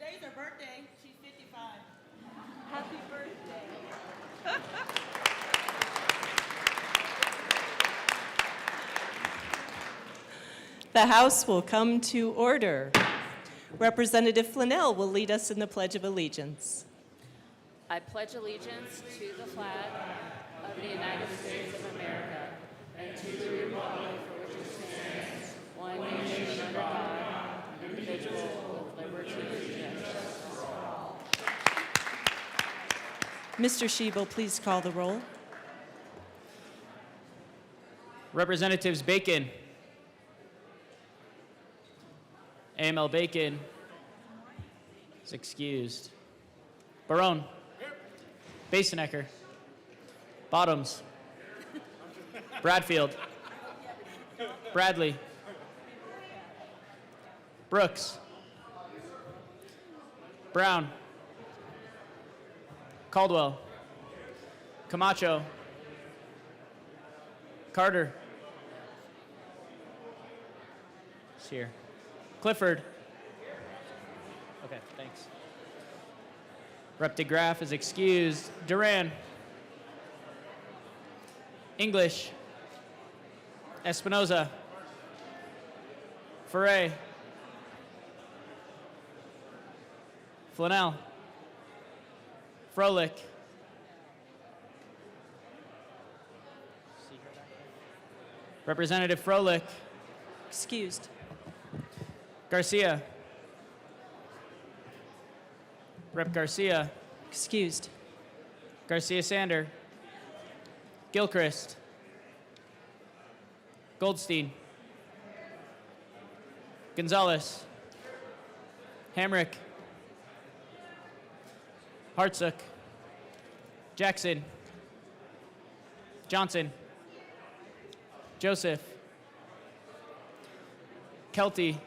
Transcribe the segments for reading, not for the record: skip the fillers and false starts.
Today's her birthday. She's 55. Happy birthday. The House will come to order. Representative Flanell will lead us in the Pledge of Allegiance. I pledge allegiance to the flag of the United States of America and to the republic for which it stands, one nation under God, indivisible, with liberty and justice for all. Mr. Shebel, please call the roll. Representatives Bacon. AML Bacon is excused. Barone. Basenecker. Bottoms. Bradfield. Bradley. Brooks. Brown. Caldwell. Camacho. Carter. Is here. Clifford. Okay, thanks. Rep. DeGraff is excused. Duran. English. Espinoza. Foray. Flanell. Froelich. Representative Froelich. Excused. Garcia. Rep. Garcia. Excused. Garcia Sander. Gilchrist. Goldstein. Gonzalez. Hamrick. Hartsook. Jackson. Johnson. Joseph. Kelty.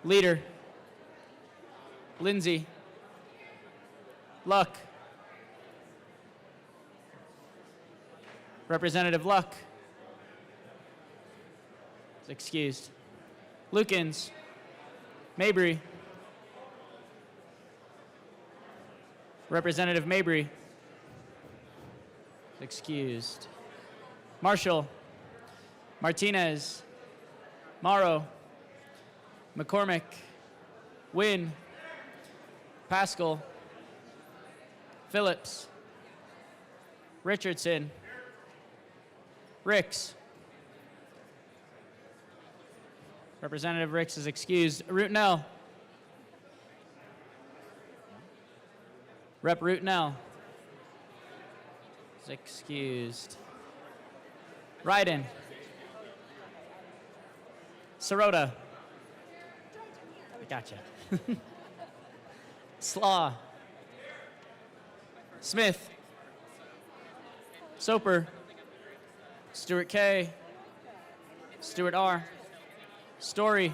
Leader. Lindsay. Luck. Representative Luck is excused. Lukens. Mabry. Representative Mabry is excused. Marshall. Martinez. Morrow. McCormick. Wynn. Pascal. Phillips. Richardson. Ricks. Representative Ricks is excused. Rutnell. Rep. Rutnell is excused. Ryden. Sirota. Gotcha. Slaw. Smith. Soper. Stewart K. Stewart R. Story.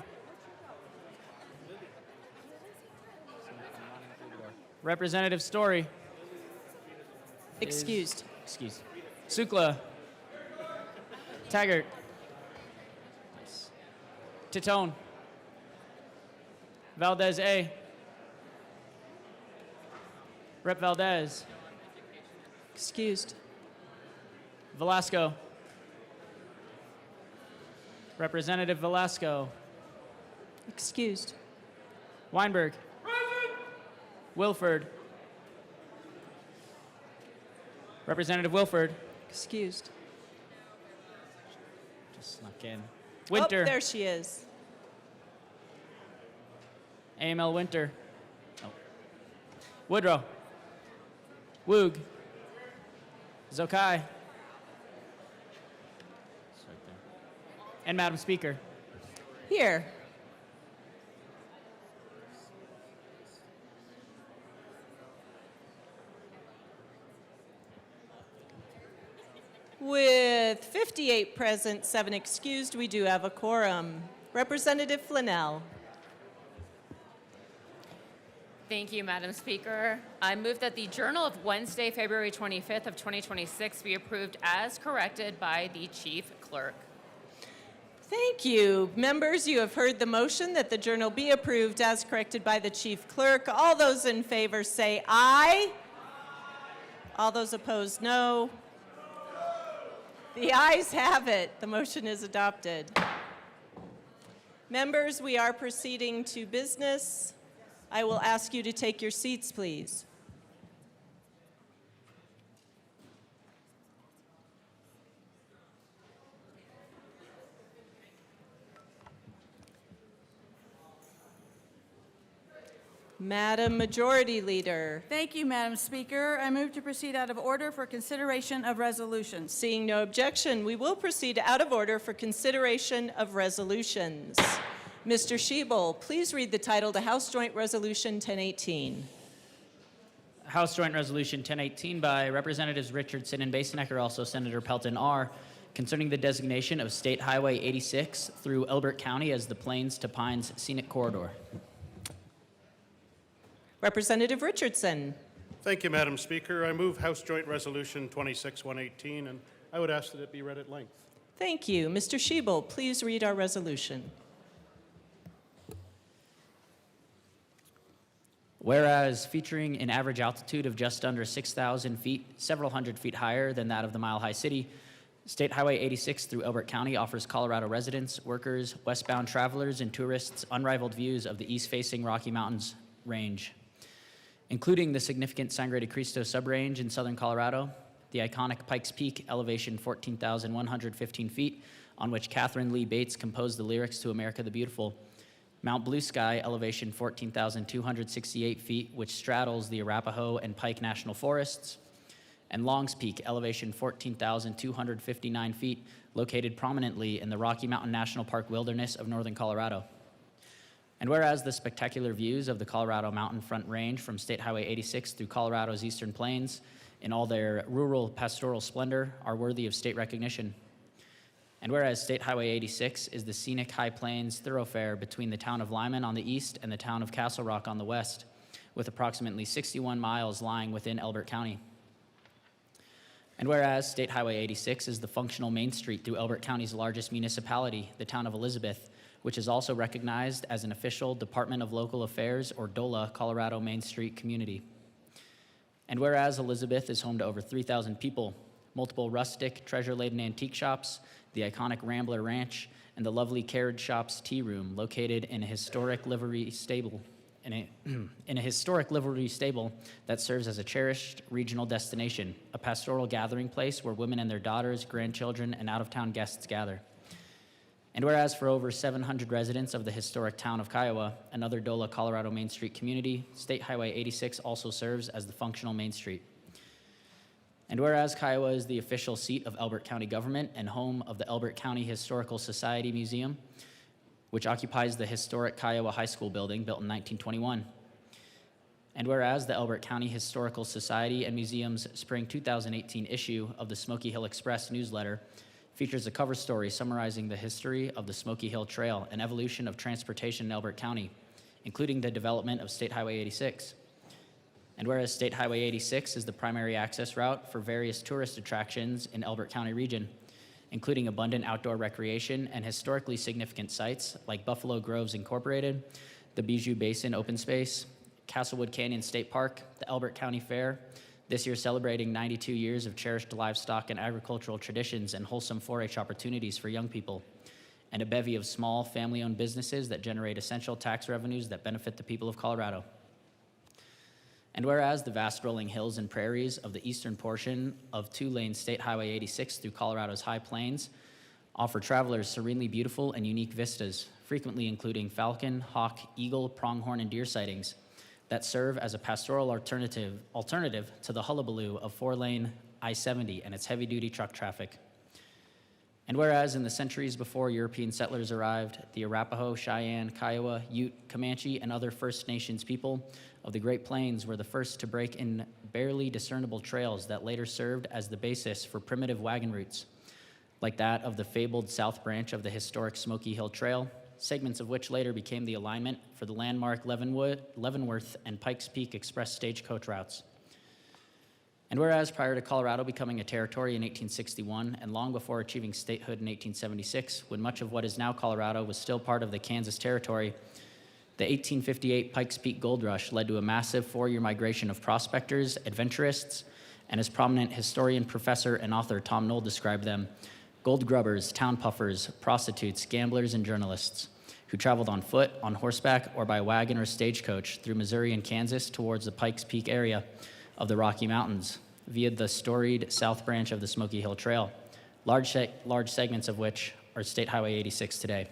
Representative Story. Excused. Excused. Sukla. Taggart. Titone. Valdez A. Rep. Valdez. Excused. Velasco. Representative Velasco. Excused. Weinberg. Wilford. Representative Wilford. Excused. Just snuck in. Winter. Oh, there she is. AML Winter. Oh. Woodrow. Woog. Zokai. And Madam Speaker. Here. With 58 present, 7 excused, we do have a quorum. Representative Flanell. Thank you, Madam Speaker. I move that the Journal of Wednesday, February 25th of 2026 be approved as corrected by the Chief Clerk. Thank you. Members, you have heard the motion that the journal be approved as corrected by the chief clerk. All those in favor say aye. All those opposed, no. The ayes have it. The motion is adopted. Members, we are proceeding to business. I will ask you to take your seats, please. Madam Majority Leader. Thank you, Madam Speaker. I move to proceed out of order for consideration of resolutions. Seeing no objection, we will proceed out of order for consideration of resolutions. Mr. Schiebel, please read the title to House Joint Resolution 1018. House Joint Resolution 1018 by Representatives Richardson and Basenecker, also Senator Pelton R., concerning the designation of State Highway 86 through Elbert County as the Plains to Pines Scenic Corridor. Representative Richardson. Thank you, Madam Speaker. I move House Joint Resolution 26-118, and I would ask that it be read at length. Thank you. Mr. Schiebel, please read our resolution. Whereas featuring an average altitude of just under 6,000 feet, several hundred feet higher than that of the Mile High City, State Highway 86 through Elbert County offers Colorado residents, workers, westbound travelers, and tourists unrivaled views of the east-facing Rocky Mountains range, including the significant Sangre de Cristo subrange in southern Colorado, the iconic Pikes Peak, elevation 14,115 feet, on which Catherine Lee Bates composed the lyrics to America the Beautiful, Mount Blue Sky, elevation 14,268 feet, which straddles the Arapahoe and Pike National Forests, and Longs Peak, elevation 14,259 feet, located prominently in the Rocky Mountain National Park wilderness of northern Colorado. And whereas the spectacular views of the Colorado Mountain Front Range from State Highway 86 through Colorado's eastern plains in all their rural pastoral splendor are worthy of state recognition. And whereas State Highway 86 is the scenic High Plains thoroughfare between the town of Lyman on the east and the town of Castle Rock on the west, with approximately 61 miles lying within Elbert County. And whereas State Highway 86 is the functional main street through Elbert County's largest municipality, the town of Elizabeth, which is also recognized as an official Department of Local Affairs, or DOLA, Colorado Main Street community. And whereas Elizabeth is home to over 3,000 people, multiple rustic, treasure-laden antique shops, the iconic Rambler Ranch, and the lovely Carriage Shop's Tea Room, located in a historic livery stable, that serves as a cherished regional destination, a pastoral gathering place where women and their daughters, grandchildren, and out-of-town guests gather. And whereas for over 700 residents of the historic town of Kiowa, another DOLA Colorado Main Street community, State Highway 86 also serves as the functional main street. And whereas Kiowa is the official seat of Elbert County government and home of the Elbert County Historical Society Museum, which occupies the historic Kiowa High School building built in 1921. And whereas the Elbert County Historical Society and Museum's spring 2018 issue of the Smoky Hill Express newsletter features a cover story summarizing the history of the Smoky Hill Trail and evolution of transportation in Elbert County, including the development of State Highway 86. And whereas State Highway 86 is the primary access route for various tourist attractions in Elbert County region, including abundant outdoor recreation and historically significant sites like Buffalo Groves Incorporated, the Bijou Basin Open Space, Castlewood Canyon State Park, the Elbert County Fair, this year celebrating 92 years of cherished livestock and agricultural traditions and wholesome 4-H opportunities for young people, and a bevy of small family-owned businesses that generate essential tax revenues that benefit the people of Colorado. And whereas the vast rolling hills and prairies of the eastern portion of two-lane State Highway 86 through Colorado's High Plains offer travelers serenely beautiful and unique vistas, frequently including falcon, hawk, eagle, pronghorn, and deer sightings that serve as a pastoral alternative to the hullabaloo of 4-lane I-70 and its heavy-duty truck traffic. And whereas in the centuries before European settlers arrived, the Arapahoe, Cheyenne, Kiowa, Ute, Comanche, and other First Nations people of the Great Plains were the first to break in barely discernible trails that later served as the basis for primitive wagon routes, like that of the fabled South Branch of the historic Smoky Hill Trail, segments of which later became the alignment for the landmark Leavenworth and Pikes Peak Express stagecoach routes. And whereas prior to Colorado becoming a territory in 1861 and long before achieving statehood in 1876, when much of what is now Colorado was still part of the Kansas Territory, the 1858 Pikes Peak Gold Rush led to a massive 4-year migration of prospectors, adventurists, and as prominent historian, professor, and author Tom Knoll described them, gold grubbers, town puffers, prostitutes, gamblers, and journalists who traveled on foot, on horseback, or by wagon or stagecoach through Missouri and Kansas towards the Pikes Peak area of the Rocky Mountains via the storied South Branch of the Smoky Hill Trail, large segments of which are State Highway 86 today.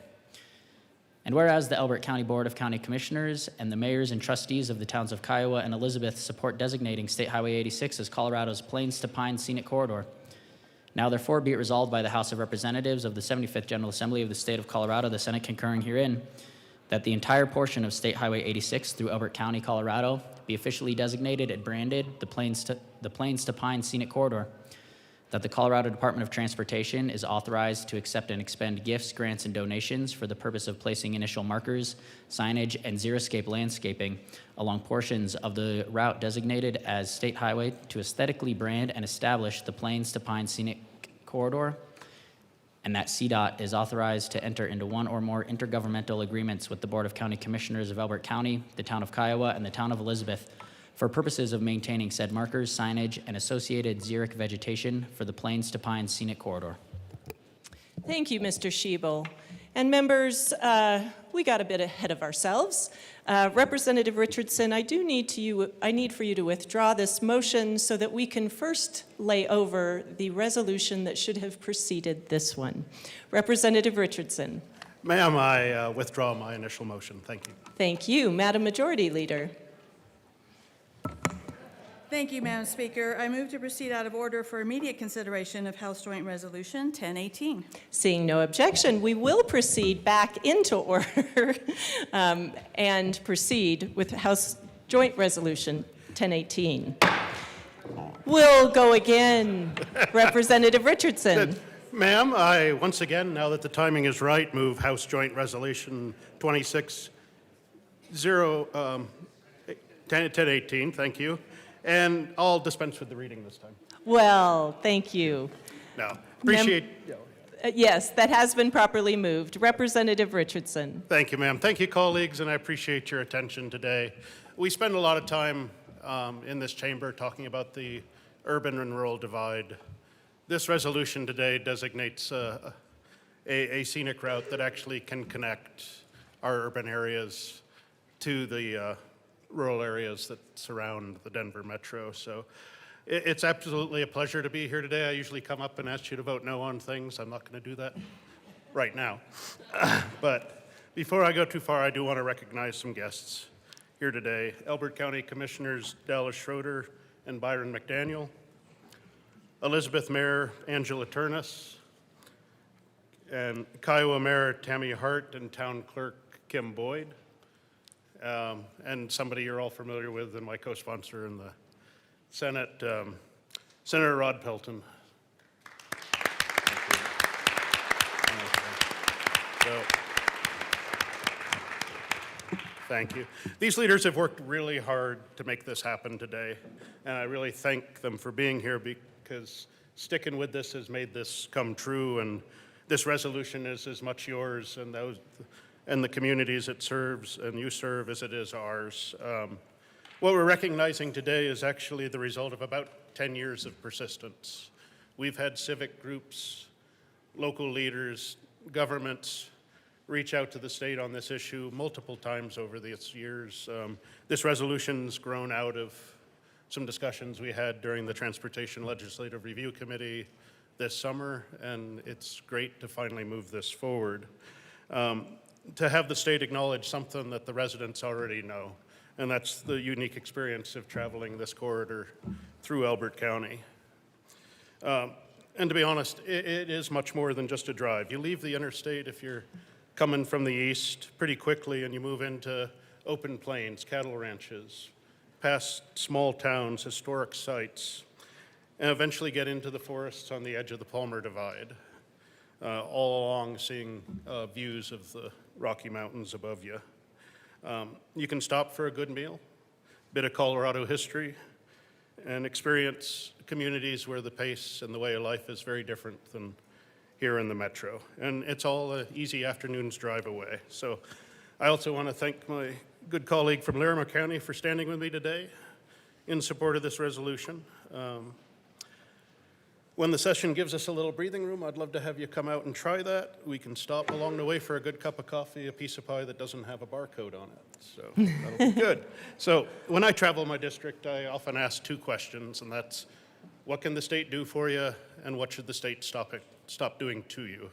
And whereas the Elbert County Board of County Commissioners and the mayors and trustees of the towns of Kiowa and Elizabeth support designating State Highway 86 as Colorado's Plains to Pines Scenic Corridor. Now therefore be it resolved by the House of Representatives of the 75th General Assembly of the State of Colorado, the Senate concurring herein, that the entire portion of State Highway 86 through Elbert County, Colorado, be officially designated and branded the Plains to Pines Scenic Corridor, that the Colorado Department of Transportation is authorized to accept and expend gifts, grants, and donations for the purpose of placing initial markers, signage, and xeriscape landscaping along portions of the route designated as State Highway to aesthetically brand and establish the Plains to Pines Scenic Corridor, and that CDOT is authorized to enter into one or more intergovernmental agreements with the Board of County Commissioners of Elbert County, the town of Kiowa, and the town of Elizabeth for purposes of maintaining said markers, signage, and associated xeric vegetation for the Plains to Pines Scenic Corridor. Thank you, Mr. Schiebel. And members, we got a bit ahead of ourselves. Representative Richardson, I need for you to withdraw this motion so that we can first lay over the resolution that should have preceded this one. Representative Richardson. Ma'am, I withdraw my initial motion. Thank you. Thank you. Madam Majority Leader. Thank you, Madam Speaker. I move to proceed out of order for immediate consideration of House Joint Resolution 1018. Seeing no objection, we will proceed back into order and proceed with House Joint Resolution 1018. We'll go again. Representative Richardson. Ma'am, I once again, now that the timing is right, move House Joint Resolution 1018. Thank you. And I'll dispense with the reading this time. Well, thank you. No, appreciate. Yes, that has been properly moved. Representative Richardson. Thank you, ma'am. Thank you, colleagues, and I appreciate your attention today. We spend a lot of time in this chamber talking about the urban and rural divide. This resolution today designates a scenic route that actually can connect our urban areas to the rural areas that surround the Denver metro. So it's absolutely a pleasure to be here today. I usually come up and ask you to vote no on things. I'm not going to do that right now. But before I go too far, I do want to recognize some guests here today. Elbert County Commissioners Dallas Schroeder and Byron McDaniel, Elizabeth Mayor Angela Turnus, and Kiowa Mayor Tammy Hart and Town Clerk Kim Boyd. And somebody you're all familiar with, and my co-sponsor in the Senate, Senator Rod Pelton. Thank you. These leaders have worked really hard to make this happen today, and I really thank them for being here because sticking with this has made this come true, and this resolution is as much yours and the communities it serves and you serve as it is ours. What we're recognizing today is actually the result of about 10 years of persistence. We've had civic groups, local leaders, governments reach out to the state on this issue multiple times over these years. This resolution's grown out of some discussions we had during the Transportation Legislative Review Committee this summer, and it's great to finally move this forward. To have the state acknowledge something that the residents already know, and that's the unique experience of traveling this corridor through Elbert County. And to be honest, it is much more than just a drive. You leave the interstate if you're coming from the east pretty quickly, and you move into open plains, cattle ranches, past small towns, historic sites, and eventually get into the forests on the edge of the Palmer Divide, all along seeing views of the Rocky Mountains above you. You can stop for a good meal, bit of Colorado history, and experience communities where the pace and the way of life is very different than here in the metro. And it's all an easy afternoon's drive away. So I also want to thank my good colleague from Larimer County for standing with me today in support of this resolution. When the session gives us a little breathing room, I'd love to have you come out and try that. We can stop along the way for a good cup of coffee, a piece of pie that doesn't have a barcode on it. So that'll be good. So when I travel my district, I often ask two questions, and that's, what can the state do for you, and what should the state stop doing to you?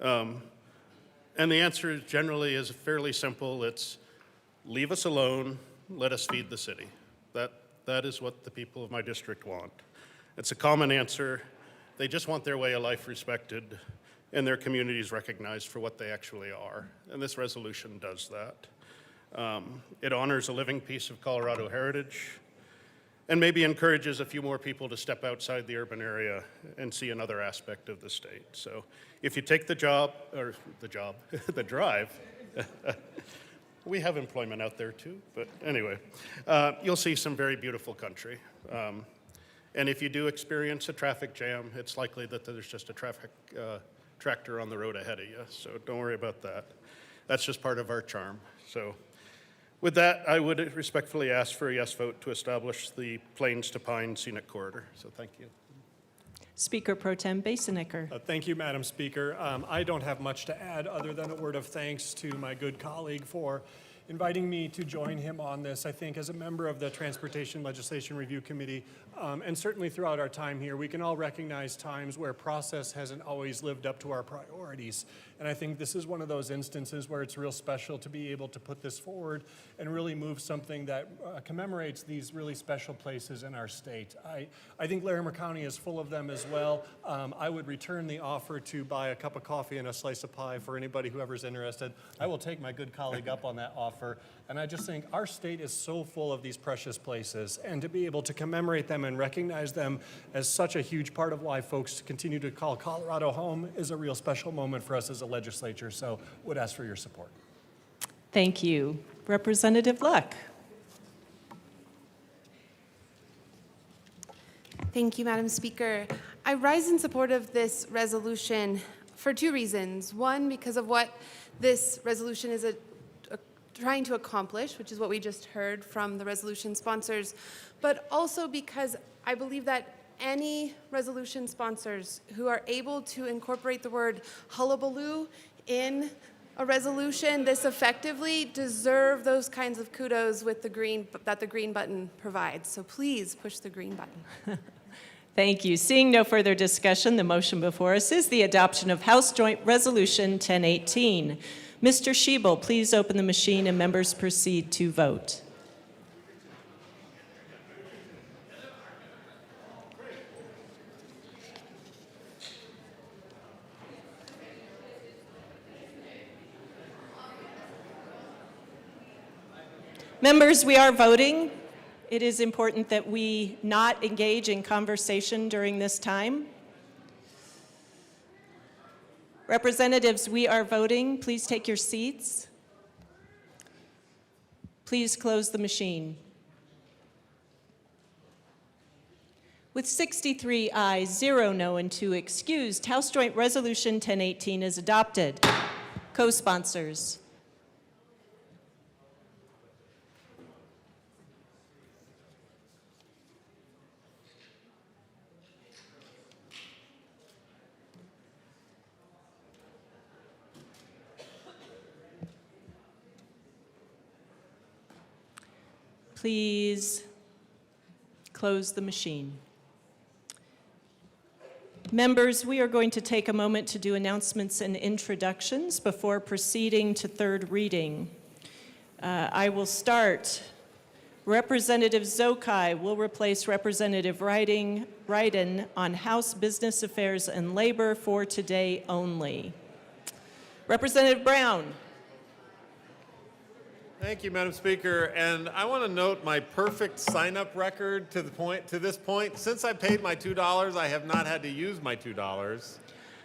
And the answer generally is fairly simple. It's leave us alone, let us feed the city. That is what the people of my district want. It's a common answer. They just want their way of life respected and their communities recognized for what they actually are. And this resolution does that. It honors a living piece of Colorado heritage and maybe encourages a few more people to step outside the urban area and see another aspect of the state. So if you take the drive, we have employment out there too, but anyway, you'll see some very beautiful country. And if you do experience a traffic jam, it's likely that there's just a tractor on the road ahead of you, so don't worry about that. That's just part of our charm. So with that, I would respectfully ask for a yes vote to establish the Plains to Pine Scenic Corridor. So thank you. Speaker Pro Tem Basenecker. Thank you, Madam Speaker. I don't have much to add other than a word of thanks to my good colleague for inviting me to join him on this. I think as a member of the Transportation Legislation Review Committee, and certainly throughout our time here, we can all recognize times where process hasn't always lived up to our priorities. And I think this is one of those instances where it's real special to be able to put this forward and really move something that commemorates these really special places in our state. I think Larimer County is full of them as well. I would return the offer to buy a cup of coffee and a slice of pie for anybody whoever's interested. I will take my good colleague up on that offer. And I just think our state is so full of these precious places, and to be able to commemorate them and recognize them as such a huge part of why folks continue to call Colorado home is a real special moment for us as a legislature. So would ask for your support. Thank you. Representative Luck. Thank you, Madam Speaker. I rise in support of this resolution for two reasons. One, because of what this resolution is trying to accomplish, which is what we just heard from the resolution sponsors, but also because I believe that any resolution sponsors who are able to incorporate the word hullabaloo in a resolution this effectively deserve those kinds of kudos with the green button provides. So please push the green button. Thank you. Seeing no further discussion, the motion before us is the adoption of House Joint Resolution 1018. Mr. Schiebel, please open the machine and members proceed to vote. Members, we are voting. It is important that we not engage in conversation during this time. Representatives, we are voting. Please take your seats. Please close the machine. With 63 ayes, 0 no, and 2 excused, House Joint Resolution 1018 is adopted. Co-sponsors. Please close the machine. Members, we are going to take a moment to do announcements and introductions before proceeding to third reading. I will start. Representative Zokai will replace Representative Ryden on House Business Affairs and Labor for today only. Representative Brown. Thank you, Madam Speaker. And I want to note my perfect sign-up record to this point. Since I paid my $2, I have not had to use my $2.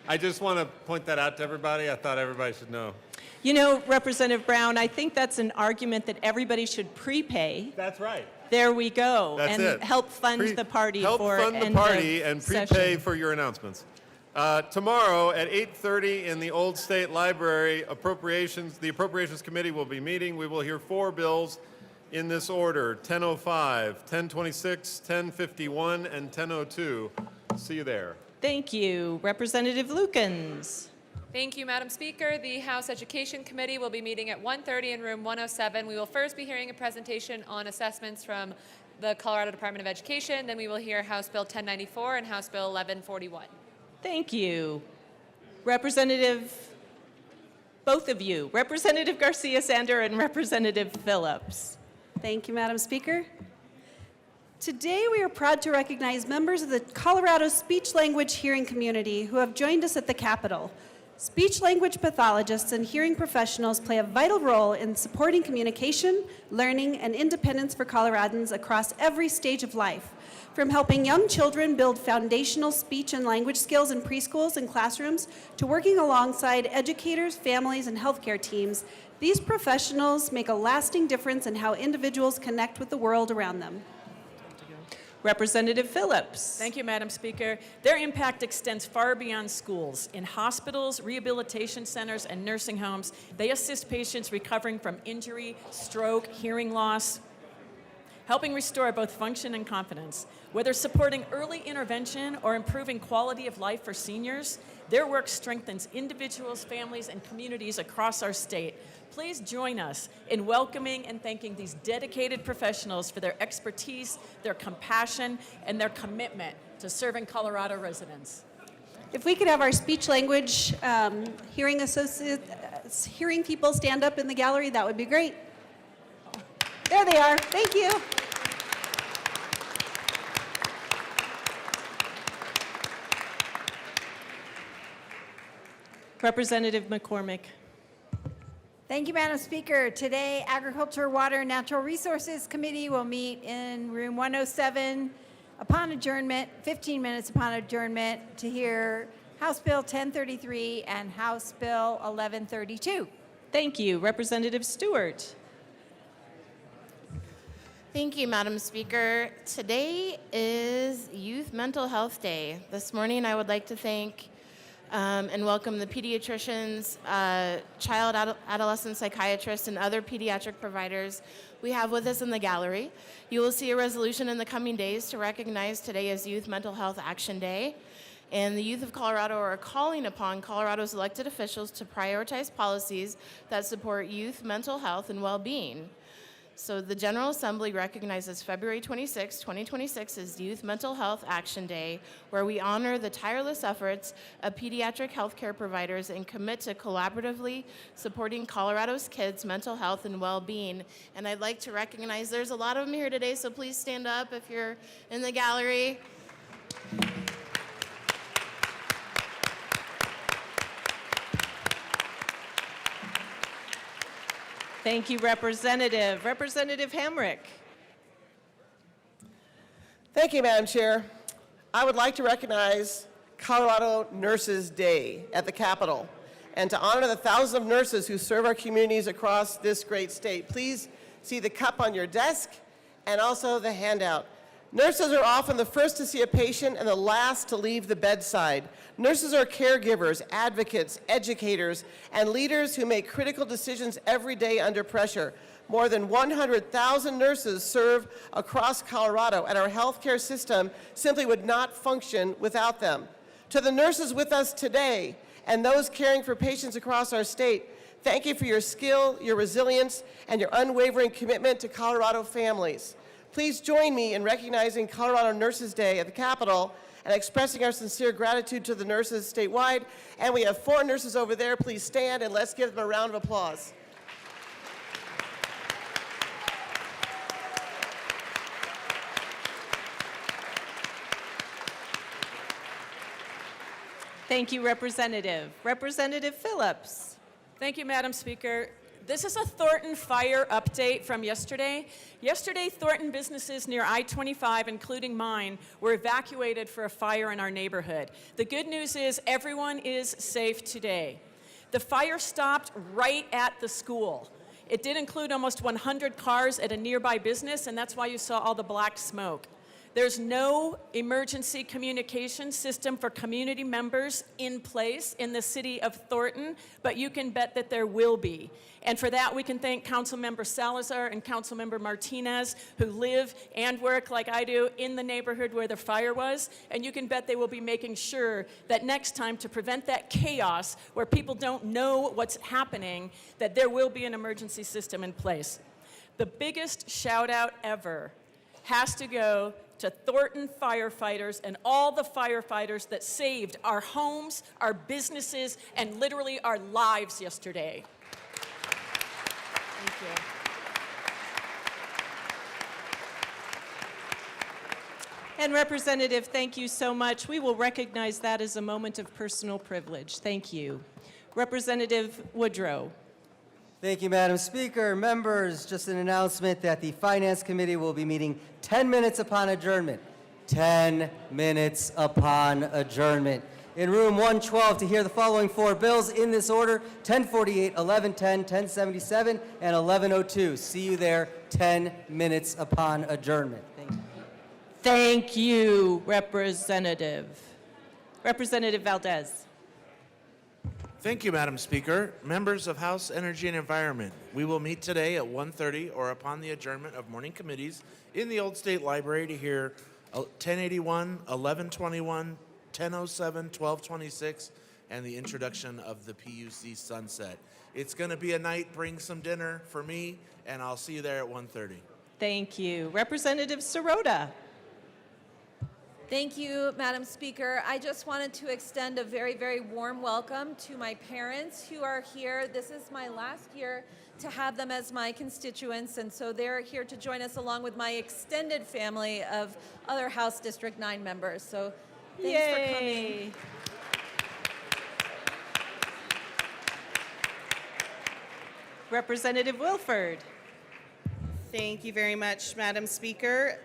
I just want to point that out to everybody. I thought everybody should know. You know, Representative Brown, I think that's an argument that everybody should prepay That's right. There we go. That's and it. help fund the party help for fund the end party of and prepay session. for your announcements. Tomorrow at 8:30 in the Old State Library, the Appropriations Committee will be meeting. We will hear 4 bills in this order: 1005, 1026, 1051, and 1002. See you there. Thank you. Representative Lukens. Thank you, Madam Speaker. The House Education Committee will be meeting at 1:30 in room 107. We will first be hearing a presentation on assessments from the Colorado Department of Education. Then we will hear House Bill 1094 and House Bill 1141. Thank you. Both of you, Representative Garcia-Sander and Representative Phillips. Thank you, Madam Speaker. Today, we are proud to recognize members of the Colorado speech language hearing community who have joined us at the Capitol. Speech language pathologists and hearing professionals play a vital role in supporting communication, learning, and independence for Coloradans across every stage of life. From helping young children build foundational speech and language skills in preschools and classrooms to working alongside educators, families, and healthcare teams, these professionals make a lasting difference in how individuals connect with the world around them. Representative Phillips. Thank you, Madam Speaker. Their impact extends far beyond schools. In hospitals, rehabilitation centers, and nursing homes, they assist patients recovering from injury, stroke, hearing loss, helping restore both function and confidence. Whether supporting early intervention or improving quality of life for seniors, their work strengthens individuals, families, and communities across our state. Please join us in welcoming and thanking these dedicated professionals for their expertise, their compassion, and their commitment to serving Colorado residents. If we could have our speech language hearing people stand up in the gallery, that would be great. There they are. Thank you. Representative McCormick. Thank you, Madam Speaker. Today, Agriculture, Water, and Natural Resources Committee will meet in room 107 upon adjournment, 15 minutes upon adjournment, to hear House Bill 1033 and House Bill 1132. Thank you. Representative Stewart. Thank you, Madam Speaker. Today is Youth Mental Health Day. This morning, I would like to thank and welcome the pediatricians, child adolescent psychiatrists, and other pediatric providers we have with us in the gallery. You will see a resolution in the coming days to recognize today as Youth Mental Health Action Day. And the youth of Colorado are calling upon Colorado's elected officials to prioritize policies that support youth mental health and well-being. So the General Assembly recognizes February 26, 2026 as Youth Mental Health Action Day, where we honor the tireless efforts of pediatric healthcare providers and commit to collaboratively supporting Colorado's kids' mental health and well-being. And I'd like to recognize there's a lot of them here today, so please stand up if you're in the gallery. Thank you, Representative. Representative Hamrick. Thank you, Madam Chair. I would like to recognize Colorado Nurses Day at the Capitol and to honor the thousands of nurses who serve our communities across this great state. Please see the cup on your desk and also the handout. Nurses are often the first to see a patient and the last to leave the bedside. Nurses are caregivers, advocates, educators, and leaders who make critical decisions every day under pressure. More than 100,000 nurses serve across Colorado, and our healthcare system simply would not function without them. To the nurses with us today and those caring for patients across our state, thank you for your skill, your resilience, and your unwavering commitment to Colorado families. Please join me in recognizing Colorado Nurses Day at the Capitol and expressing our sincere gratitude to the nurses statewide. And we have 4 nurses over there. Please stand and let's give them a round of applause. Thank you, Representative. Representative Phillips. Thank you, Madam Speaker. This is a Thornton fire update from yesterday. Yesterday, Thornton businesses near I-25, including mine, were evacuated for a fire in our neighborhood. The good news is everyone is safe today. The fire stopped right at the school. It did include almost 100 cars at a nearby business, and that's why you saw all the black smoke. There's no emergency communication system for community members in place in the city of Thornton, but you can bet that there will be. And for that, we can thank Councilmember Salazar and Councilmember Martinez, who live and work like I do in the neighborhood where the fire was. And you can bet they will be making sure that next time, to prevent that chaos where people don't know what's happening, that there will be an emergency system in place. The biggest shout out ever has to go to Thornton firefighters and all the firefighters that saved our homes, our businesses, and literally our lives yesterday. Thank you. And Representative, thank you so much. We will recognize that as a moment of personal privilege. Thank you. Representative Woodrow. Thank you, Madam Speaker. Members, just an announcement that the Finance Committee will be meeting 10 minutes upon adjournment. 10 minutes upon adjournment. In room 112 to hear the following four bills in this order: 1048, 1110, 1077, and 1102. See you there, 10 minutes upon adjournment. Thank you. Thank you, Representative. Representative Valdez. Thank you, Madam Speaker. Members of House Energy and Environment, we will meet today at 1:30 or upon the adjournment of morning committees in the Old State Library to hear 1081, 1121, 1007, 1226, and the introduction of the PUC sunset. It's going to be a night. Bring some dinner for me, and I'll see you there at 1:30. Thank you. Representative Sirota. Thank you, Madam Speaker. I just wanted to extend a very, very warm welcome to my parents who are here. This is my last year to have them as my constituents, and so they're here to join us along with my extended family of other House District 9 members. So thanks for coming. Representative Wilford. Thank you very much, Madam Speaker.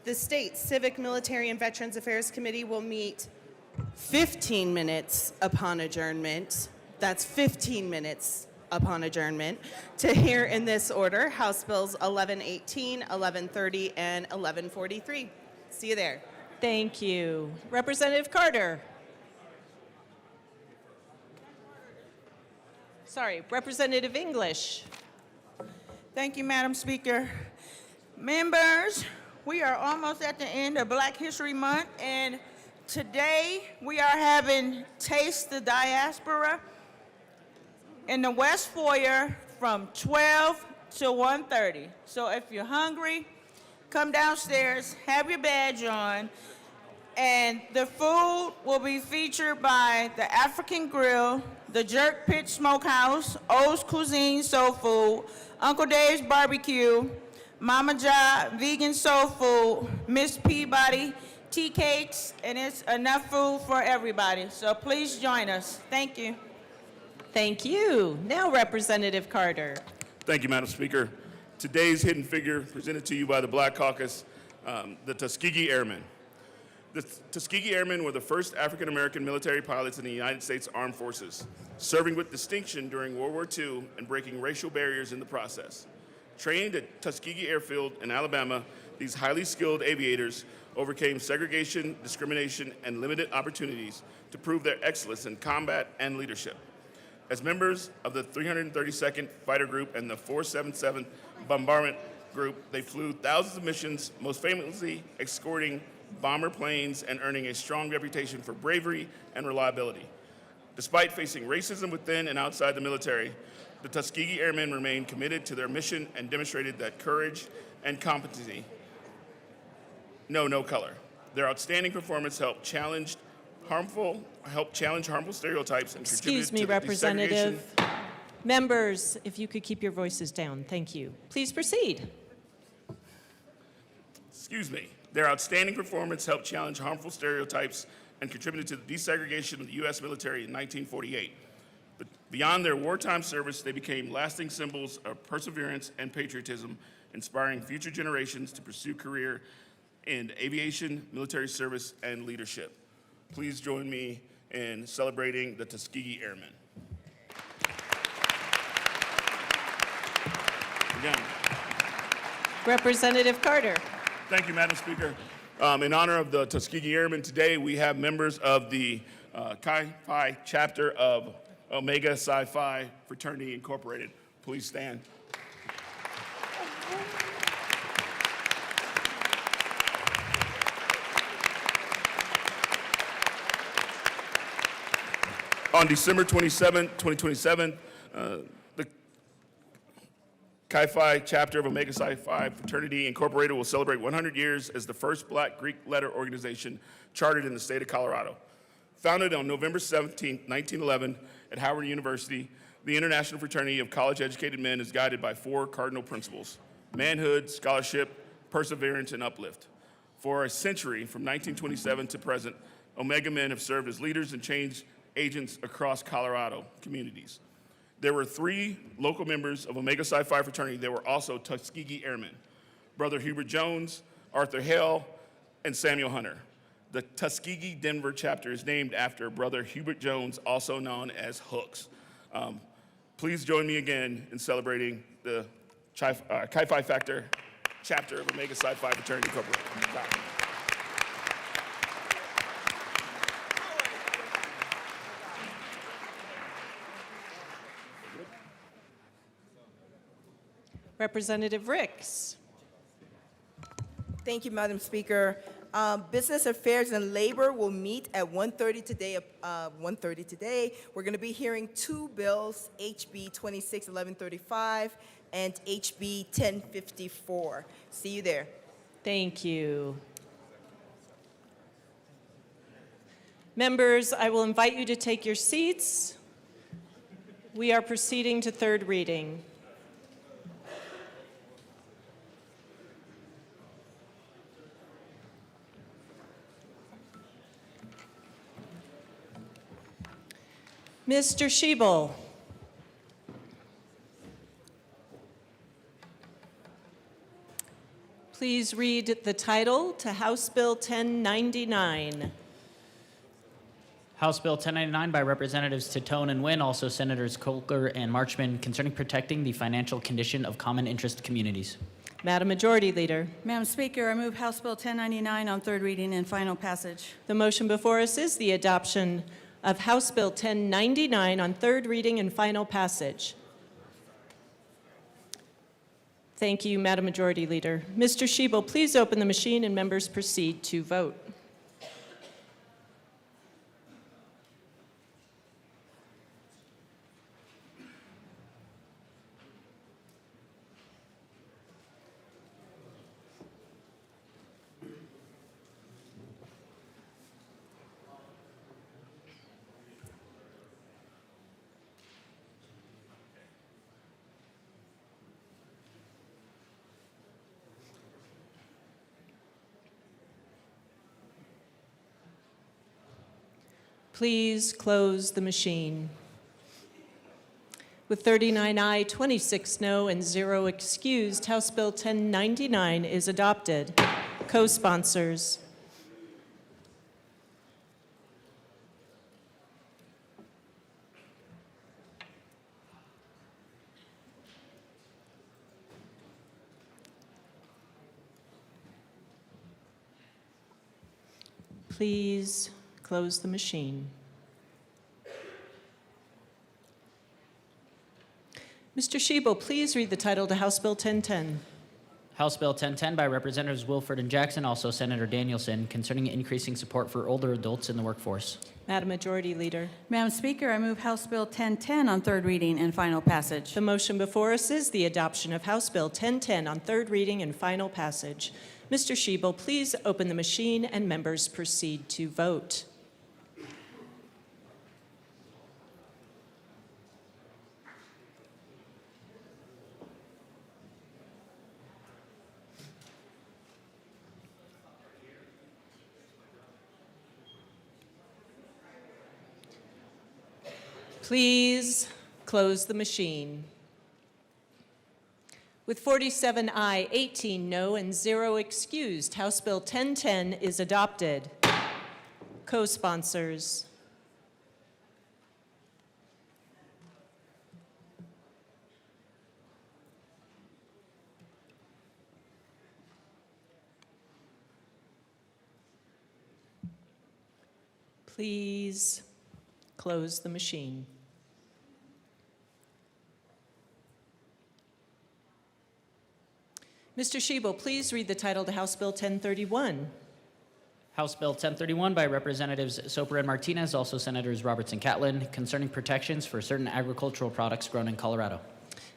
The State Civic, Military, and Veterans Affairs Committee will meet 15 minutes upon adjournment. That's 15 minutes upon adjournment to hear in this order House Bills 1118, 1130, and 1143. See you there. Thank you. Representative Carter. Sorry, Representative English. Thank you, Madam Speaker. Members, we are almost at the end of Black History Month, and today we are having Taste the Diaspora in the West Foyer from 12 to 1:30. So if you're hungry, come downstairs, have your badge on, and the food will be featured by the African Grill, the Jerk Pit Smokehouse, O's Cuisine Soul Food, Uncle Dave's Barbecue, Mama Ja Vegan Soul Food, Miss Peabody Tea Cakes, and it's enough food for everybody. So please join us. Thank you. Thank you. Now Representative Carter. Thank you, Madam Speaker. Today's hidden figure presented to you by the Black Caucus, the Tuskegee Airmen. The Tuskegee Airmen were the first African-American military pilots in the United States Armed Forces, serving with distinction during World War II and breaking racial barriers in the process. Trained at Tuskegee Airfield in Alabama, these highly skilled aviators overcame segregation, discrimination, and limited opportunities to prove their excellence in combat and leadership. As members of the 332nd Fighter Group and the 477 Bombardment Group, they flew thousands of missions, most famously escorting bomber planes and earning a strong reputation for bravery and reliability. Despite facing racism within and outside the military, the Tuskegee Airmen remained committed to their mission and demonstrated that courage and competency know no color. Their outstanding performance helped challenge harmful stereotypes and Excuse contributed me, to the Representative. desegregation. Members, if you could keep your voices down. Thank you. Please proceed. Excuse me. Their outstanding performance helped challenge harmful stereotypes and contributed to the desegregation of the U.S. military in 1948. But beyond their wartime service, they became lasting symbols of perseverance and patriotism, inspiring future generations to pursue career in aviation, military service, and leadership. Please join me in celebrating the Tuskegee Airmen. Again. Representative Carter. Thank you, Madam Speaker. In honor of the Tuskegee Airmen today, we have members of the Chi Phi chapter of Omega Psi Phi Fraternity Incorporated. Please stand. On December 27, 2027, the Chi Phi chapter of Omega Psi Phi Fraternity Incorporated will celebrate 100 years as the first Black Greek letter organization chartered in the state of Colorado. Founded on November 17, 1911 at Howard University, the International Fraternity of College-Educated Men is guided by 4 cardinal principles: manhood, scholarship, perseverance, and uplift. For a century, from 1927 to present, Omega men have served as leaders and change agents across Colorado communities. There were 3 local members of Omega Psi Phi fraternity that were also Tuskegee Airmen: Brother Hubert Jones, Arthur Hale, and Samuel Hunter. The Tuskegee Denver chapter is named after Brother Hubert Jones, also known as Hooks. Please join me again in celebrating the Chi Phi Factor chapter of Omega Psi Phi Fraternity Incorporated. Representative Ricks. Thank you, Madam Speaker. Business Affairs and Labor will meet at 1:30 today. 1:30 today. We're going to be hearing 2 bills, HB 261135 and HB 1054. See you there. Thank you. Members, I will invite you to take your seats. We are proceeding to third reading. Mr. Schiebel. Please read the title to House Bill 1099. House Bill 1099 by Representatives Titone and Wynn, also Senators Kolker and Marchman, concerning protecting the financial condition of common interest communities. Madam Majority Leader. Madam Speaker, I move House Bill 1099 on third reading and final passage. The motion before us is the adoption of House Bill 1099 on third reading and final passage. Thank you, Madam Majority Leader. Mr. Schiebel, please open the machine and members proceed to vote. Please close the machine. With 39 aye, 26 no, and 0 excused, House Bill 1099 is adopted. Co-sponsors. Please close the machine. Mr. Schiebel, please read the title to House Bill 1010. House Bill 1010 by Representatives Wilford and Jackson, also Senator Danielson, concerning increasing support for older adults in the workforce. Madam Majority Leader. Madam Speaker, I move House Bill 1010 on third reading and final passage. The motion before us is the adoption of House Bill 1010 on third reading and final passage. Mr. Schiebel, please open the machine and members proceed to vote. Please close the machine. With 47 aye, 18 no, and 0 excused, House Bill 1010 is adopted. Co-sponsors. Please close the machine. Mr. Shebo, please read the title to House Bill 1031. House Bill 1031 by Representatives Soper and Martinez, also Senators Roberts and Catlin, concerning protections for certain agricultural products grown in Colorado.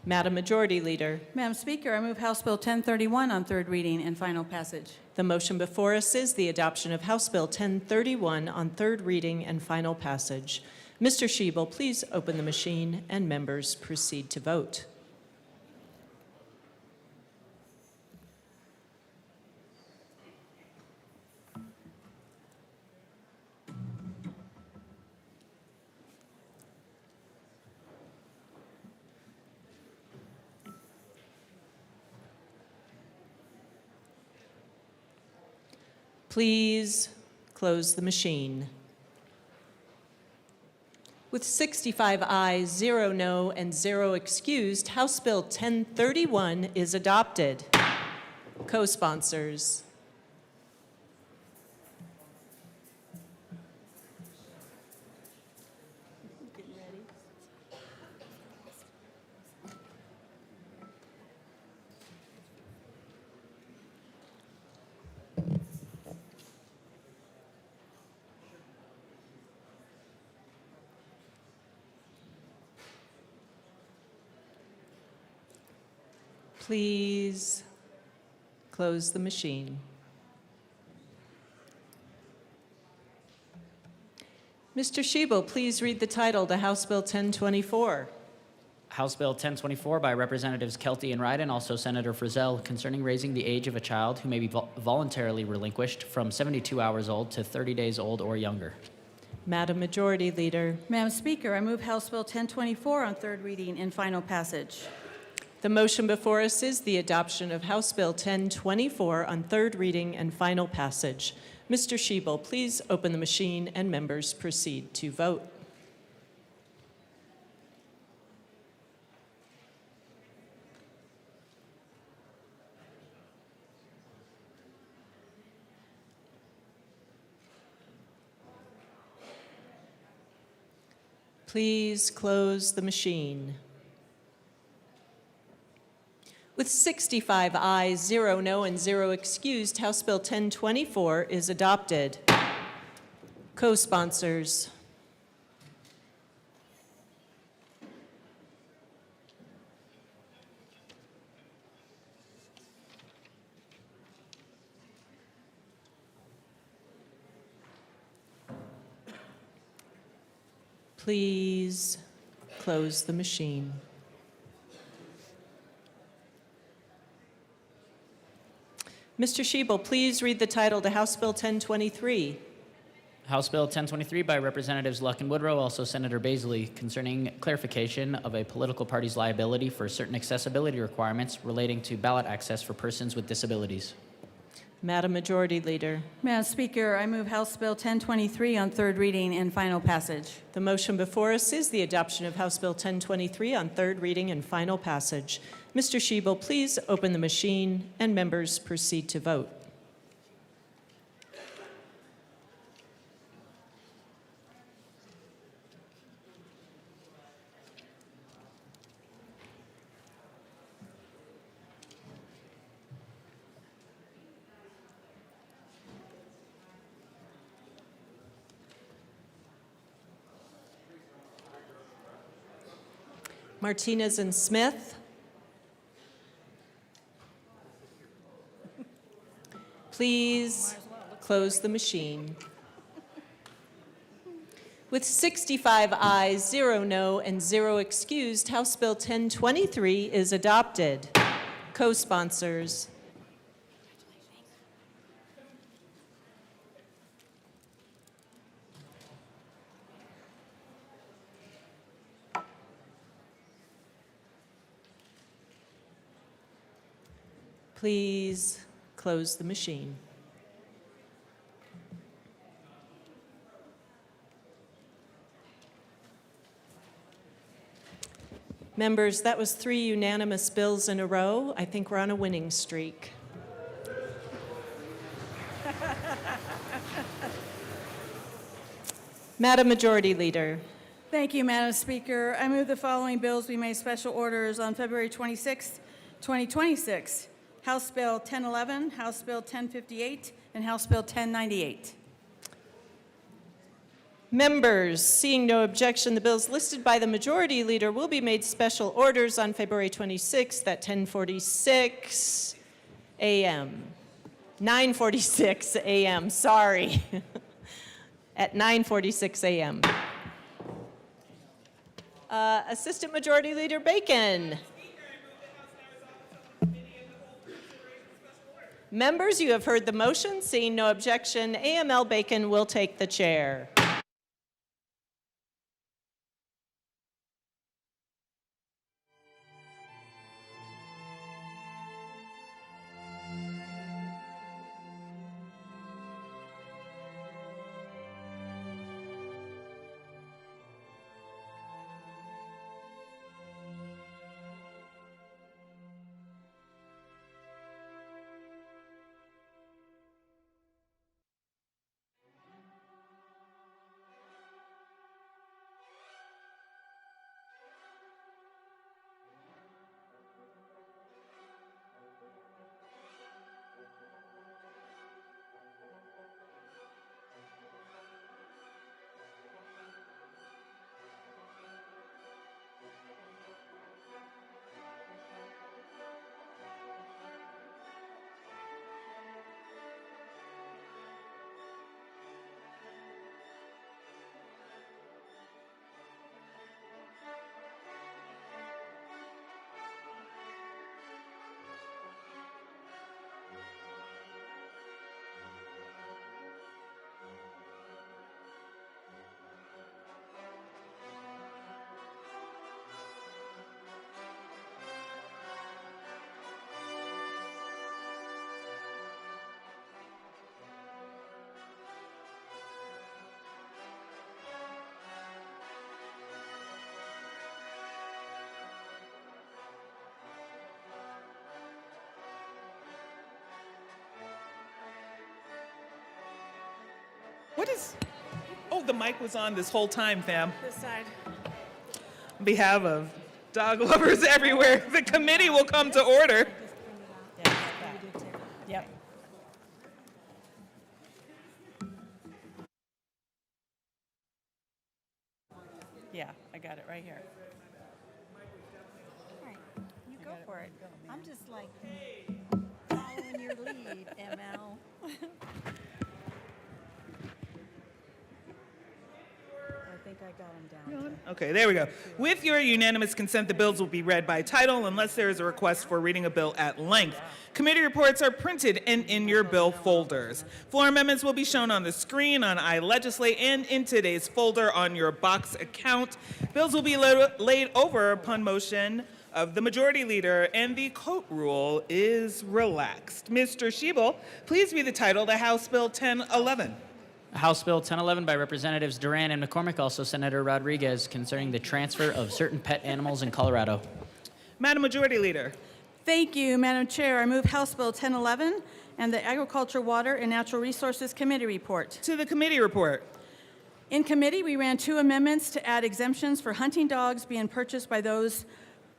Madam Majority Leader. Madam Speaker, I move House Bill 1031 on third reading and final passage. The motion before us is the adoption of House Bill 1031 on third reading and final passage. Mr. Shebo, please open the machine and members proceed to vote. Please close the machine. With 65 ayes, 0 no, and 0 excused, House Bill 1031 is adopted. Co-sponsors. Please close the machine. Mr. Shebo, please read the title to House Bill 1024. House Bill 1024 by Representatives Kelty and Ryden, also Senator Frizzell, concerning raising the age of a child who may be voluntarily relinquished from 72 hours old to 30 days old or younger. Madam Majority Leader. Madam Speaker, I move House Bill 1024 on third reading and final passage. The motion before us is the adoption of House Bill 1024 on third reading and final passage. Mr. Shebo, please open the machine and members proceed to vote. Please close the machine. With 65 ayes, 0 no, and 0 excused, House Bill 1024 is adopted. Co-sponsors. Please close the machine. Mr. Shebo, please read the title to House Bill 1023. House Bill 1023 by Representatives Luck and Woodrow, also Senator Baisley, concerning clarification of a political party's liability for certain accessibility requirements relating to ballot access for persons with disabilities. Madam Majority Leader. Madam Speaker, I move House Bill 1023 on third reading and final passage. The motion before us is the adoption of House Bill 1023 on third reading and final passage. Mr. Shebo, please open the machine and members proceed to vote. Martinez and Smith. Please close the machine. With 65 ayes, 0 no, and 0 excused, House Bill 1023 is adopted. Co-sponsors. Please close the machine. Members, that was 3 unanimous bills in a row. I think we're on a winning streak. Madam Majority Leader. Thank you, Madam Speaker. I move the following bills be made special orders on February 26, 2026. House Bill 1011, House Bill 1058, and House Bill 1098. Members, seeing no objection, the bills listed by the Majority Leader will be made special orders on February 26th at 10:46 a.m. 9:46 a.m., sorry. At 9:46 a.m. Assistant Majority Leader Bacon. Members, you have heard the motion. Seeing no objection, AML Bacon will take the chair. What is, oh, the mic was on this whole time, fam. This side. On behalf of dog lovers everywhere, the committee will come to order. Yep. Yeah, I got it right here. All right, you go for it. I'm just like following your lead, ML. I think I got them down. Okay, there we go. With your unanimous consent, the bills will be read by title unless there is a request for reading a bill at length. Committee reports are printed and in your bill folders. Floor amendments will be shown on the screen on iLegislate and in today's folder on your box account. Bills will be laid over upon motion of the Majority Leader, and the coat rule is relaxed. Mr. Schiebel, please read the title to House Bill 1011. House Bill 1011 by Representatives Duran and McCormick, also Senator Rodriguez, concerning the transfer of certain pet animals in Colorado. Madam Majority Leader. Thank you, Madam Chair. I move House Bill 1011 and the Agriculture, Water, and Natural Resources Committee report. To the committee report. In committee, we ran 2 amendments to add exemptions for hunting dogs being purchased by those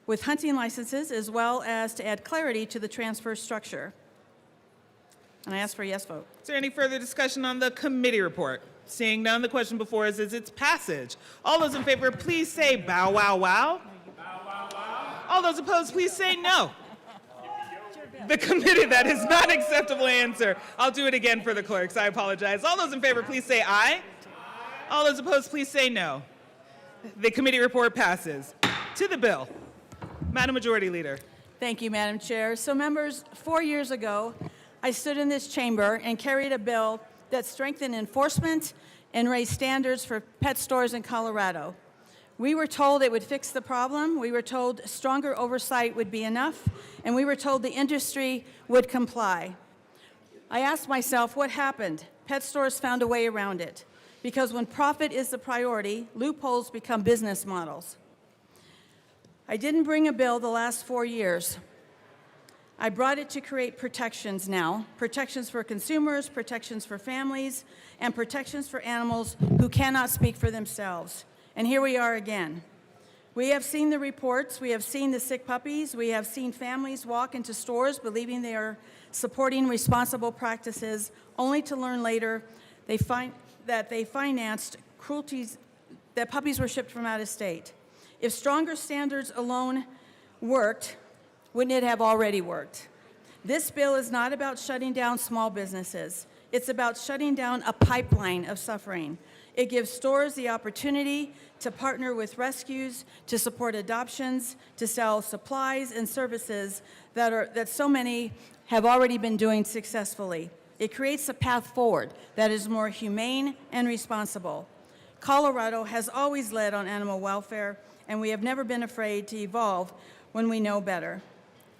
with hunting licenses, as well as to add clarity to the transfer structure. And I ask for a yes vote. Is there any further discussion on the committee report? Seeing none, the question before us is its passage. All those in favor, please say bow, wow, wow. Bow, wow, wow. All those opposed, please say no. The committee, that is not an acceptable answer. I'll do it again for the clerks. I apologize. All those in favor, please say aye. All those opposed, please say no. The committee report passes. To the bill. Madam Majority Leader. Thank you, Madam Chair. So members, 4 years ago, I stood in this chamber and carried a bill that strengthened enforcement and raised standards for pet stores in Colorado. We were told it would fix the problem. We were told stronger oversight would be enough, and we were told the industry would comply. I asked myself, what happened? Pet stores found a way around it. Because when profit is the priority, loopholes become business models. I didn't bring a bill the last 4 years. I brought it to create protections now, protections for consumers, protections for families, and protections for animals who cannot speak for themselves. And here we are again. We have seen the reports, we have seen the sick puppies, we have seen families walk into stores believing they are supporting responsible practices, only to learn later that they financed cruelties, that puppies were shipped from out of state. If stronger standards alone worked, wouldn't it have already worked? This bill is not about shutting down small businesses. It's about shutting down a pipeline of suffering. It gives stores the opportunity to partner with rescues, to support adoptions, to sell supplies and services that so many have already been doing successfully. It creates a path forward that is more humane and responsible. Colorado has always led on animal welfare, and we have never been afraid to evolve when we know better.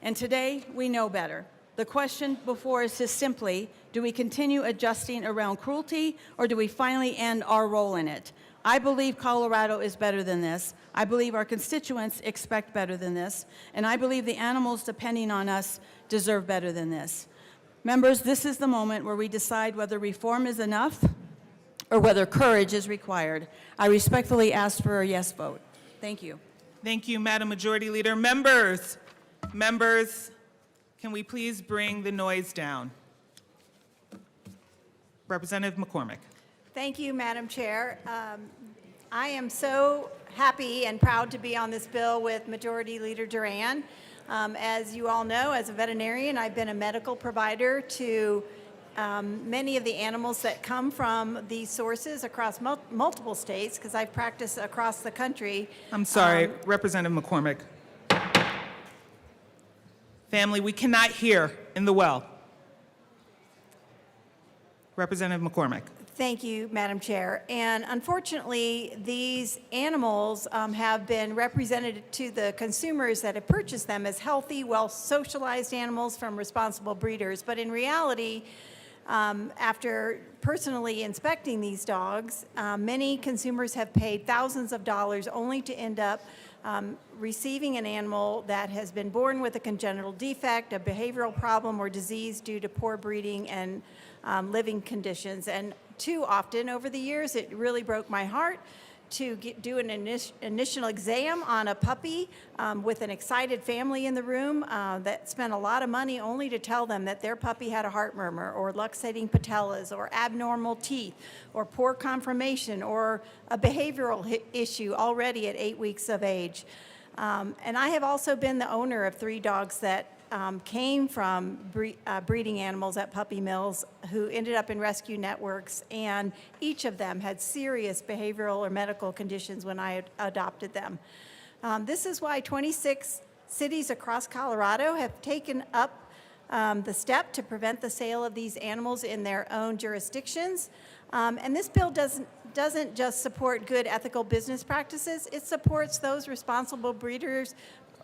And today, we know better. The question before us is simply, do we continue adjusting around cruelty, or do we finally end our role in it? I believe Colorado is better than this. I believe our constituents expect better than this. And I believe the animals depending on us deserve better than this. Members, this is the moment where we decide whether reform is enough or whether courage is required. I respectfully ask for a yes vote. Thank you. Thank you, Madam Majority Leader. Members, can we please bring the noise down? Representative McCormick. Thank you, Madam Chair. I am so happy and proud to be on this bill with Majority Leader Duran. As you all know, as a veterinarian, I've been a medical provider to many of the animals that come from these sources across multiple states, because I've practiced across the country. I'm sorry, Representative McCormick. Family, we cannot hear in the well. Representative McCormick. Thank you, Madam Chair. And unfortunately, these animals have been represented to the consumers that have purchased them as healthy, well-socialized animals from responsible breeders. But in reality, after personally inspecting these dogs, many consumers have paid thousands of dollars only to end up receiving an animal that has been born with a congenital defect, a behavioral problem, or disease due to poor breeding and living conditions. And too often over the years, it really broke my heart to do an initial exam on a puppy with an excited family in the room that spent a lot of money only to tell them that their puppy had a heart murmur or luxating patellas or abnormal teeth or poor conformation or a behavioral issue already at 8 weeks of age. And I have also been the owner of 3 dogs that came from breeding animals at puppy mills who ended up in rescue networks, and each of them had serious behavioral or medical conditions when I adopted them. This is why 26 cities across Colorado have taken up the step to prevent the sale of these animals in their own jurisdictions. And this bill doesn't just support good ethical business practices, it supports those responsible breeders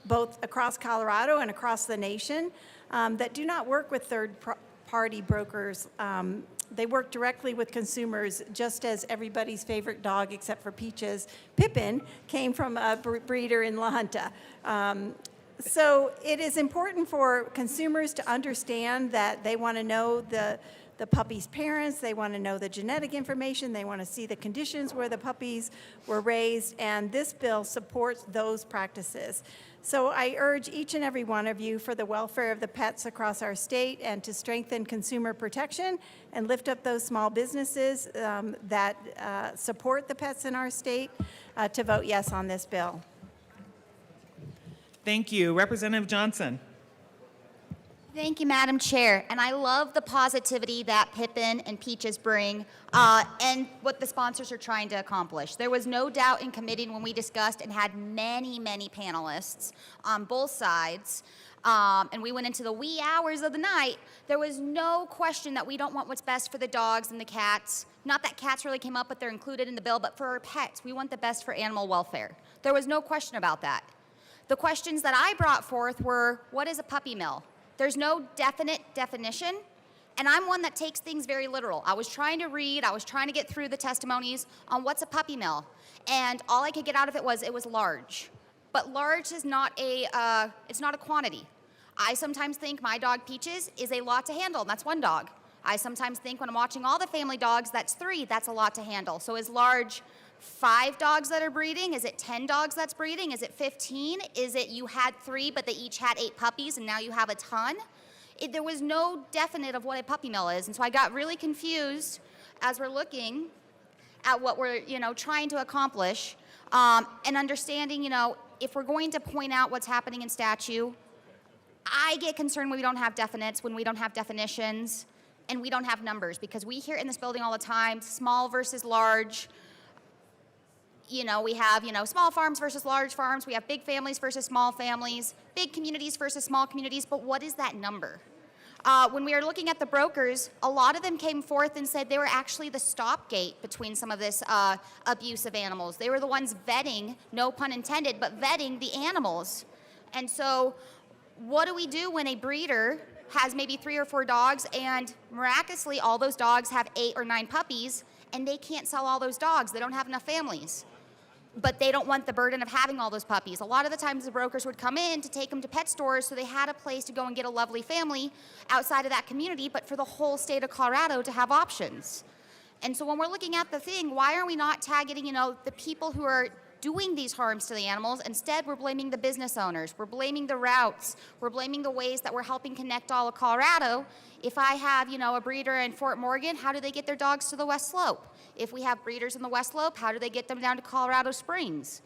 both across Colorado and across the nation that do not work with third-party brokers. They work directly with consumers, just as everybody's favorite dog, except for Peaches, Pippin, came from a breeder in La Junta. So it is important for consumers to understand that they want to know the puppy's parents, they want to know the genetic information, they want to see the conditions where the puppies were raised, and this bill supports those practices. So I urge each and every one of you for the welfare of the pets across our state and to strengthen consumer protection and lift up those small businesses that support the pets in our state to vote yes on this bill. Thank you. Representative Johnson. Thank you, Madam Chair. And I love the positivity that Pippin and Peaches bring and what the sponsors are trying to accomplish. There was no doubt in committee when we discussed and had many, many panelists on both sides, and we went into the wee hours of the night. There was no question that we don't want what's best for the dogs and the cats. Not that cats really came up, but they're included in the bill, but for our pets, we want the best for animal welfare. There was no question about that. The questions that I brought forth were, what is a puppy mill? There's no definite definition, and I'm one that takes things very literal. I was trying to read, I was trying to get through the testimonies on what's a puppy mill, and all I could get out of it was large. But large is not it's not a quantity. I sometimes think my dog Peaches is a lot to handle, and that's one dog. I sometimes think when I'm watching all the family dogs, that's 3, that's a lot to handle. So is large 5 dogs that are breeding? Is it 10 dogs that's breeding? Is it 15? Is it you had 3, but they each had 8 puppies, and now you have a ton? There was no definite of what a puppy mill is, and so I got really confused as we're looking at what we're, trying to accomplish, and understanding, if we're going to point out what's happening in statute, I get concerned when we don't have definites, when we don't have definitions, and we don't have numbers, because we hear in this building all the time, small versus large. We have, small farms versus large farms. We have big families versus small families, big communities versus small communities, but what is that number? When we were looking at the brokers, a lot of them came forth and said they were actually the stopgate between some of this abuse of animals. They were the ones vetting, no pun intended, but vetting the animals. And so what do we do when a breeder has maybe 3 or 4 dogs and miraculously all those dogs have 8 or 9 puppies and they can't sell all those dogs? They don't have enough families. But they don't want the burden of having all those puppies. A lot of the times the brokers would come in to take them to pet stores so they had a place to go and get a lovely family outside of that community, but for the whole state of Colorado to have options. And so when we're looking at the thing, why are we not targeting, the people who are doing these harms to the animals? Instead, we're blaming the business owners. We're blaming the routes. We're blaming the ways that we're helping connect all of Colorado. If I have, a breeder in Fort Morgan, how do they get their dogs to the West Slope? If we have breeders in the West Slope, how do they get them down to Colorado Springs?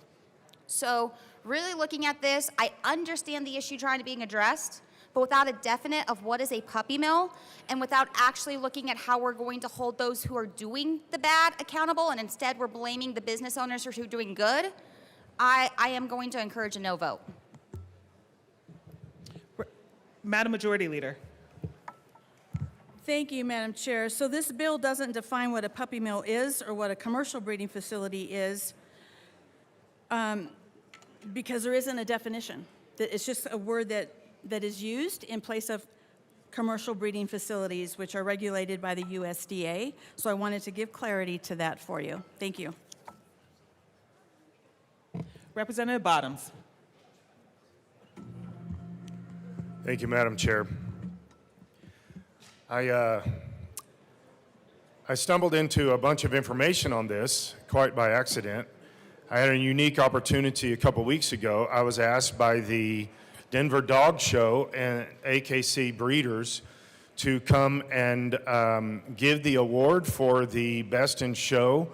So really looking at this, I understand the issue trying to being addressed, but without a definite of what is a puppy mill, and without actually looking at how we're going to hold those who are doing the bad accountable, and instead we're blaming the business owners who are doing good, I am going to encourage a no vote. Madam Majority Leader. Thank you, Madam Chair. So this bill doesn't define what a puppy mill is or what a commercial breeding facility is, because there isn't a definition. It's just a word that is used in place of commercial breeding facilities, which are regulated by the USDA. So I wanted to give clarity to that for you. Thank you. Representative Bottoms. Thank you, Madam Chair. I stumbled into a bunch of information on this quite by accident. I had a unique opportunity a couple weeks ago. I was asked by the Denver Dog Show and AKC breeders to come and give the award for the Best in Show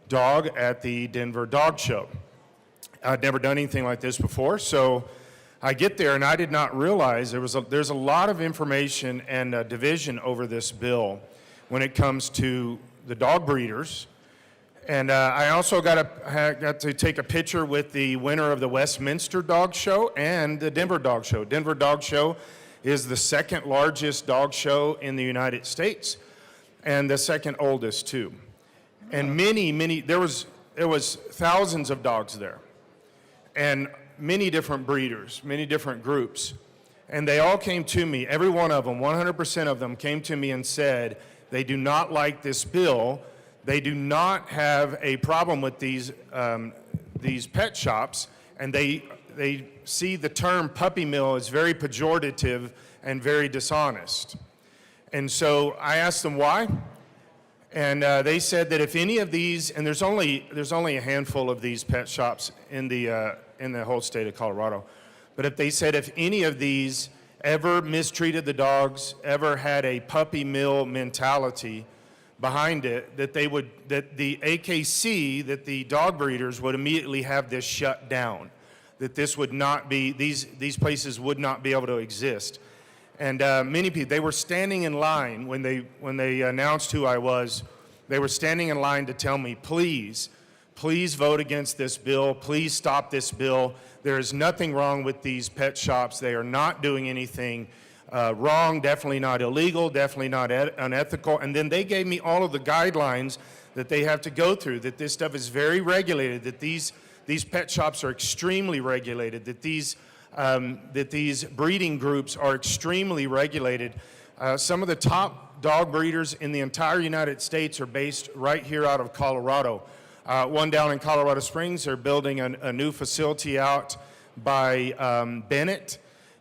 dog at the Denver Dog Show. I'd never done anything like this before, so I get there and I did not realize there's a lot of information and division over this bill when it comes to the dog breeders. And I also got to take a picture with the winner of the Westminster Dog Show and the Denver Dog Show. Denver Dog Show is the second largest dog show in the United States and the second oldest too. And there was thousands of dogs there. And many different breeders, many different groups. And they all came to me, every one of them, 100% of them came to me and said they do not like this bill. They do not have a problem with these pet shops, and they see the term puppy mill as very pejorative and very dishonest. And so I asked them why, and they said that if any of these, and there's only a handful of these pet shops in the whole state of Colorado, but if any of these ever mistreated the dogs, ever had a puppy mill mentality behind it, that the AKC, that the dog breeders would immediately have this shut down, that this would not be, these places would not be able to exist. And many people, they were standing in line when they announced who I was. They were standing in line to tell me, please vote against this bill. Please stop this bill. There is nothing wrong with these pet shops. They are not doing anything wrong, definitely not illegal, definitely not unethical. And then they gave me all of the guidelines that they have to go through, that this stuff is very regulated, that these pet shops are extremely regulated, that these breeding groups are extremely regulated. Some of the top dog breeders in the entire United States are based right here out of Colorado. One down in Colorado Springs, they're building a new facility out by Bennett.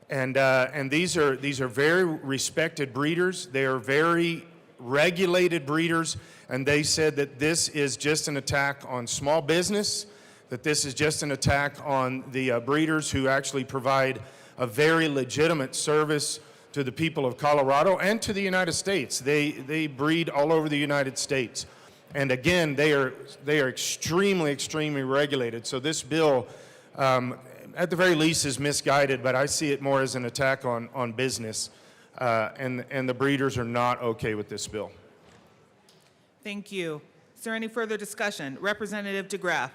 And these are very respected breeders. They are very regulated breeders, and they said that this is just an attack on small business, that this is just an attack on the breeders who actually provide a very legitimate service to the people of Colorado and to the United States. They breed all over the United States. And again, they are extremely, extremely regulated. So this bill, at the very least, is misguided, but I see it more as an attack on business. And the breeders are not okay with this bill. Thank you. Is there any further discussion? Representative DeGraff.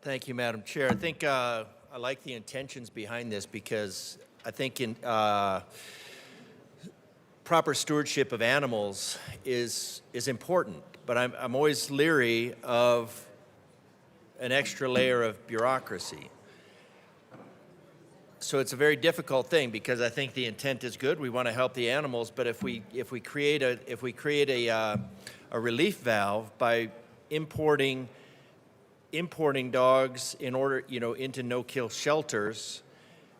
Thank you, Madam Chair. I think I like the intentions behind this because I think in proper stewardship of animals is important, but I'm always leery of an extra layer of bureaucracy. So it's a very difficult thing because I think the intent is good. We want to help the animals, but if we create a relief valve by importing dogs in order, into no-kill shelters,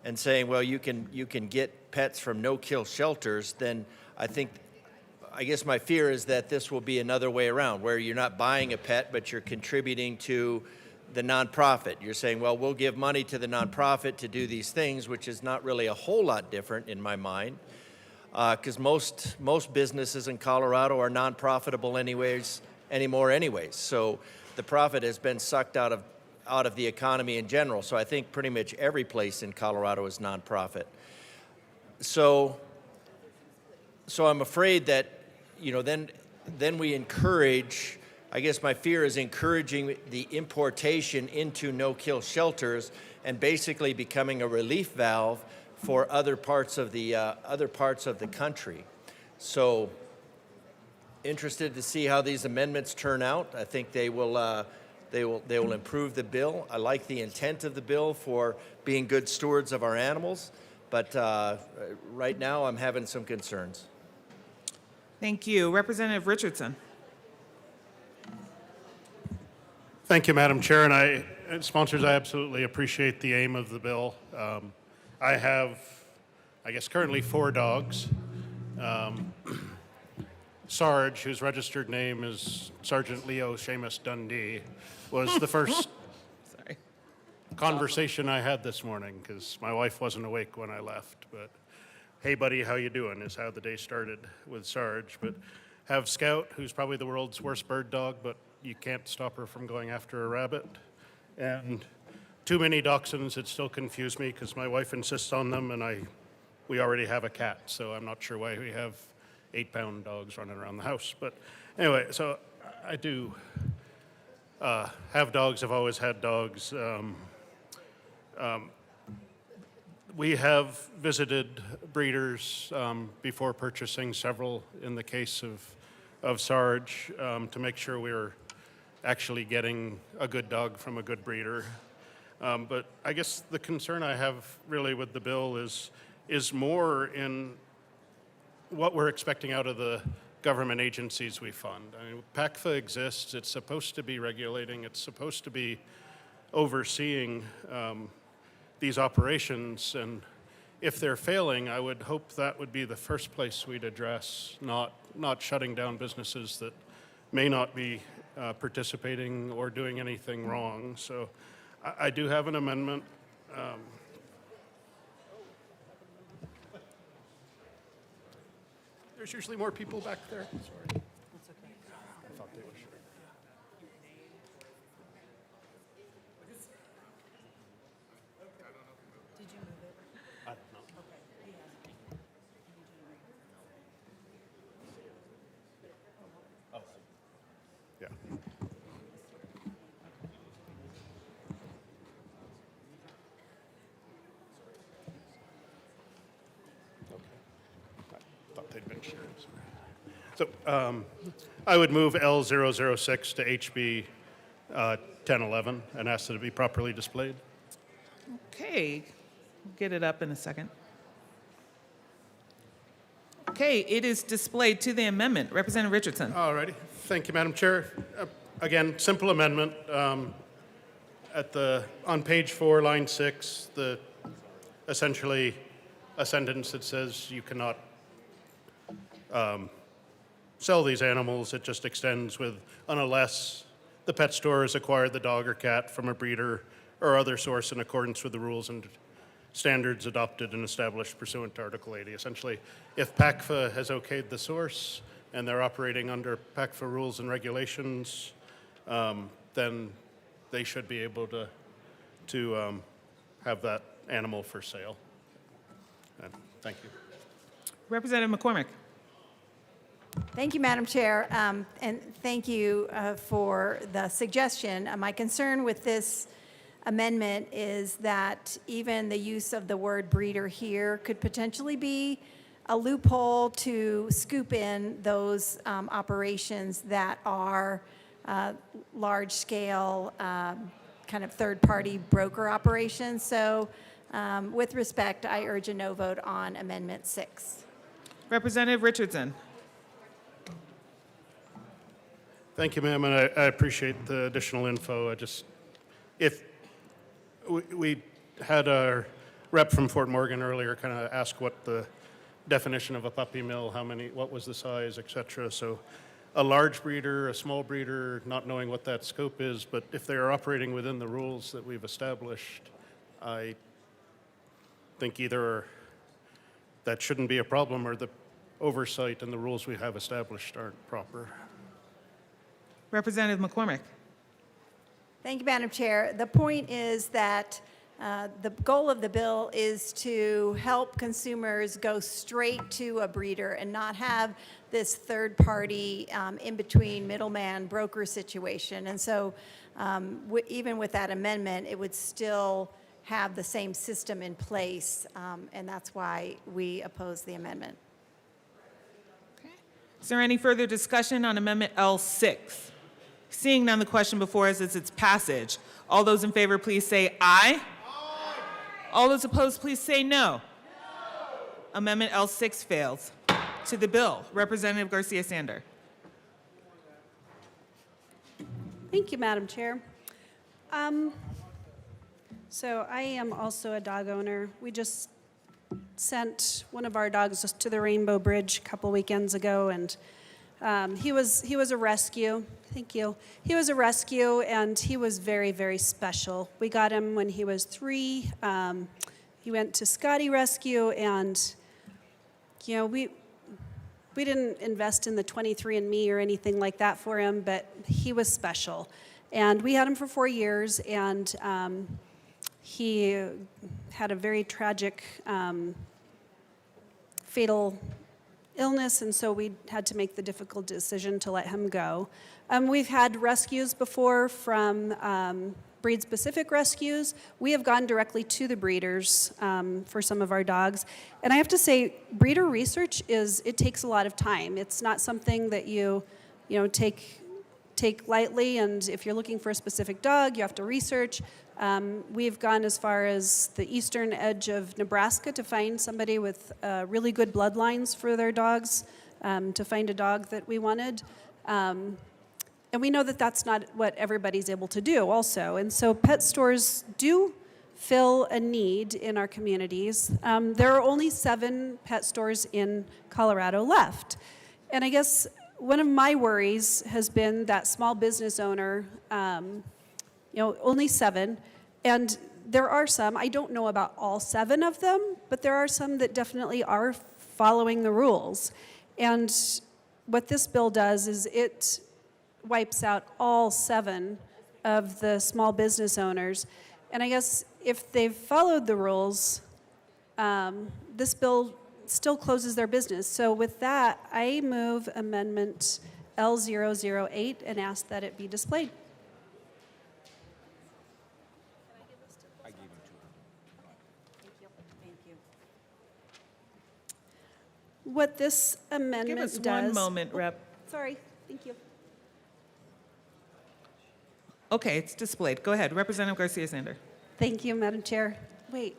and saying, well, you can get pets from no-kill shelters, then I guess my fear is that this will be another way around, where you're not buying a pet, but you're contributing to the nonprofit. You're saying, well, we'll give money to the nonprofit to do these things, which is not really a whole lot different in my mind, because most businesses in Colorado are non-profitable anymore anyways. So the profit has been sucked out of the economy in general. So I think pretty much every place in Colorado is nonprofit. So I'm afraid that, then we encourage, I guess my fear is encouraging the importation into no-kill shelters and basically becoming a relief valve for other parts of the country. So interested to see how these amendments turn out. I think they will improve the bill. I like the intent of the bill for being good stewards of our animals, but right now I'm having some concerns. Thank you. Representative Richardson. Thank you, Madam Chair, and sponsors, I absolutely appreciate the aim of the bill. I have, currently 4 dogs. Sarge, whose registered name is Sergeant Leo Seamus Dundee, was the first conversation I had this morning because my wife wasn't awake when I left. But, hey, buddy, how you doing is how the day started with Sarge. But have Scout, who's probably the world's worst bird dog, but you can't stop her from going after a rabbit. And too many dachshunds, it still confuse me because my wife insists on them, and we already have a cat, so I'm not sure why we have 8-pound dogs running around the house. But anyway, so I do have dogs. I've always had dogs. We have visited breeders before purchasing several in the case of Sarge to make sure we were actually getting a good dog from a good breeder. But I guess the concern I have really with the bill is more in what we're expecting out of the government agencies we fund. I mean, PACFA exists. It's supposed to be regulating. It's supposed to be overseeing these operations. And if they're failing, I would hope that would be the first place we'd address, not shutting down businesses that may not be participating or doing anything wrong. So I do have an amendment. There's usually more people back there. Sorry. That's okay. I thought they were sure. Did you move it? I don't know. Okay. Oh. Yeah. Thought they'd been shared. So I would move L006 to HB 1011 and ask that it be properly displayed. Okay, get it up in a second. Okay, it is displayed to the amendment. Representative Richardson. All righty. Thank you, Madam Chair. Again, simple amendment. On page 4, line 6, essentially a sentence that says you cannot sell these animals. It just extends with unless the pet store has acquired the dog or cat from a breeder or other source in accordance with the rules and standards adopted and established pursuant to Article 80. Essentially, if PACFA has okayed the source and they're operating under PACFA rules and regulations, then they should be able to have that animal for sale. And thank you. Representative McCormick. Thank you, Madam Chair, and thank you for the suggestion. My concern with this amendment is that even the use of the word breeder here could potentially be a loophole to scoop in those operations that are large-scale kind of third-party broker operations. So with respect, I urge a no vote on Amendment 6. Representative Richardson. Thank you, ma'am, and I appreciate the additional info. If we had our rep from Fort Morgan earlier kind of ask what the definition of a puppy mill, what was the size, et cetera. So a large breeder, a small breeder, not knowing what that scope is, but if they are operating within the rules that we've established, I think either that shouldn't be a problem or the oversight and the rules we have established aren't proper. Representative McCormick. Thank you, Madam Chair. The point is that the goal of the bill is to help consumers go straight to a breeder and not have this third-party in-between middleman broker situation. And so even with that amendment, it would still have the same system in place, and that's why we oppose the amendment. Is there any further discussion on Amendment L6? Seeing none, the question before us is its passage. All those in favor, please say aye. Aye. All those opposed, please say no. No. Amendment L6 fails. To the bill, Representative Garcia-Sander. Thank you, Madam Chair. So I am also a dog owner. We just sent one of our dogs to the Rainbow Bridge a couple weekends ago, and he was a rescue. Thank you. He was a rescue, and he was very, very special. We got him when he was 3. He went to Scotty Rescue, and we didn't invest in the 23andMe or anything like that for him, but he was special. And we had him for 4 years, and he had a very tragic, fatal illness, and so we had to make the difficult decision to let him go. We've had rescues before from breed-specific rescues. We have gone directly to the breeders for some of our dogs. And I have to say, breeder research it takes a lot of time. It's not something that you take lightly, and if you're looking for a specific dog, you have to research. We've gone as far as the eastern edge of Nebraska to find somebody with really good bloodlines for their dogs, to find a dog that we wanted. And we know that that's not what everybody's able to do also. And so pet stores do fill a need in our communities. There are only 7 pet stores in Colorado left. And I guess one of my worries has been that small business owner, only 7. And there are some, I don't know about all 7 of them, but there are some that definitely are following the rules. And what this bill does is it wipes out all 7 of the small business owners. And I guess if they've followed the rules, this bill still closes their business. So with that, I move Amendment L008 and ask that it be displayed. What this amendment does... Give us one moment, Rep. Sorry, thank you. Okay, it's displayed. Go ahead, Representative Garcia-Sander. Thank you, Madam Chair. Wait.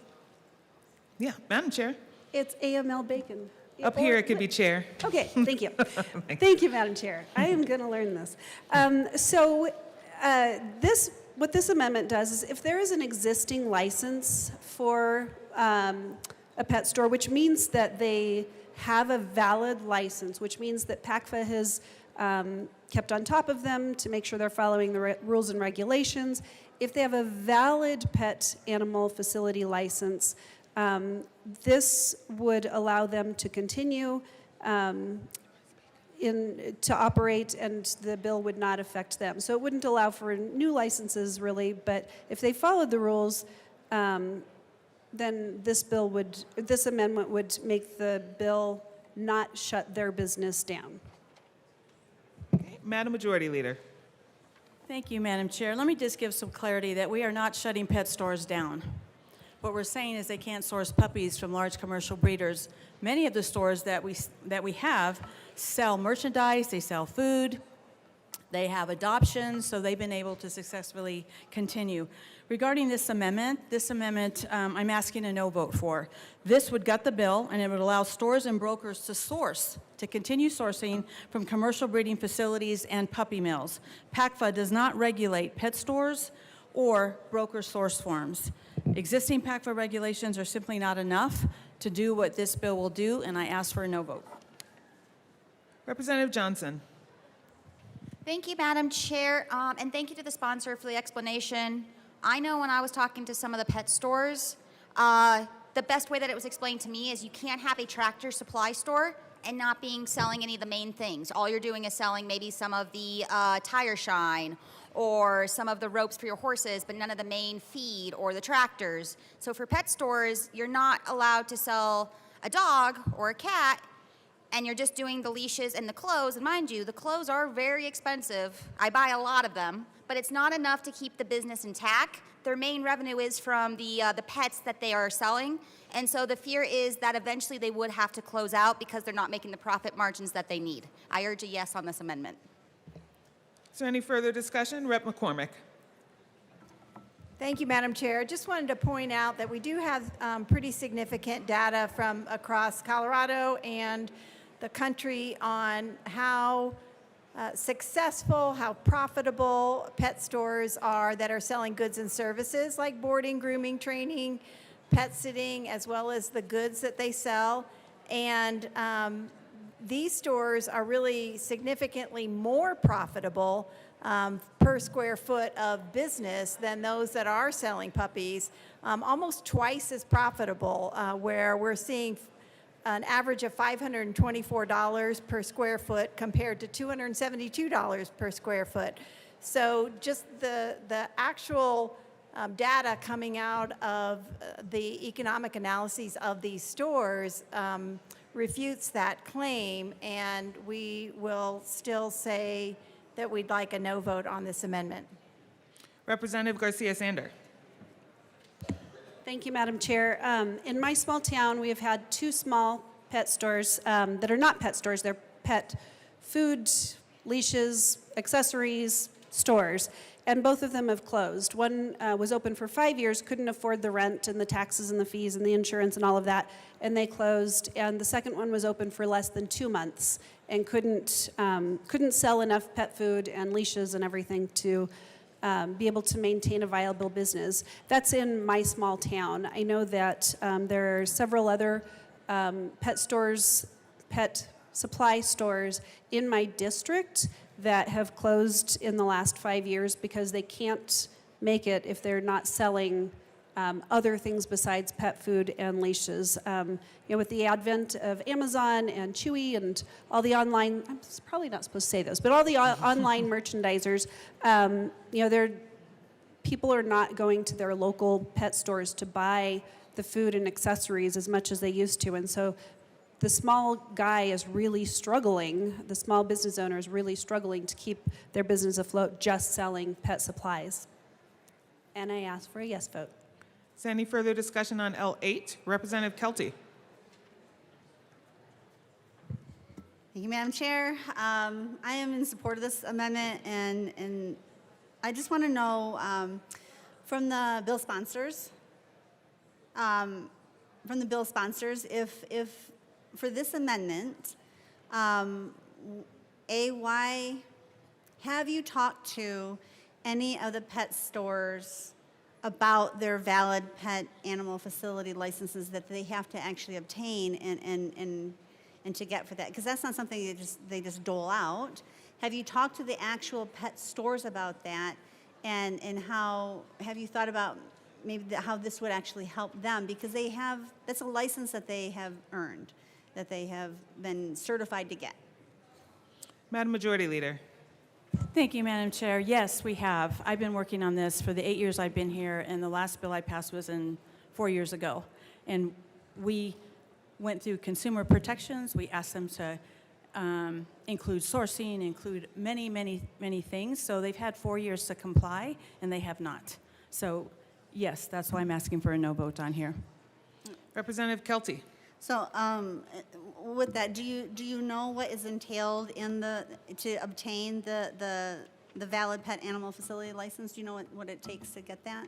Yeah, Madam Chair. It's AML Bacon. Up here, it could be chair. Okay, thank you. Thank you, Madam Chair. I am going to learn this. This what this amendment does is if there is an existing license for a pet store, which means that they have a valid license, which means that PACFA has kept on top of them to make sure they're following the rules and regulations. If they have a valid pet animal facility license, this would allow them to continue to operate, and the bill would not affect them. So it wouldn't allow for new licenses, really, but if they followed the rules, then this amendment would make the bill not shut their business down. Okay. Madam Majority Leader. Thank you, Madam Chair. Let me just give some clarity that we are not shutting pet stores down. What we're saying is they can't source puppies from large commercial breeders. Many of the stores that we have sell merchandise, they sell food, they have adoptions, so they've been able to successfully continue. Regarding this amendment, I'm asking a no vote for. This would gut the bill, and it would allow stores and brokers to continue sourcing from commercial breeding facilities and puppy mills. PACFA does not regulate pet stores or broker source forms. Existing PACFA regulations are simply not enough to do what this bill will do, and I ask for a no vote. Representative Johnson. Thank you, Madam Chair, and thank you to the sponsor for the explanation. I know when I was talking to some of the pet stores, the best way that it was explained to me is you can't have a Tractor Supply store and not selling any of the main things. All you're doing is selling maybe some of the tire shine or some of the ropes for your horses, but none of the main feed or the tractors. So for pet stores, you're not allowed to sell a dog or a cat, and you're just doing the leashes and the clothes. And mind you, the clothes are very expensive. I buy a lot of them, but it's not enough to keep the business intact. Their main revenue is from the pets that they are selling. And so the fear is that eventually they would have to close out because they're not making the profit margins that they need. I urge a yes on this amendment. Is there any further discussion? Rep. McCormick. Thank you, Madam Chair. Just wanted to point out that we do have pretty significant data from across Colorado and the country on how successful, how profitable pet stores are that are selling goods and services like boarding, grooming, training, pet sitting, as well as the goods that they sell. And these stores are really significantly more profitable per square foot of business than those that are selling puppies, almost twice as profitable, where we're seeing an average of $524 per square foot compared to $272 per square foot. So just the actual data coming out of the economic analyses of these stores refutes that claim, and we will still say that we'd like a no vote on this amendment. Representative Garcia-Sander. Thank you, Madam Chair. In my small town, we have had two small pet stores that are not pet stores. They're pet food, leashes, accessories, stores, and both of them have closed. One was open for 5 years, couldn't afford the rent and the taxes and the fees and the insurance and all of that, and they closed. And the second one was open for less than 2 months and couldn't sell enough pet food and leashes and everything to be able to maintain a viable business. That's in my small town. I know that there are several other pet stores, pet supply stores in my district that have closed in the last 5 years because they can't make it if they're not selling other things besides pet food and leashes. With the advent of Amazon and Chewy and all the online, I'm probably not supposed to say this, but all the online merchandisers, people are not going to their local pet stores to buy the food and accessories as much as they used to. And so the small guy is really struggling, the small business owner is really struggling to keep their business afloat just selling pet supplies. And I ask for a yes vote. Is there any further discussion on L8? Representative Kelty. Thank you, Madam Chair. I am in support of this amendment, and I just want to know from the bill sponsors, if for this amendment, why have you talked to any of the pet stores about their valid pet animal facility licenses that they have to actually obtain and to get for that? Because that's not something they just dole out. Have you talked to the actual pet stores about that? And how have you thought about maybe how this would actually help them? Because that's a license that they have earned, that they have been certified to get. Madam Majority Leader. Thank you, Madam Chair. Yes, we have. I've been working on this for the 8 years I've been here, and the last bill I passed was 4 years ago. And we went through consumer protections. We asked them to include sourcing, include many, many, many things. So they've had 4 years to comply, and they have not. So yes, that's why I'm asking for a no vote on here. Representative Kelty. So with that, do you know what is entailed to obtain the valid pet animal facility license? Do you know what it takes to get that?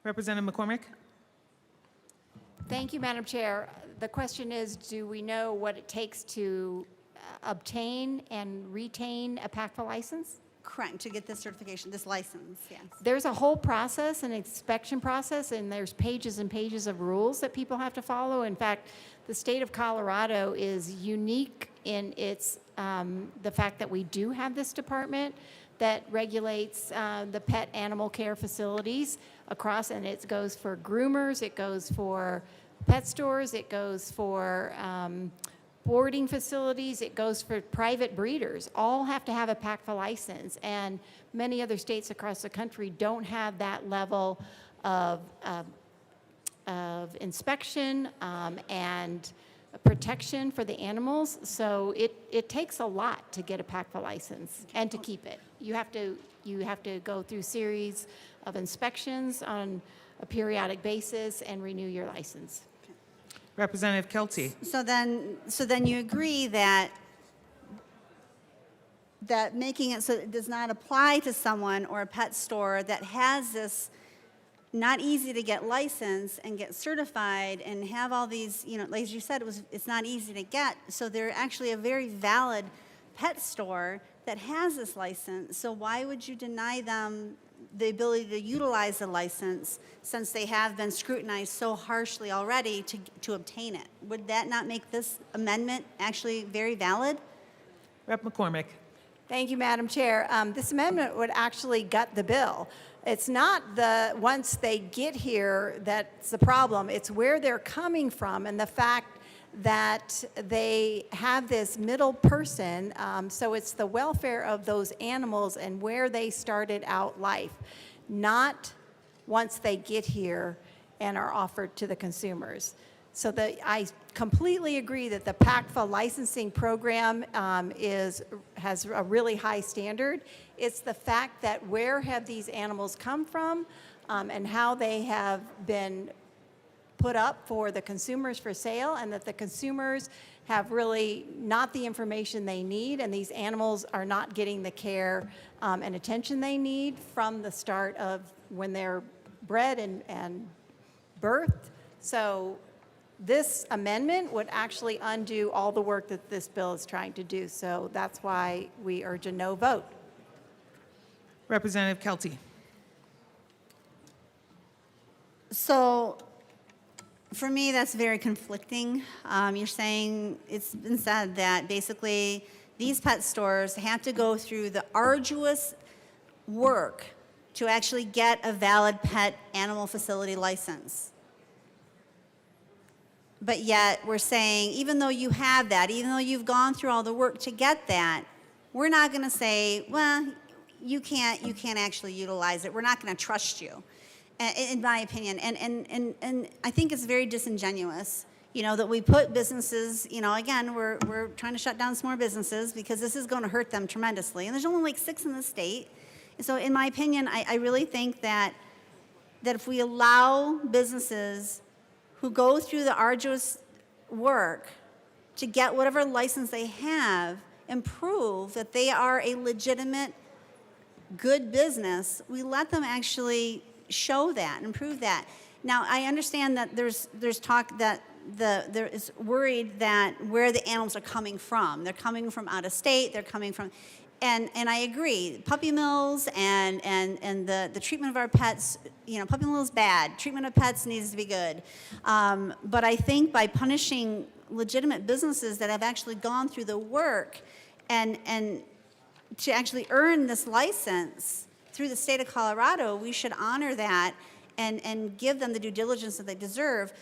Representative McCormick. Thank you, Madam Chair. The question is, do we know what it takes to obtain and retain a PACFA license? Correct, to get this certification, this license, yes. There's a whole process, an inspection process, and there's pages and pages of rules that people have to follow. In fact, the state of Colorado is unique in its the fact that we do have this department that regulates the pet animal care facilities across, and it goes for groomers, it goes for pet stores, it goes for boarding facilities, it goes for private breeders. All have to have a PACFA license, and many other states across the country don't have that level of inspection and protection for the animals. So it takes a lot to get a PACFA license and to keep it. You have to go through series of inspections on a periodic basis and renew your license. Representative Kelty. So then you agree that making it so it does not apply to someone or a pet store that has this not easy to get license and get certified and have all these, like you said, it's not easy to get. So they're actually a very valid pet store that has this license. So why would you deny them the ability to utilize the license since they have been scrutinized so harshly already to obtain it? Would that not make this amendment actually very valid? Rep. McCormick. Thank you, Madam Chair. This amendment would actually gut the bill. It's not once they get here that's the problem. It's where they're coming from and the fact that they have this middle person. So it's the welfare of those animals and where they started out life, not once they get here and are offered to the consumers. So I completely agree that the PACFA licensing program has a really high standard. It's the fact that where have these animals come from and how they have been put up for the consumers for sale, and that the consumers have really not the information they need, and these animals are not getting the care and attention they need from the start of when they're bred and birthed. So this amendment would actually undo all the work that this bill is trying to do. So that's why we urge a no vote. Representative Kelty. So for me, that's very conflicting. You're saying, it's been said that basically these pet stores have to go through the arduous work to actually get a valid pet animal facility license. But yet we're saying, even though you have that, even though you've gone through all the work to get that, we're not going to say, well, you can't actually utilize it. We're not going to trust you, in my opinion. And I think it's very disingenuous, that we put businesses, again, we're trying to shut down some more businesses because this is going to hurt them tremendously. And there's only like 6 in the state. And so in my opinion, I really think that if we allow businesses who go through the arduous work to get whatever license they have and prove that they are a legitimate, good business, we let them actually show that and prove that. Now, I understand that there's talk that there is worried that where the animals are coming from. They're coming from out of state, they're coming from, and I agree, puppy mills and the treatment of our pets, puppy mill is bad. Treatment of pets needs to be good. But I think by punishing legitimate businesses that have actually gone through the work and to actually earn this license through the state of Colorado, we should honor that and give them the due diligence that they deserve.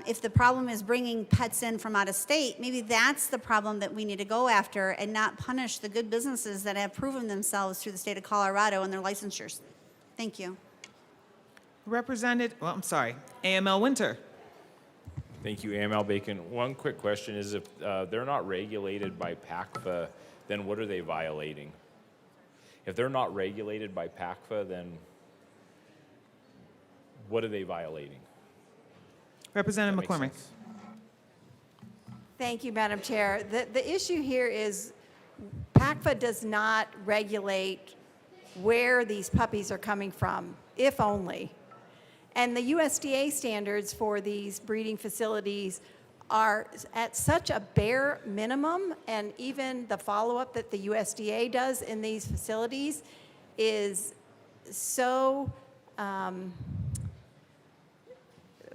If the problem is bringing pets in from out of state, maybe that's the problem that we need to go after and not punish the good businesses that have proven themselves through the state of Colorado and their licensures. Thank you. AML Winter. Thank you, AML Bacon. One quick question is if they're not regulated by PACFA, then what are they violating? If they're not regulated by PACFA, then what are they violating? Representative McCormick. Thank you, Madam Chair. The issue here is PACFA does not regulate where these puppies are coming from, if only. And the USDA standards for these breeding facilities are at such a bare minimum, and even the follow-up that the USDA does in these facilities is so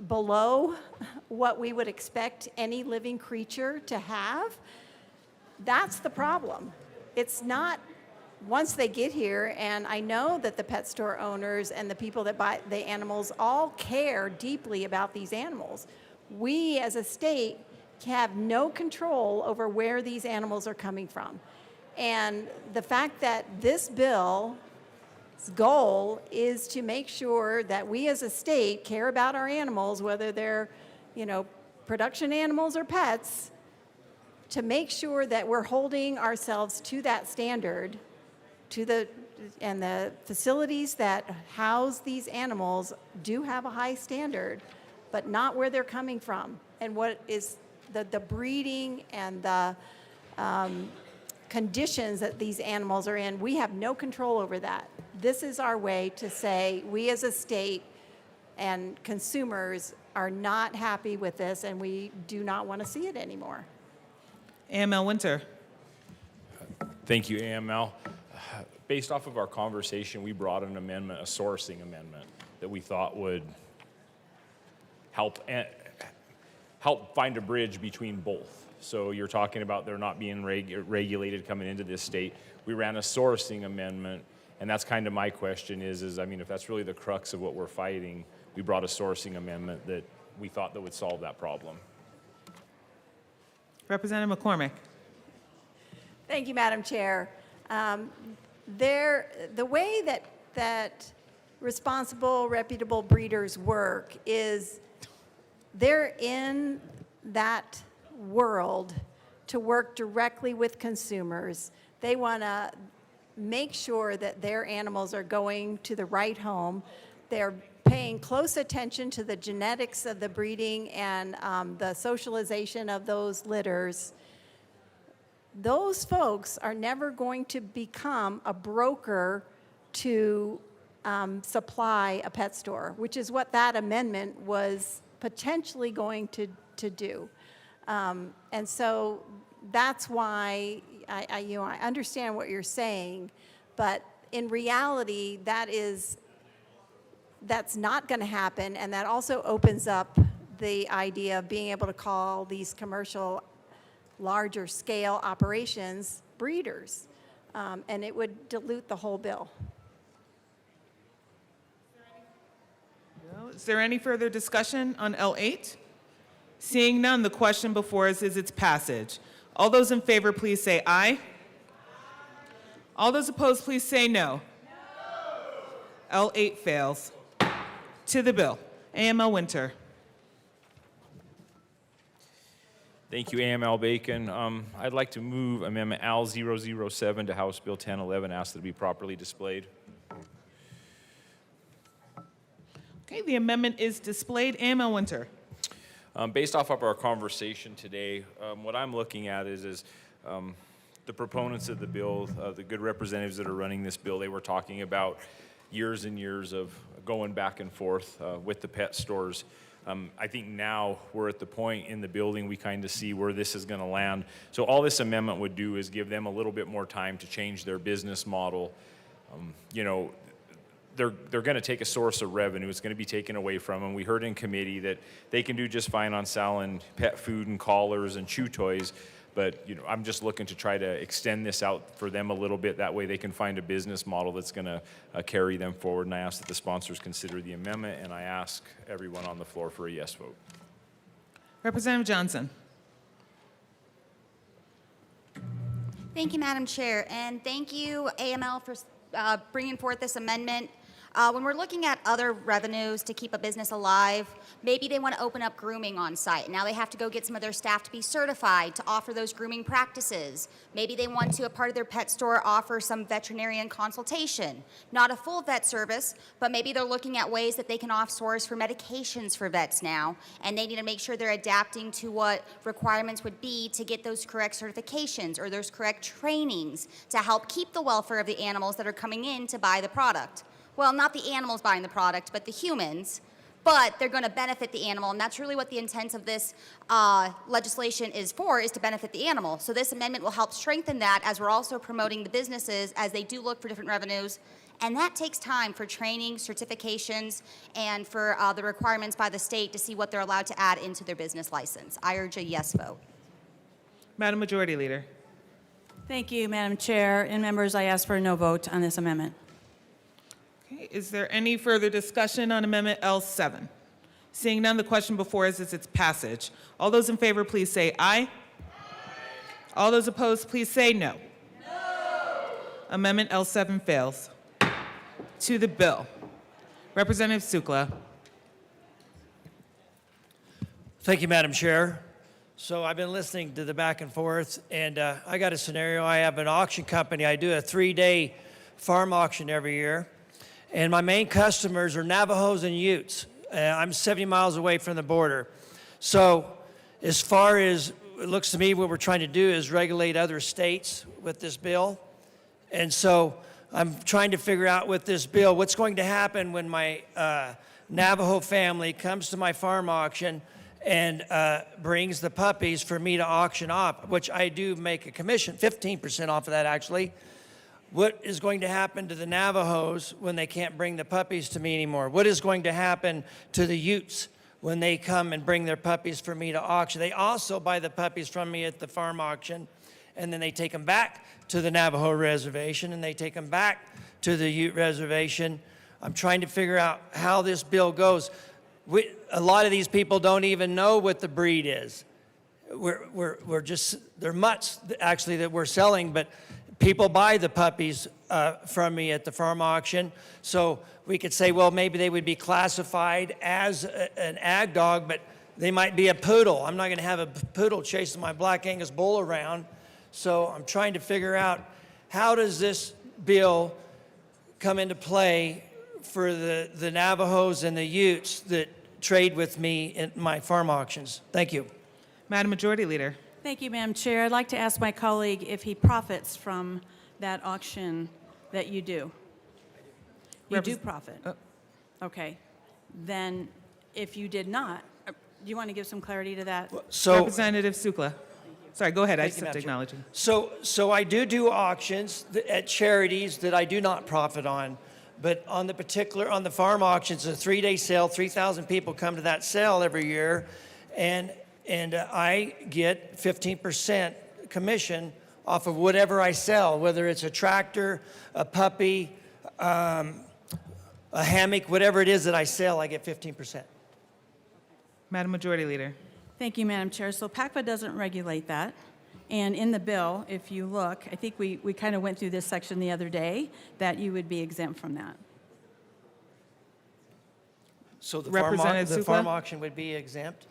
below what we would expect any living creature to have. That's the problem. It's not once they get here, and I know that the pet store owners and the people that buy the animals all care deeply about these animals. We as a state have no control over where these animals are coming from. And the fact that this bill's goal is to make sure that we as a state care about our animals, whether they're, production animals or pets, to make sure that we're holding ourselves to that standard, and the facilities that house these animals do have a high standard, but not where they're coming from and what is the breeding and the conditions that these animals are in. We have no control over that. This is our way to say we as a state and consumers are not happy with this, and we do not want to see it anymore. AML Winter. Thank you, AML. Based off of our conversation, we brought an amendment, a sourcing amendment, that we thought would help find a bridge between both. So you're talking about they're not being regulated coming into this state. We ran a sourcing amendment, and that's kind of my question is if that's really the crux of what we're fighting, we brought a sourcing amendment that we thought that would solve that problem. Representative McCormick. Thank you, Madam Chair. The way that responsible, reputable breeders work is they're in that world to work directly with consumers. They want to make sure that their animals are going to the right home. They're paying close attention to the genetics of the breeding and the socialization of those litters. Those folks are never going to become a broker to supply a pet store, which is what that amendment was potentially going to do. And so that's why I understand what you're saying, but in reality, that's not going to happen, and that also opens up the idea of being able to call these commercial, larger scale operations breeders, and it would dilute the whole bill. Is there any further discussion on L8? Seeing none, the question before us is its passage. All those in favor, please say aye. All those opposed, please say no. L8 fails. To the bill. AML Winter. Thank you, AML Bacon. I'd like to move Amendment L007 to House Bill 1011, ask that it be properly displayed. Okay, the amendment is displayed. AML Winter. Based off of our conversation today, what I'm looking at is the proponents of the bill, the good representatives that are running this bill, they were talking about years and years of going back and forth with the pet stores. I think now we're at the point in the building we kind of see where this is going to land. So all this amendment would do is give them a little bit more time to change their business model. You know, they're going to take a source of revenue. It's going to be taken away from them. We heard in committee that they can do just fine on selling pet food and collars and chew toys. But, you know, I'm just looking to try to extend this out for them a little bit. That way they can find a business model that's going to carry them forward. And I ask that the sponsors consider the amendment, and I ask everyone on the floor for a yes vote. Representative Johnson. Thank you, Madam Chair, and thank you, AML, for bringing forth this amendment. When we're looking at other revenues to keep a business alive, maybe they want to open up grooming on site. Now they have to go get some of their staff to be certified to offer those grooming practices. Maybe they want to, a part of their pet store, offer some veterinarian consultation. Not a full vet service, but maybe they're looking at ways that they can outsource for medications for vets now, and they need to make sure they're adapting to what requirements would be to get those correct certifications or those correct trainings to help keep the welfare of the animals that are coming in to buy the product. Well, not the animals buying the product, but the humans. But they're going to benefit the animal, and that's really what the intent of this legislation is for, is to benefit the animal. So this amendment will help strengthen that, as we're also promoting the businesses as they do look for different revenues. And that takes time for training, certifications, and for the requirements by the state to see what they're allowed to add into their business license. I urge a yes vote. Madam Majority Leader. Thank you, Madam Chair. And members, I ask for a no vote on this amendment. Okay, is there any further discussion on Amendment L7? Seeing none, the question before us is its passage. All those in favor, please say aye. Aye. All those opposed, please say no. No. Amendment L7 fails. To the bill. Representative Sukla. Thank you, Madam Chair. So I've been listening to the back and forth, and I got a scenario. I have an auction company. I do a 3-day farm auction every year. And my main customers are Navajos and Utes. I'm 70 miles away from the border. So as far as it looks to me, what we're trying to do is regulate other states with this bill. And so I'm trying to figure out with this bill, what's going to happen when my Navajo family comes to my farm auction and brings the puppies for me to auction off, which I do make a commission, 15% off of that actually. What is going to happen to the Navajos when they can't bring the puppies to me anymore? What is going to happen to the Utes when they come and bring their puppies for me to auction? They also buy the puppies from me at the farm auction, and then they take them back to the Navajo reservation, and they take them back to the Ute reservation. I'm trying to figure out how this bill goes. A lot of these people don't even know what the breed is. They're mutts, actually, that we're selling, but people buy the puppies from me at the farm auction. So we could say, well, maybe they would be classified as an ag dog, but they might be a poodle. I'm not going to have a poodle chasing my Black Angus bull around. So I'm trying to figure out, how does this bill come into play for the Navajos and the Utes that trade with me in my farm auctions? Thank you. Madam Majority Leader. Thank you, Madam Chair. I'd like to ask my colleague if he profits from that auction that you do. You do profit? Okay. Then if you did not, do you want to give some clarity to that? So, Representative Sukla. Sorry, go ahead. I Thank just you, have to Madam acknowledge you. So I do auctions at charities that I do not profit on. But on the farm auctions, a 3-day sale, 3,000 people come to that sale every year. And I get 15% commission off of whatever I sell, whether it's a tractor, a puppy, a hammock, whatever it is that I sell, I get 15%. Madam Majority Leader. Thank you, Madam Chair. So PACFA doesn't regulate that. And in the bill, if you look, I think we kind of went through this section the other day, that you would be exempt from that. So the Representative farm Sukla? auction would be exempt?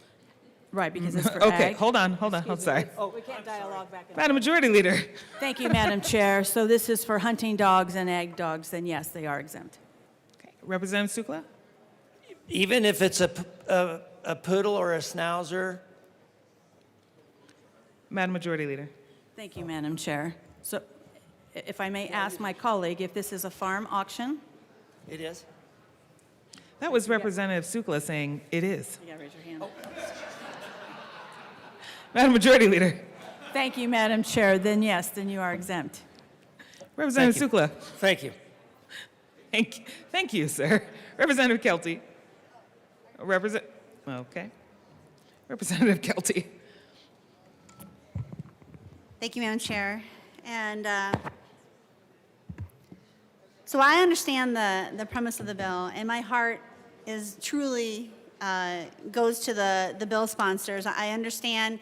Right, because it's for Okay, ag. hold on. Sorry. We can't dialogue back and Madam Majority Leader. Thank you, Madam Chair. So this is for hunting dogs and ag dogs, then yes, they are exempt. Okay. Representative Sukla. Even if it's a poodle or a schnauzer? Madam Majority Leader. Thank you, Madam Chair. So if I may ask my colleague if this is a farm auction? It is. That was Representative Sukla saying it is. You gotta raise your hand. Madam Majority Leader. Thank you, Madam Chair. Then yes, then you are exempt. Representative Sukla. Thank you. Thank you, sir. Representative Kelty. Okay. Representative Kelty. Thank you, Madam Chair. And so I understand the premise of the bill, and my heart is truly goes to the bill sponsors. I understand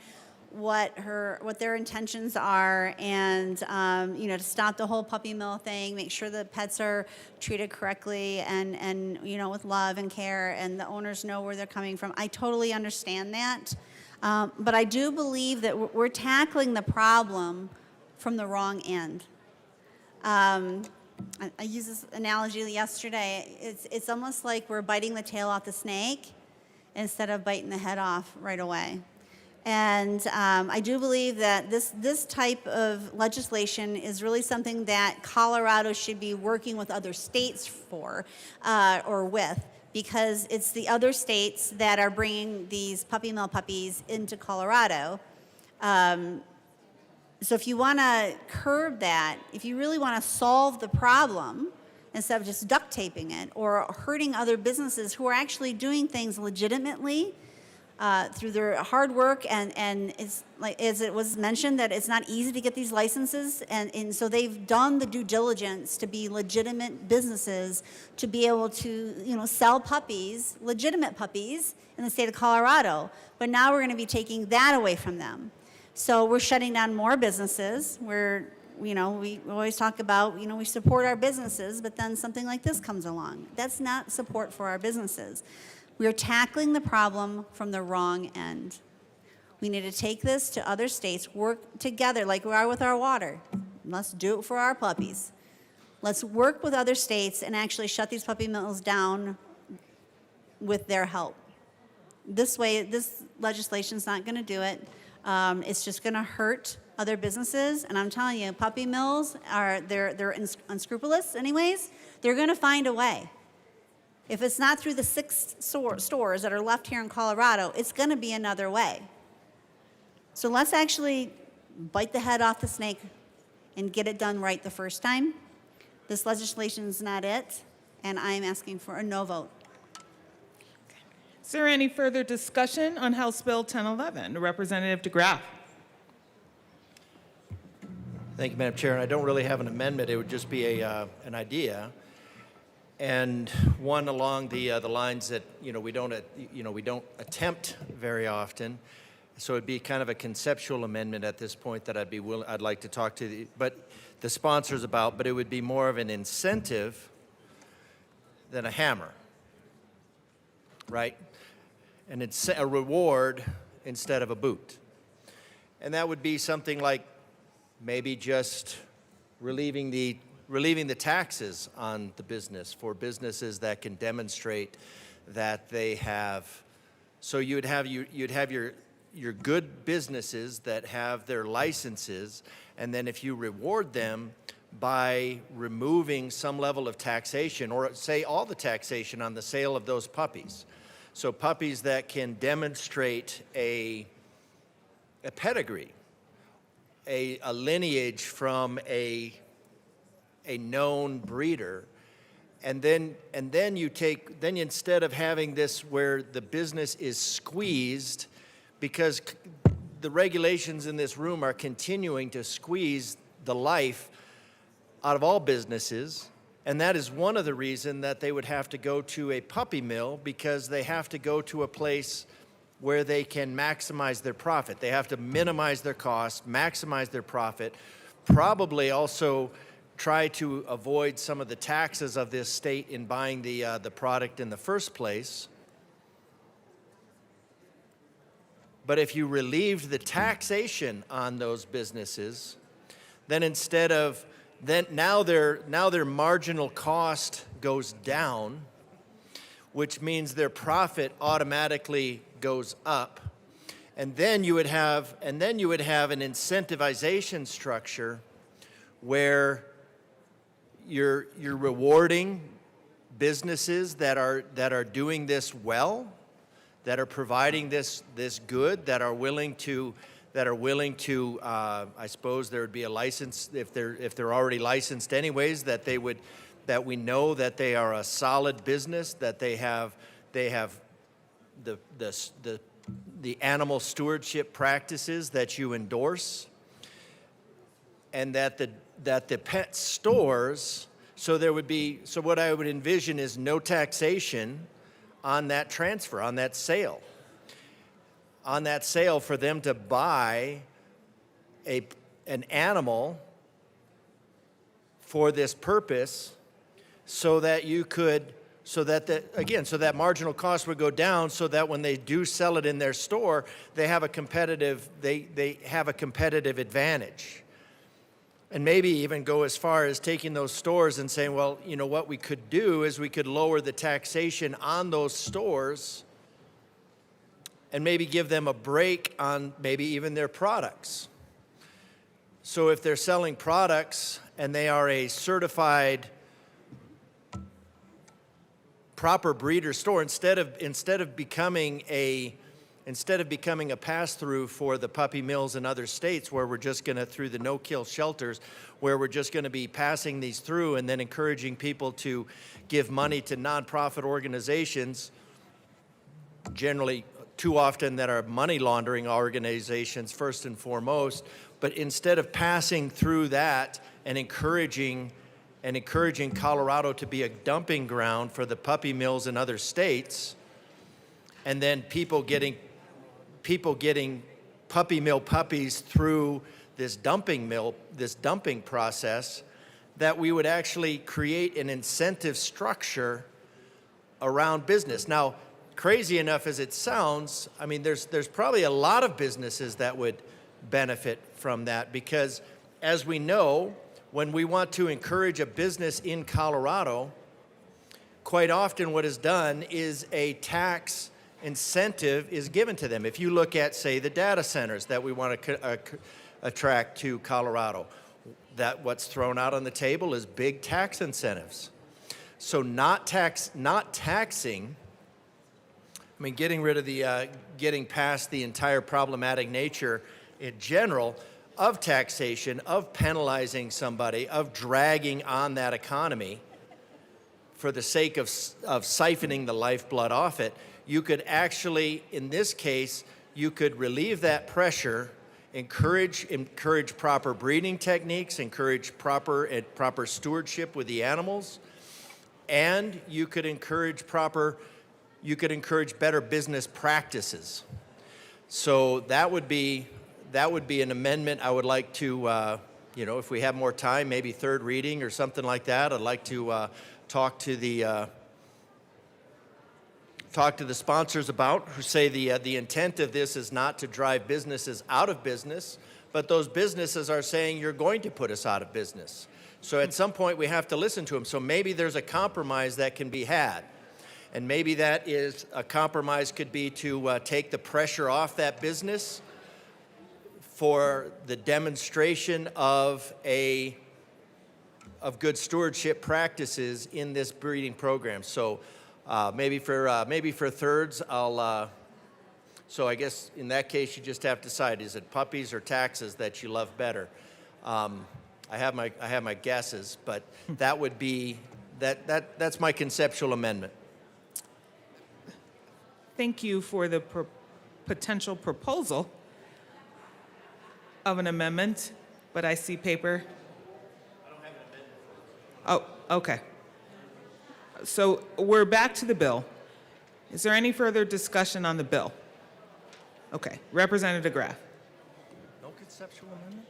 what their intentions are, and to stop the whole puppy mill thing, make sure the pets are treated correctly and with love and care, and the owners know where they're coming from. I totally understand that, but I do believe that we're tackling the problem from the wrong end. I used this analogy yesterday. It's almost like we're biting the tail off the snake instead of biting the head off right away. And I do believe that this type of legislation is really something that Colorado should be working with other states for or with, because it's the other states that are bringing these puppy mill puppies into Colorado. So if you want to curb that, if you really want to solve the problem, instead of just duct taping it or hurting other businesses who are actually doing things legitimately through their hard work, and it's like, as it was mentioned, that it's not easy to get these licenses, and so they've done the due diligence to be legitimate businesses to be able to sell puppies, legitimate puppies, in the state of Colorado. But now we're going to be taking that away from them. So we're shutting down more businesses. We always talk about, we support our businesses, but then something like this comes along. That's not support for our businesses. We are tackling the problem from the wrong end. We need to take this to other states, work together like we are with our water. Let's do it for our puppies. Let's work with other states and actually shut these puppy mills down with their help. This way, this legislation's not going to do it. It's just going to hurt other businesses, and I'm telling you, puppy mills they're unscrupulous anyways. They're going to find a way. If it's not through the 6 stores that are left here in Colorado, it's going to be another way. So let's actually bite the head off the snake and get it done right the first time. This legislation is not it, and I'm asking for a no vote. Is there any further discussion on House Bill 1011? Representative DeGraff. Thank you, Madam Chair. And I don't really have an amendment. It would just be an idea, and one along the lines that we don't attempt very often. So it'd be kind of a conceptual amendment at this point that I'd like to talk to the sponsors about. But it would be more of an incentive than a hammer, right? And it's a reward instead of a boot. And that would be something like maybe just relieving the taxes on the business for businesses that can demonstrate that they have. So you'd have your good businesses that have their licenses, and then if you reward them by removing some level of taxation, or say all the taxation on the sale of those puppies. So puppies that can demonstrate a pedigree, a lineage from a known breeder, and then instead of having this where the business is squeezed, because the regulations in this room are continuing to squeeze the life out of all businesses. And that is one of the reasons that they would have to go to a puppy mill, because they have to go to a place where they can maximize their profit. They have to minimize their costs, maximize their profit, probably also try to avoid some of the taxes of this state in buying the product in the first place. But if you relieved the taxation on those businesses, then now their marginal cost goes down, which means their profit automatically goes up. And then you would have an incentivization structure where you're rewarding businesses that are doing this well, that are providing this good, that are willing to, I suppose there would be a license if they're already licensed anyways, that we know that they are a solid business, that they have the animal stewardship practices that you endorse, and that the pet stores, so what I would envision is no taxation on that transfer, on that sale for them to buy an animal for this purpose, so that that marginal cost would go down, so that when they do sell it in their store, they have a competitive advantage. And maybe even go as far as taking those stores and saying, well, you know, what we could do is we could lower the taxation on those stores and maybe give them a break on maybe even their products. So if they're selling products and they are a certified proper breeder store, instead of becoming a pass-through for the puppy mills in other states, where we're just going to, through the no-kill shelters, where we're just going to be passing these through and then encouraging people to give money to nonprofit organizations, generally too often that are money laundering organizations first and foremost. But instead of passing through that and encouraging Colorado to be a dumping ground for the puppy mills in other states, and then people getting puppy mill puppies through this dumping process, that we would actually create an incentive structure around business. Now, crazy enough as it sounds, I mean, there's probably a lot of businesses that would benefit from that, because as we know, when we want to encourage a business in Colorado, quite often what is done is a tax incentive is given to them. If you look at, say, the data centers that we want to attract to Colorado, that what's thrown out on the table is big tax incentives. So not taxing, I mean, getting past the entire problematic nature in general of taxation, of penalizing somebody, of dragging on that economy for the sake of siphoning the lifeblood off it, you could actually, in this case, you could relieve that pressure, encourage proper breeding techniques, encourage proper stewardship with the animals, and you could encourage better business practices. So that would be an amendment I would like to, if we have more time, maybe third reading or something like that. I'd like to talk to the sponsors about, who say the intent of this is not to drive businesses out of business, but those businesses are saying you're going to put us out of business. So at some point we have to listen to them. So maybe there's a compromise that can be had. And maybe that is a compromise could be to take the pressure off that business for the demonstration of good stewardship practices in this breeding program. So maybe for thirds, so I guess in that case you just have to decide, is it puppies or taxes that you love better? I have my guesses, but that would be that's my conceptual amendment. Thank you for the potential proposal of an amendment, but I see paper. I don't have an amendment. Oh, okay. So we're back to the bill. Is there any further discussion on the bill? Okay, Representative Graff. No conceptual amendment?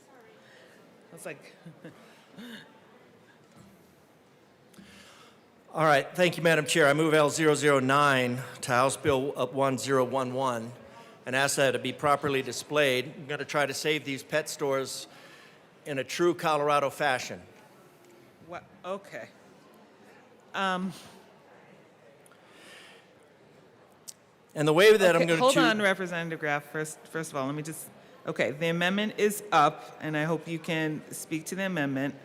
Sorry. I was like... All right, thank you, Madam Chair. I move L009 to House Bill 1011 and ask that it be properly displayed. I'm going to try to save these pet stores in a true Colorado fashion. What? Okay. And the way that I'm going to hold on, Representative Graff. First of all, let me just... Okay, the amendment is up, and I hope you can speak to the amendment.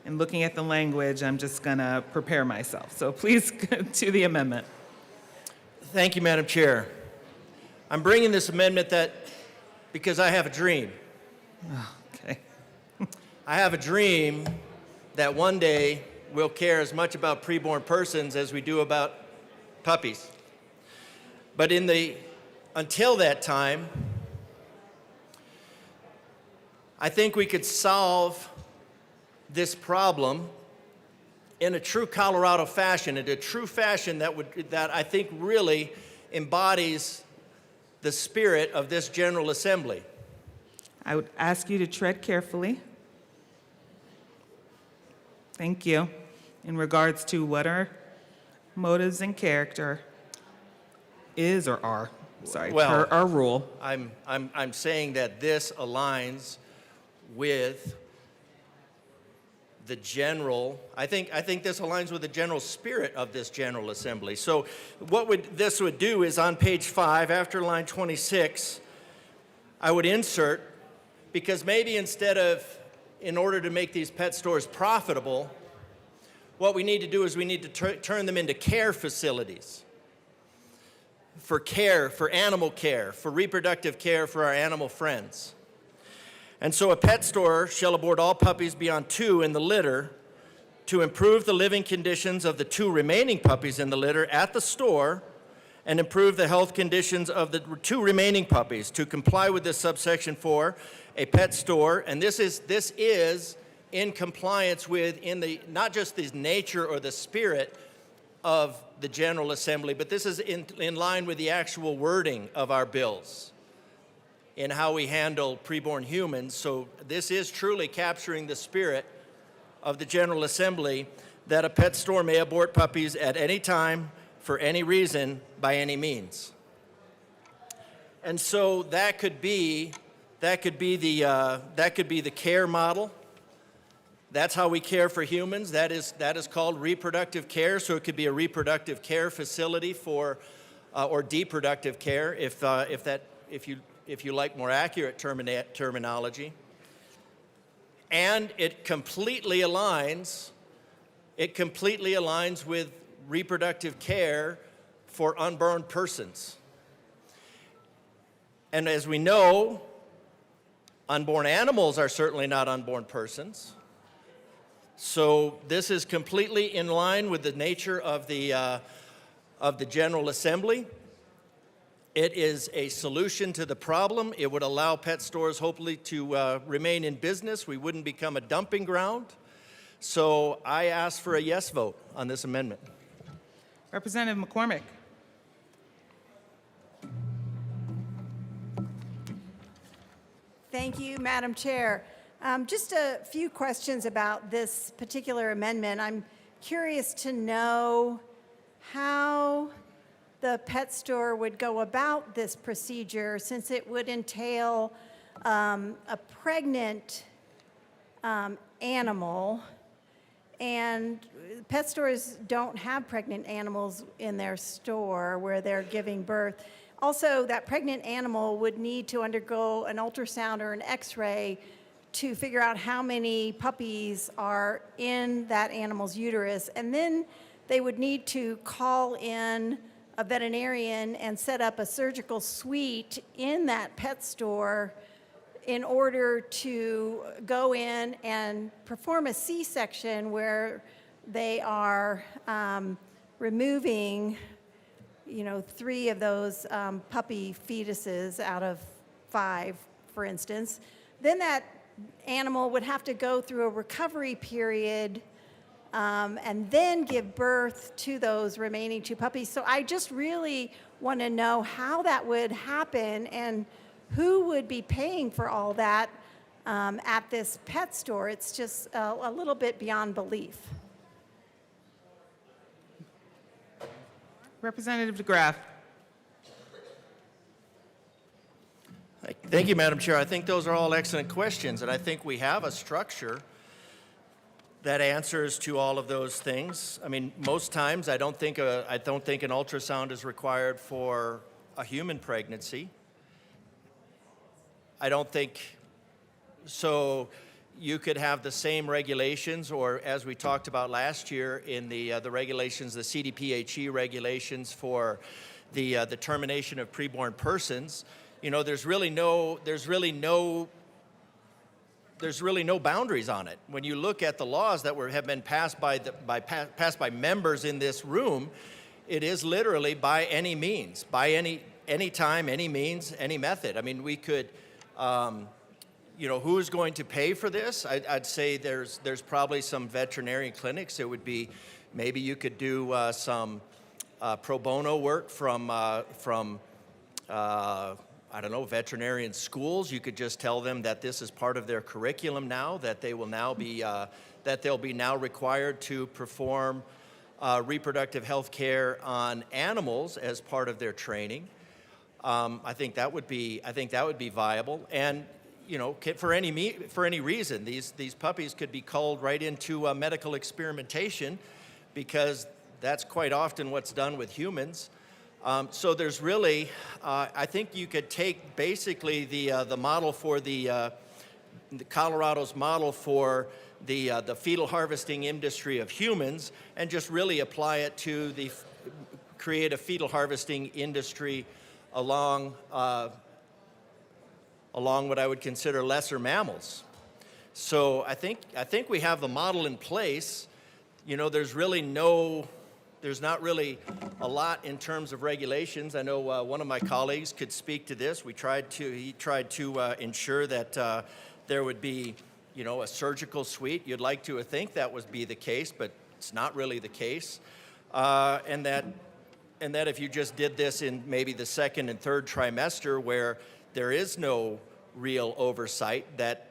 And looking at the language, I'm just going to prepare myself. So please to the amendment. Thank you, Madam Chair. I'm bringing this amendment because I have a dream. Okay. I have a dream that one day we'll care as much about preborn persons as we do about puppies. But until that time, I think we could solve this problem in a true Colorado fashion, in a true fashion that I think really embodies the spirit of this General Assembly. I would ask you to tread carefully. Thank you. In regards to what our motives and character is or are, per our rule. I'm saying that this aligns with the general, I think this aligns with the general spirit of this General Assembly. So what this would do is on page 5, after line 26, I would insert, because maybe in order to make these pet stores profitable, what we need to do is we need to turn them into care facilities for animal care, for reproductive care for our animal friends. And so a pet store shall abort all puppies beyond 2 in the litter to improve the living conditions of the 2 remaining puppies in the litter at the store and improve the health conditions of the 2 remaining puppies. To comply with this subsection 4, a pet store, and this is in compliance with not just the nature or the spirit of the General Assembly, but this is in line with the actual wording of our bills in how we handle preborn humans. So this is truly capturing the spirit of the General Assembly, that a pet store may abort puppies at any time, for any reason, by any means. And so that could be the care model. That's how we care for humans. That is called reproductive care. So it could be a reproductive care facility or deproductive care, if you like more accurate terminology. And it completely aligns with reproductive care for unborn persons. And as we know, unborn animals are certainly not unborn persons. So this is completely in line with the nature of the General Assembly. It is a solution to the problem. It would allow pet stores, hopefully, to remain in business. We wouldn't become a dumping ground. So I ask for a yes vote on this amendment. Representative McCormick. Thank you, Madam Chair. Just a few questions about this particular amendment. I'm curious to know how the pet store would go about this procedure, since it would entail a pregnant animal, and pet stores don't have pregnant animals in their store where they're giving birth. Also, that pregnant animal would need to undergo an ultrasound or an x-ray to figure out how many puppies are in that animal's uterus, and then they would need to call in a veterinarian and set up a surgical suite in that pet store in order to go in and perform a C-section where they are removing, 3 of those puppy fetuses out of 5, for instance. Then that animal would have to go through a recovery period and then give birth to those remaining 2 puppies. So I just really want to know how that would happen and who would be paying for all that at this pet store. It's just a little bit beyond belief. Representative DeGraff. Thank you, Madam Chair. I think those are all excellent questions, and I think we have a structure that answers to all of those things. I mean, most times I don't think an ultrasound is required for a human pregnancy. I don't think so. you could have the same regulations, or as we talked about last year in the regulations, the CDPHE regulations for the termination of preborn persons. You know, there's really no boundaries on it. When you look at the laws that have been passed passed by members in this room, it is literally by any means, by any time, any means, any method. I mean, we could. You know, who's going to pay for this? I'd say there's probably some veterinarian clinics. It would be, maybe you could do some pro bono work from I don't know, veterinarian schools. You could just tell them that this is part of their curriculum now, that they will now be that they'll be now required to perform reproductive health care on animals as part of their training. I think that would be viable. And you know, for any reason, these puppies could be called right into medical experimentation, because that's quite often what's done with humans. So there's really, I think you could take basically the model for the Colorado's model for the fetal harvesting industry of humans, and just really apply it to create a fetal harvesting industry along what I would consider lesser mammals. So I think we have the model in place. You know, there's not really a lot in terms of regulations. I know one of my colleagues could speak to this. He tried to ensure that there would be, you know, a surgical suite. You'd like to think that would be the case, but it's not really the case. And that if you just did this in maybe the second and third trimester, where there is no real oversight, that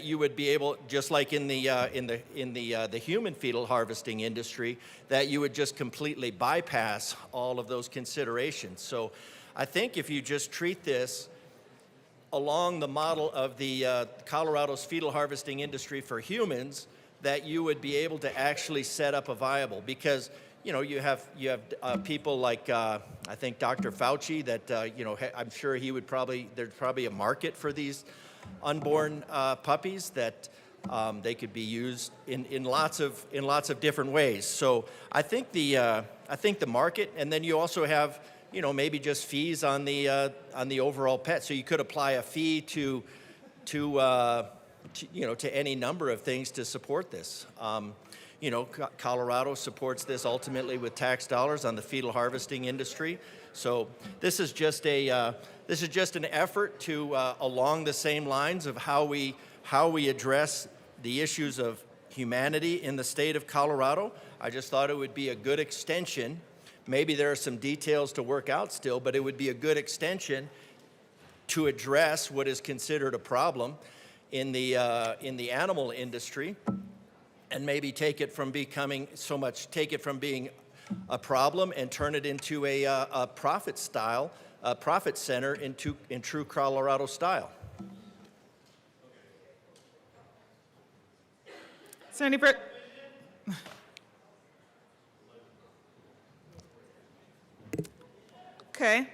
you would be able, just like in the human fetal harvesting industry, that you would just completely bypass all of those considerations. So I think if you just treat this along the model of the Colorado's fetal harvesting industry for humans, that you would be able to actually set up a viable, because you know, you have people like I think Dr. Fauci, that you know, I'm sure there's probably a market for these unborn puppies, that they could be used in lots of different ways. So I think the market, and then you also have, you know, maybe just fees on the overall pet. So you could apply a fee to any number of things to support this. You know, Colorado supports this ultimately with tax dollars on the fetal harvesting industry. So this is just an effort to along the same lines of how we address the issues of humanity in the state of Colorado. I just thought it would be a good extension. Maybe there are some details to work out still, but it would be a good extension to address what is considered a problem in the animal industry, and maybe take it from being a problem and turn it into a profit center in true Colorado style. Is there any further? Okay.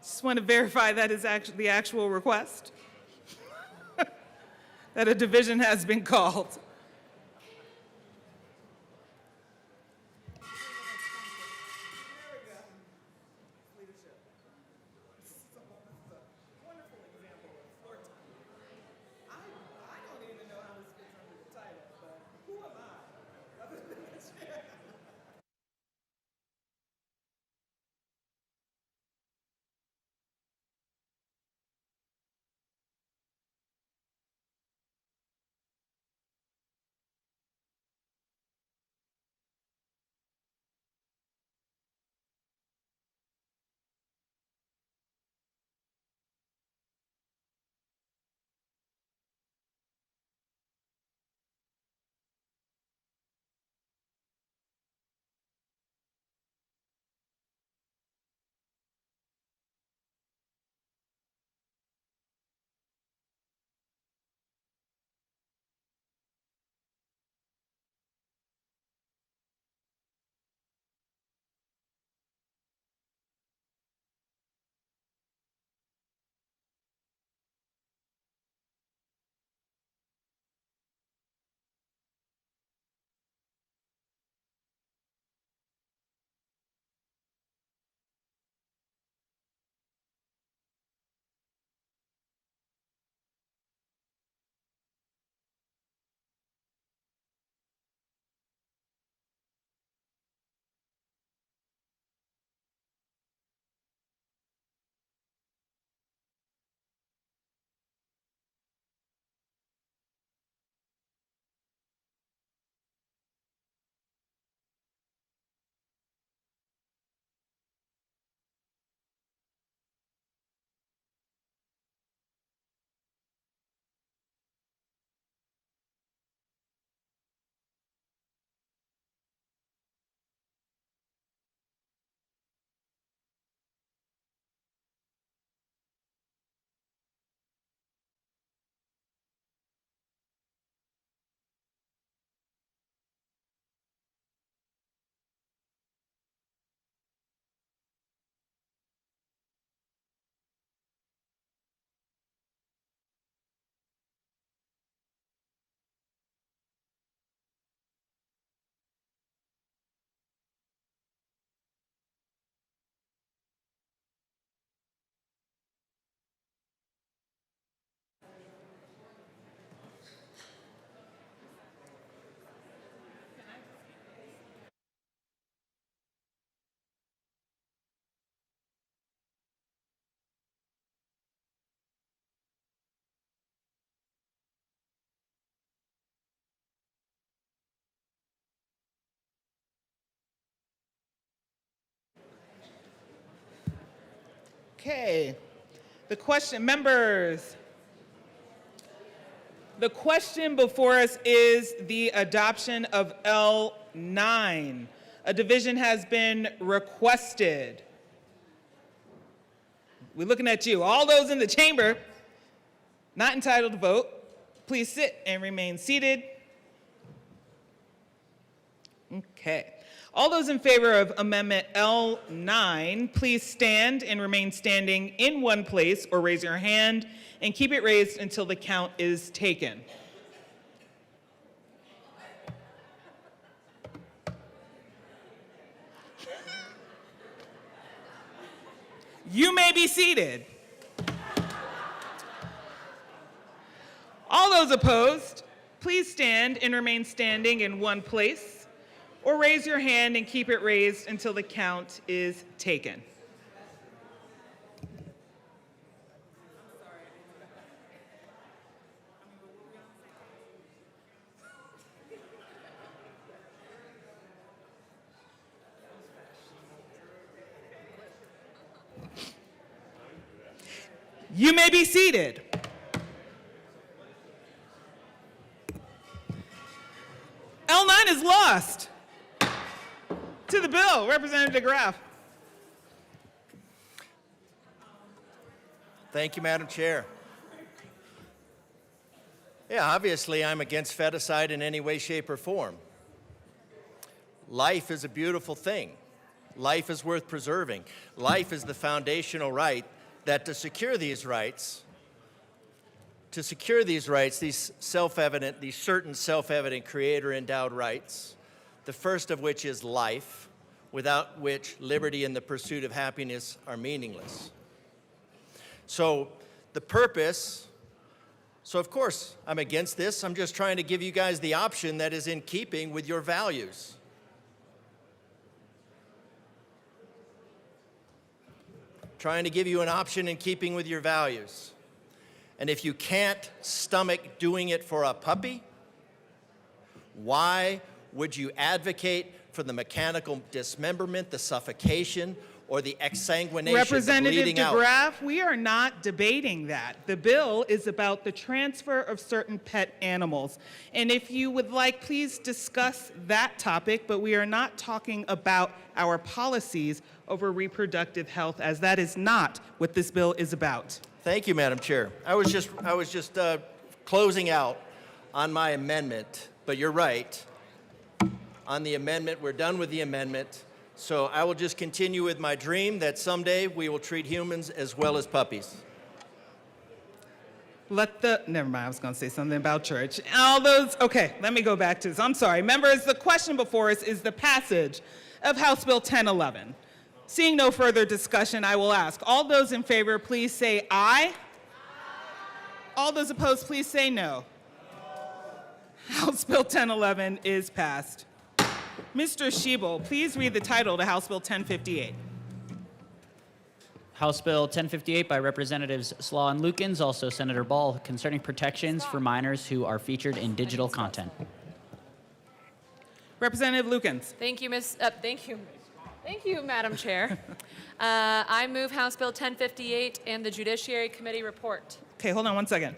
Just want to verify that is actually the actual request. That a division has been called. Okay. The question, members. The question before us is the adoption of L9. A division has been requested. We're looking at you. All those in the chamber not entitled to vote, please sit and remain seated. Okay. All those in favor of Amendment L9, please stand and remain standing in one place or raise your hand and keep it raised until the count is taken. You may be seated. All those opposed, please stand and remain standing in one place or raise your hand and keep it raised until the count is taken. You may be seated. L9 is lost. To the bill, Representative DeGraff. Thank you, Madam Chair. Yeah, obviously I'm against feticide in any way, shape, or form. Life is a beautiful thing. Life is worth preserving. Life is the foundational right that to secure these rights, these self-evident, these certain self-evident creator-endowed rights, the first of which is life, without which liberty and the pursuit of happiness are meaningless. So the purpose, so of course I'm against this. I'm just trying to give you guys the option that is in keeping with your values. Trying to give you an option in keeping with your values. And if you can't stomach doing it for a puppy, why would you advocate for the mechanical dismemberment, the suffocation, or the exsanguination, the Representative bleeding out? DeGraff, we are not debating that. The bill is about the transfer of certain pet animals. And if you would like, please discuss that topic, but we are not talking about our policies over reproductive health, as that is not what this bill is about. Thank you, Madam Chair. I was just closing out on my amendment, but you're right. On the amendment, we're done with the amendment. So I will just continue with my dream that someday we will treat humans as well as puppies. Never mind, I was going to say something about church. Okay, let me go back to this. I'm sorry. Members, the question before us is the passage of House Bill 1011. Seeing no further discussion, I will ask. All those in favor, please say aye. All those opposed, please say no. House Bill 1011 is passed. Mr. Schiebel, please read the title to House Bill 1058. House Bill 1058 by Representatives Slaw and Lukens, also Senator Ball, concerning protections for minors who are featured in digital content. Representative Lukens. Thank you, Madam Chair. I move House Bill 1058 and the Judiciary Committee report. Okay, hold on one second.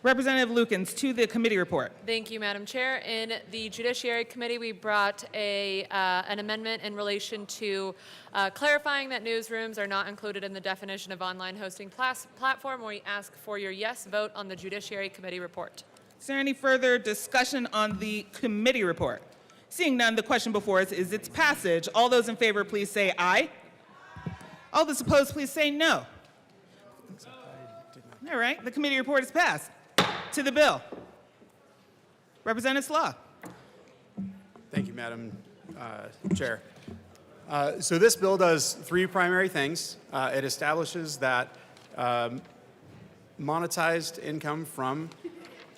Representative Lukens, to the committee report. Thank you, Madam Chair. In the Judiciary Committee, we brought an amendment in relation to clarifying that newsrooms are not included in the definition of online hosting platform. We ask for your yes vote on the Judiciary Committee report. Is there any further discussion on the committee report? Seeing none, the question before us is its passage. All those in favor, please say aye. All those opposed, please say no. All right, the committee report is passed. To the bill. Representative Slaw. Thank you, Madam Chair. So this bill does three primary things. It establishes that monetized income from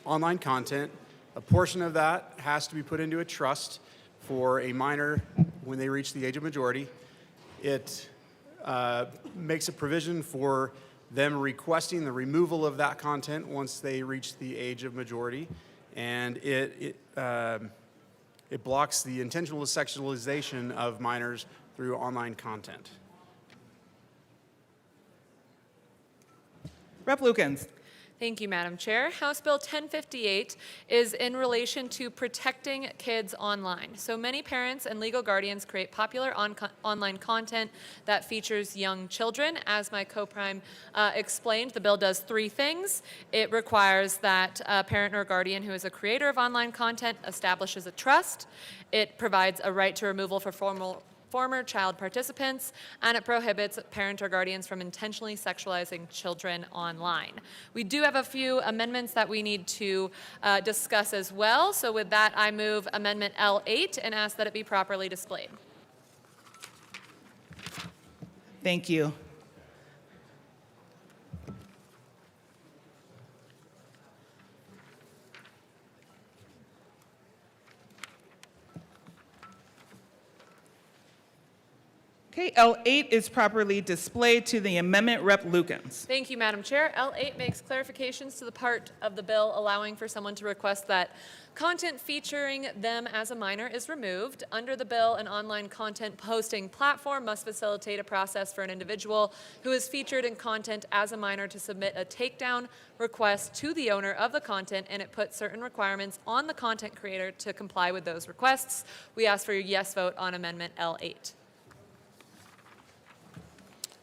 online content, a portion of that has to be put into a trust for a minor when they reach the age of majority. It makes a provision for them requesting the removal of that content once they reach the age of majority, and it blocks the intentional sexualization of minors through online content. Rep. Lukens. Thank you, Madam Chair. House Bill 1058 is in relation to protecting kids online. So many parents and legal guardians create popular online content that features young children. As my co-prime explained, the bill does three things. It requires that a parent or guardian who is a creator of online content establishes a trust. It provides a right to removal for former child participants, and it prohibits parent or guardians from intentionally sexualizing children online. We do have a few amendments that we need to discuss as well. So with that, I move Amendment L8 and ask that it be properly displayed. Thank you. Okay, L8 is properly displayed to the amendment. Rep. Lukens. Thank you, Madam Chair. L8 makes clarifications to the part of the bill allowing for someone to request that content featuring them as a minor is removed. Under the bill, an online content posting platform must facilitate a process for an individual who is featured in content as a minor to submit a takedown request to the owner of the content, and it puts certain requirements on the content creator to comply with those requests. We ask for your yes vote on Amendment L8.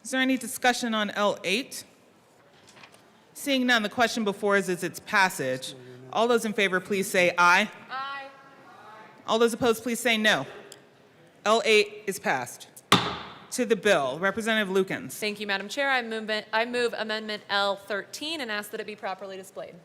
Is there any discussion on L8? Seeing none, the question before us is its passage. All those in favor, please say aye. Aye. All those opposed, please say no. L8 is passed. To the bill, Representative Lukens. Thank you, Madam Chair. I move Amendment L13 and ask that it be properly displayed.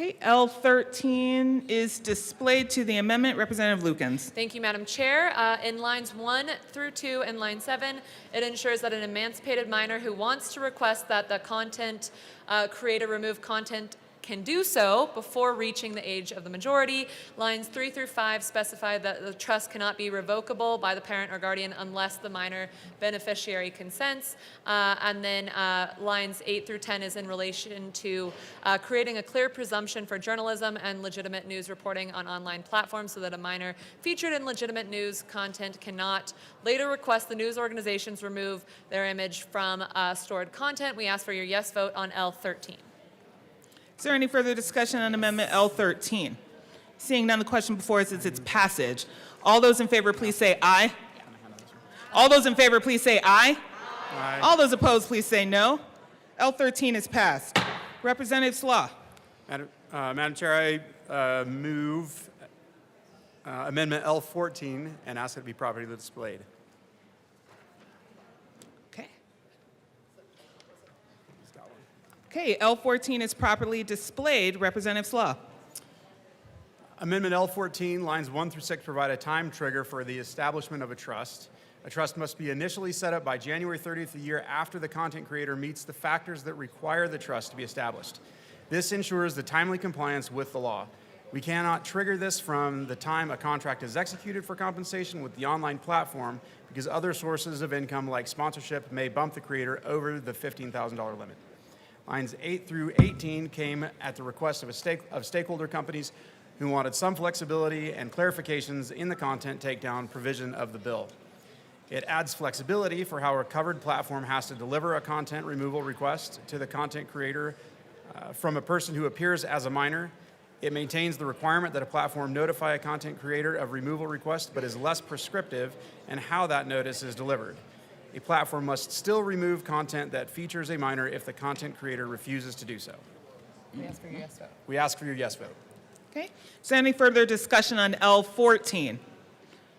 Okay, L13 is displayed to the amendment. Representative Lukens. Thank you, Madam Chair. In lines 1 through 2 and line 7, it ensures that an emancipated minor who wants to request that the content creator remove content can do so before reaching the age of the majority. Lines 3 through 5 specify that the trust cannot be revocable by the parent or guardian unless the minor beneficiary consents. And then lines 8 through 10 is in relation to creating a clear presumption for journalism and legitimate news reporting on online platforms so that a minor featured in legitimate news content cannot later request the news organizations remove their image from stored content. We ask for your yes vote on L13. Is there any further discussion on Amendment L13? Seeing none, the question before us is its passage. All those in favor, please say aye. All those in favor, please say aye. Aye. All those opposed, please say no. L13 is passed. Representative Slaw. Madam Chair, I move Amendment L14 and ask it to be properly displayed. Okay, L14 is properly displayed. Representative Slaw. Amendment L14, lines 1 through 6 provide a time trigger for the establishment of a trust. A trust must be initially set up by January 30th, the year after the content creator meets the factors that require the trust to be established. This ensures the timely compliance with the law. We cannot trigger this from the time a contract is executed for compensation with the online platform because other sources of income like sponsorship may bump the creator over the $15,000 limit. Lines 8 through 18 came at the request of stakeholder companies who wanted some flexibility and clarifications in the content takedown provision of the bill. It adds flexibility for how a covered platform has to deliver a content removal request to the content creator from a person who appears as a minor. It maintains the requirement that a platform notify a content creator of removal request, but is less prescriptive in how that notice is delivered. A platform must still remove content that features a minor if the content creator refuses to do so. We ask for your yes vote. We ask for your yes vote. Okay. Is there any further discussion on L14?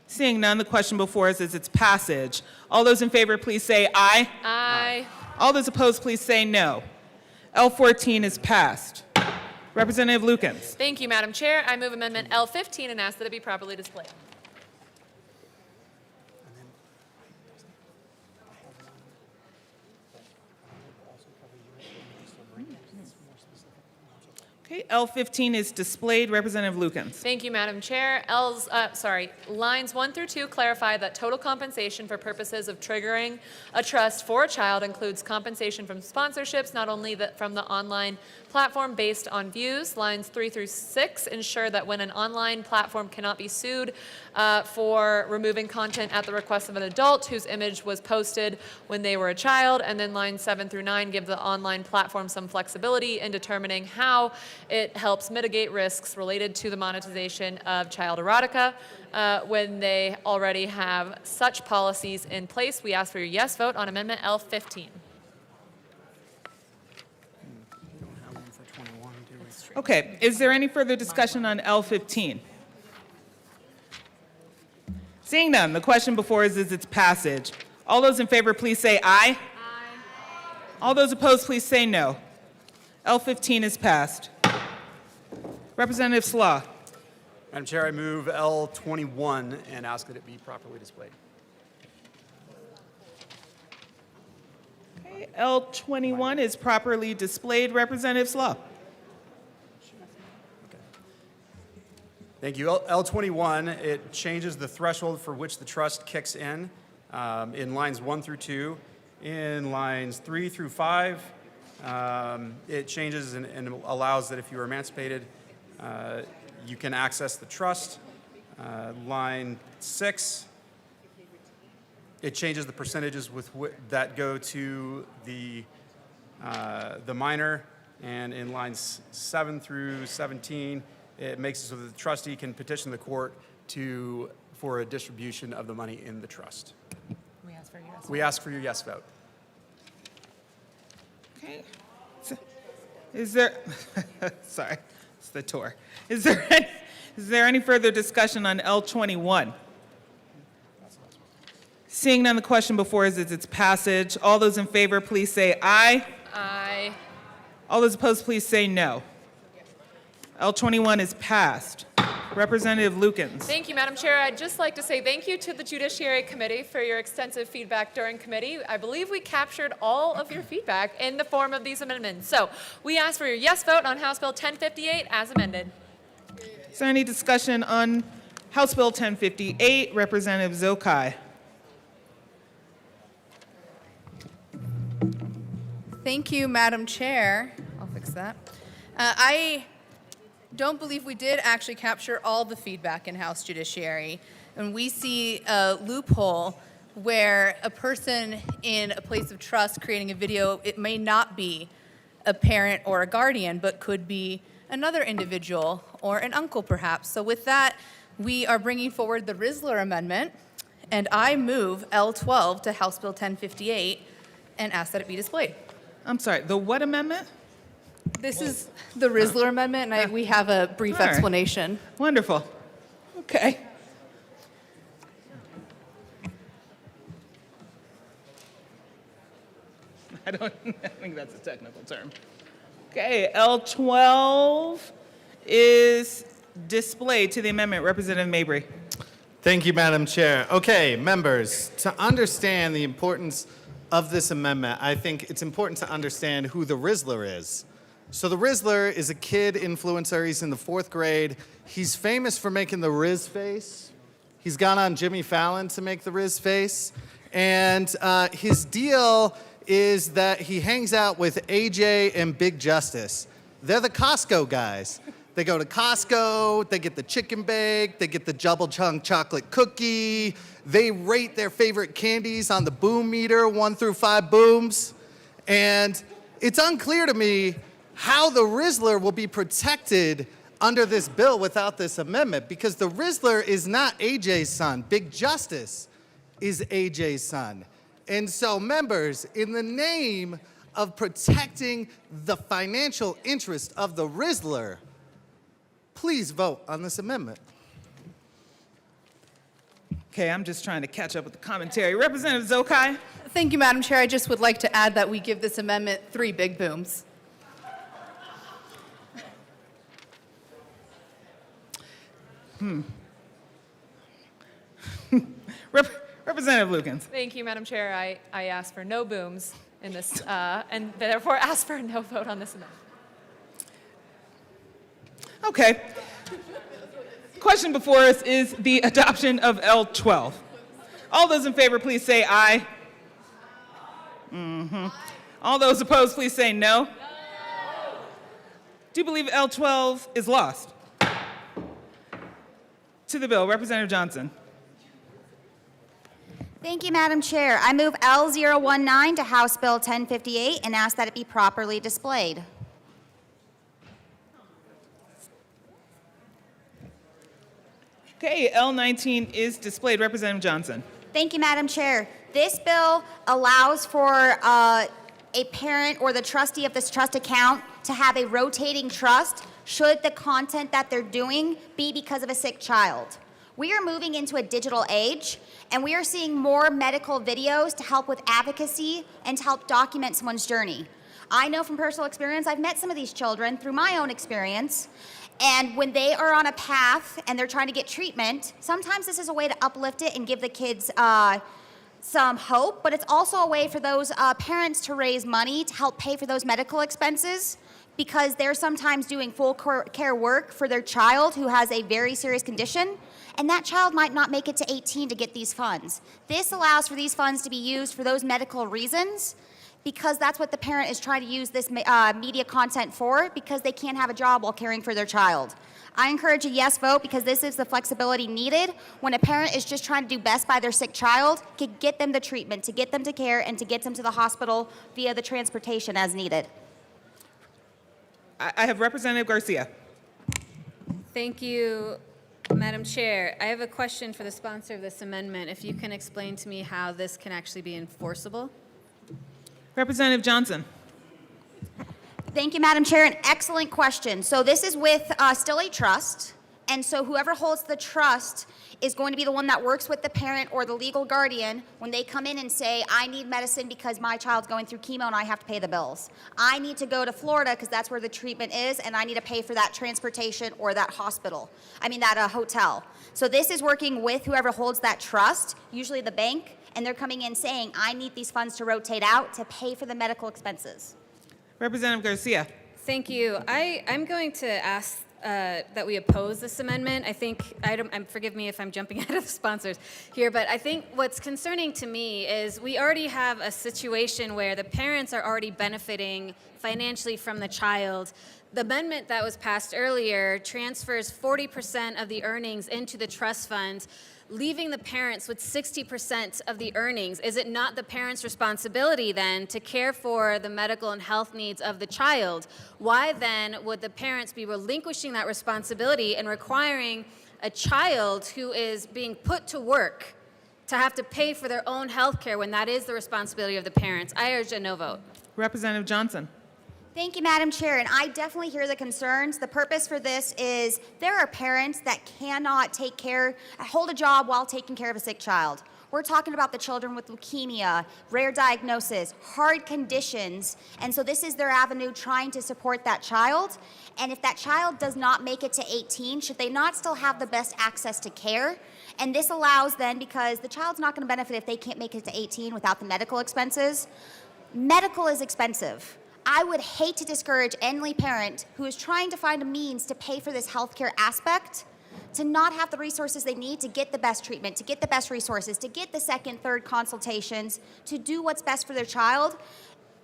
Seeing none, the question before us is its passage. All those in favor, please say aye. Aye. All those opposed, please say no. L14 is passed. Representative Lukens. Thank you, Madam Chair. I move Amendment L15 and ask that it be properly displayed. Okay, Okay, L15 is displayed. Representative Lukens. Thank you, Madam Chair. Lines 1 through 2 clarify that total compensation for purposes of triggering a trust for a child includes compensation from sponsorships, not only from the online platform based on views. Lines 3 through 6 ensure that when an online platform cannot be sued for removing content at the request of an adult whose image was posted when they were a child. And then lines 7 through 9 give the online platform some flexibility in determining how it helps mitigate risks related to the monetization of child erotica. When they already have such policies in place, we ask for your yes vote on Amendment L15. Okay, is there any further discussion on L15? Seeing none, the question before us is its passage. All those in favor, please say aye. Aye. All those opposed, please say no. L15 is passed. Representative Slaw. Madam Chair, I move L21 and ask that it be properly displayed. Okay, L21 is properly displayed. Representative Slaw. Thank you. L21, it changes the threshold for which the trust kicks in lines 1 through 2. In lines 3 through 5, it changes and allows that if you are emancipated, you can access the trust. Line 6, it changes the percentages that go to the minor. And in lines 7 through 17, it makes it so that the trustee can petition the court for a distribution of the money in the trust. We ask for your yes vote. Okay. Is there, sorry, it's the tour. Is there any further discussion on L21? Seeing none, the question before us is its passage. All those in favor, please say aye. Aye. All those opposed, please say no. L21 is passed. Representative Lukens. Thank you, Madam Chair. I'd just like to say thank you to the Judiciary Committee for your extensive feedback during committee. I believe we captured all of your feedback in the form of these amendments. So we ask for your yes vote on House Bill 1058 as amended. Is there any discussion on House Bill 1058? Representative Zokai. Thank you, Madam Chair. I'll fix that. I don't believe we did actually capture all the feedback in House Judiciary. And we see a loophole where a person in a place of trust creating a video, it may not be a parent or a guardian, but could be another individual or an uncle perhaps. So with that, we are bringing forward the Risler Amendment, and I move L12 to House Bill 1058 and ask that it be displayed. I'm sorry, the what amendment? This is the Risler Amendment, and we have a brief All right. explanation. Wonderful. Okay. I think that's a technical term. Okay, L12 is displayed to the amendment. Representative Mabry. Thank you, Madam Chair. Okay, members, to understand the importance of this amendment, I think it's important to understand who the Risler is. So the Risler is a kid influencer. He's in the 4th grade. He's famous for making the Riz face. He's gone on Jimmy Fallon to make the Riz face. And his deal is that he hangs out with AJ and Big Justice. They're the Costco guys. They go to Costco, they get the chicken bake, they get the double chunk chocolate cookie. They rate their favorite candies on the boom meter, 1 through 5 booms. And it's unclear to me how the Risler will be protected under this bill without this amendment, because the Risler is not AJ's son. Big Justice is AJ's son. And so, members, in the name of protecting the financial interest of the Risler, please vote on this amendment. Okay, I'm just trying to catch up with the commentary. Representative Zokai. Thank you, Madam Chair. I just would like to add that we give this amendment 3 big booms. Representative Lukens. Thank you, Madam Chair. I ask for no booms in this, and therefore ask for no vote on this amendment. Okay. Question before us is the adoption of L12. All those in favor, please say aye. All those opposed, please say no. Do you believe L12 is lost? To the bill, Representative Johnson. Thank you, Madam Chair. I move L019 to House Bill 1058 and ask that it be properly displayed. Okay, L19 is displayed. Representative Johnson. Thank you, Madam Chair. This bill allows for a parent or the trustee of this trust account to have a rotating trust should the content that they're doing be because of a sick child. We are moving into a digital age, and we are seeing more medical videos to help with advocacy and to help document someone's journey. I know from personal experience, I've met some of these children through my own experience, and when they are on a path and they're trying to get treatment, sometimes this is a way to uplift it and give the kids some hope, but it's also a way for those parents to raise money to help pay for those medical expenses, because they're sometimes doing full care work for their child who has a very serious condition, and that child might not make it to 18 to get these funds. This allows for these funds to be used for those medical reasons, because that's what the parent is trying to use this media content for, because they can't have a job while caring for their child. I encourage a yes vote, because this is the flexibility needed when a parent is just trying to do best by their sick child, to get them the treatment, to get them to care, and to get them to the hospital via the transportation as needed. I have Representative Garcia. Thank you, Madam Chair. I have a question for the sponsor of this amendment. If you can explain to me how this can actually be enforceable. Representative Johnson. Thank you, Madam Chair. An excellent question. So this is with still a trust, and so whoever holds the trust is going to be the one that works with the parent or the legal guardian when they come in and say, I need medicine because my child's going through chemo and I have to pay the bills. I need to go to Florida because that's where the treatment is, and I need to pay for that transportation or that hotel. So this is working with whoever holds that trust, usually the bank, and they're coming in saying, I need these funds to rotate out to pay for the medical expenses. Representative Garcia. Thank you. I'm going to ask that we oppose this amendment. I think, forgive me if I'm jumping ahead of the sponsors here, but I think what's concerning to me is we already have a situation where the parents are already benefiting financially from the child. The amendment that was passed earlier transfers 40% of the earnings into the trust fund, leaving the parents with 60% of the earnings. Is it not the parents' responsibility then to care for the medical and health needs of the child? Why then would the parents be relinquishing that responsibility and requiring a child who is being put to work to have to pay for their own health care when that is the responsibility of the parents? I urge a no vote. Representative Johnson. Thank you, Madam Chair, and I definitely hear the concerns. The purpose for this is there are parents that cannot hold a job while taking care of a sick child. We're talking about the children with leukemia, rare diagnosis, hard conditions, and so this is their avenue trying to support that child. And if that child does not make it to 18, should they not still have the best access to care? And this allows then, because the child's not going to benefit if they can't make it to 18 without the medical expenses. Medical is expensive. I would hate to discourage any parent who is trying to find a means to pay for this healthcare aspect to not have the resources they need to get the best treatment, to get the best resources, to get the second, third consultations, to do what's best for their child.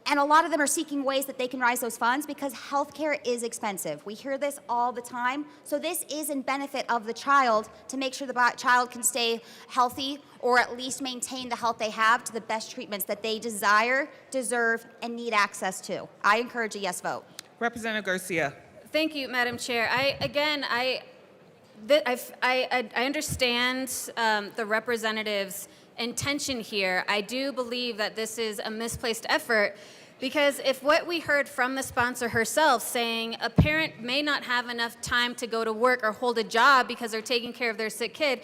And a lot of them are seeking ways that they can raise those funds because healthcare is expensive. We hear this all the time. So this is in benefit of the child to make sure the child can stay healthy or at least maintain the health they have to the best treatments that they desire, deserve, and need access to. I encourage a yes vote. Representative Garcia. Thank you, Madam Chair. I understand the representative's intention here. I do believe that this is a misplaced effort, because if what we heard from the sponsor herself saying a parent may not have enough time to go to work or hold a job because they're taking care of their sick kid,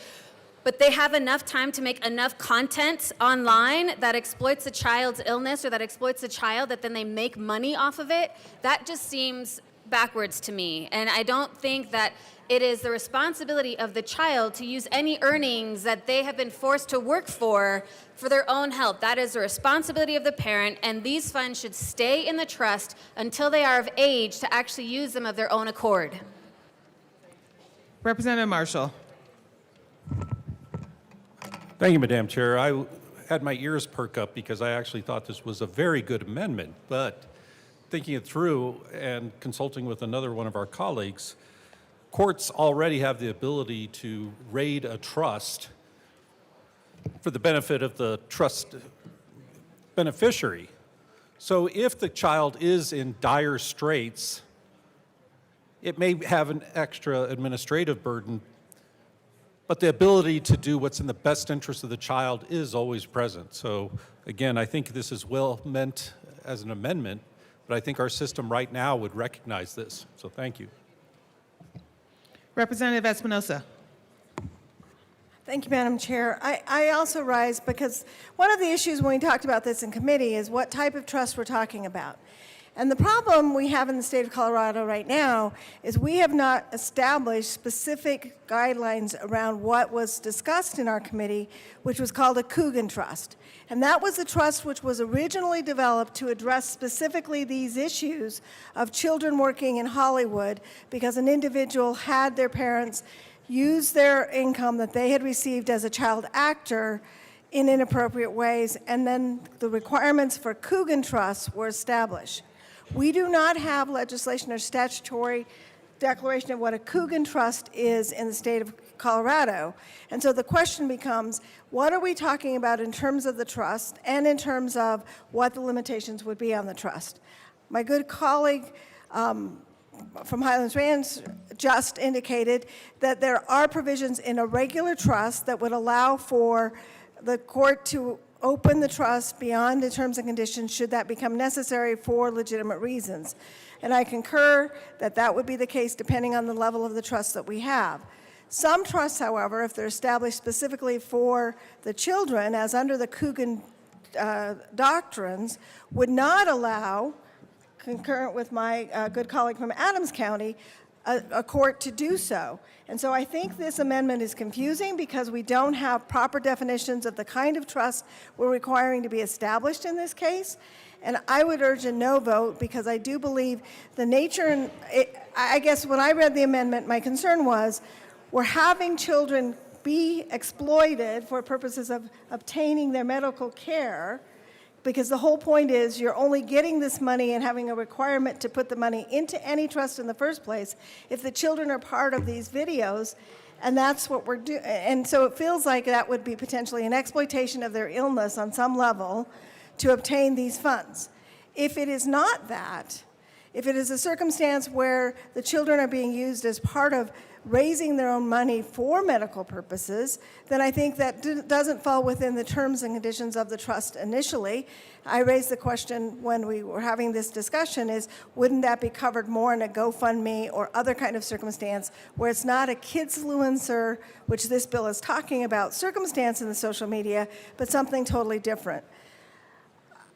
but they have enough time to make enough content online that exploits the child's illness or that exploits the child, that then they make money off of it, that just seems backwards to me. And I don't think that it is the responsibility of the child to use any earnings that they have been forced to work for their own health. That is the responsibility of the parent, and these funds should stay in the trust until they are of age to actually use them of their own accord. Representative Marshall. Thank you, Madam Chair. I had my ears perk up because I actually thought this was a very good amendment, but thinking it through and consulting with another one of our colleagues, courts already have the ability to raid a trust for the benefit of the trust beneficiary. So if the child is in dire straits, it may have an extra administrative burden, but the ability to do what's in the best interest of the child is always present. So again, I think this is well meant as an amendment, but I think our system right now would recognize this. So thank you. Representative Espinosa. Thank you, Madam Chair. I also rise because one of the issues when we talked about this in committee is what type of trust we're talking about. And the problem we have in the state of Colorado right now is we have not established specific guidelines around what was discussed in our committee, which was called a Coogan Trust. And that was a trust which was originally developed to address specifically these issues of children working in Hollywood because an individual had their parents use their income that they had received as a child actor in inappropriate ways, and then the requirements for Coogan Trusts were established. We do not have legislation or statutory declaration of what a Coogan Trust is in the state of Colorado. And so the question becomes, what are we talking about in terms of the trust and in terms of what the limitations would be on the trust? My good colleague from Highlands Ranch just indicated that there are provisions in a regular trust that would allow for the court to open the trust beyond the terms and conditions should that become necessary for legitimate reasons. And I concur that that would be the case depending on the level of the trust that we have. Some trusts, however, if they're established specifically for the children, as under the Coogan doctrines, would not allow, concurrent with my good colleague from Adams County, a court to do so. And so I think this amendment is confusing because we don't have proper definitions of the kind of trust we're requiring to be established in this case. And I would urge a no vote because I do believe the nature, and I guess when I read the amendment, my concern was we're having children be exploited for purposes of obtaining their medical care, because the whole point is you're only getting this money and having a requirement to put the money into any trust in the first place if the children are part of these videos, and that's what we're doing. And so it feels like that would be potentially an exploitation of their illness on some level to obtain these funds. If it is not that, if it is a circumstance where the children are being used as part of raising their own money for medical purposes, then I think that doesn't fall within the terms and conditions of the trust initially. I raised the question when we were having this discussion is, wouldn't that be covered more in a GoFundMe or other kind of circumstance where it's not a kidsfluencer, which this bill is talking about, circumstance in the social media, but something totally different.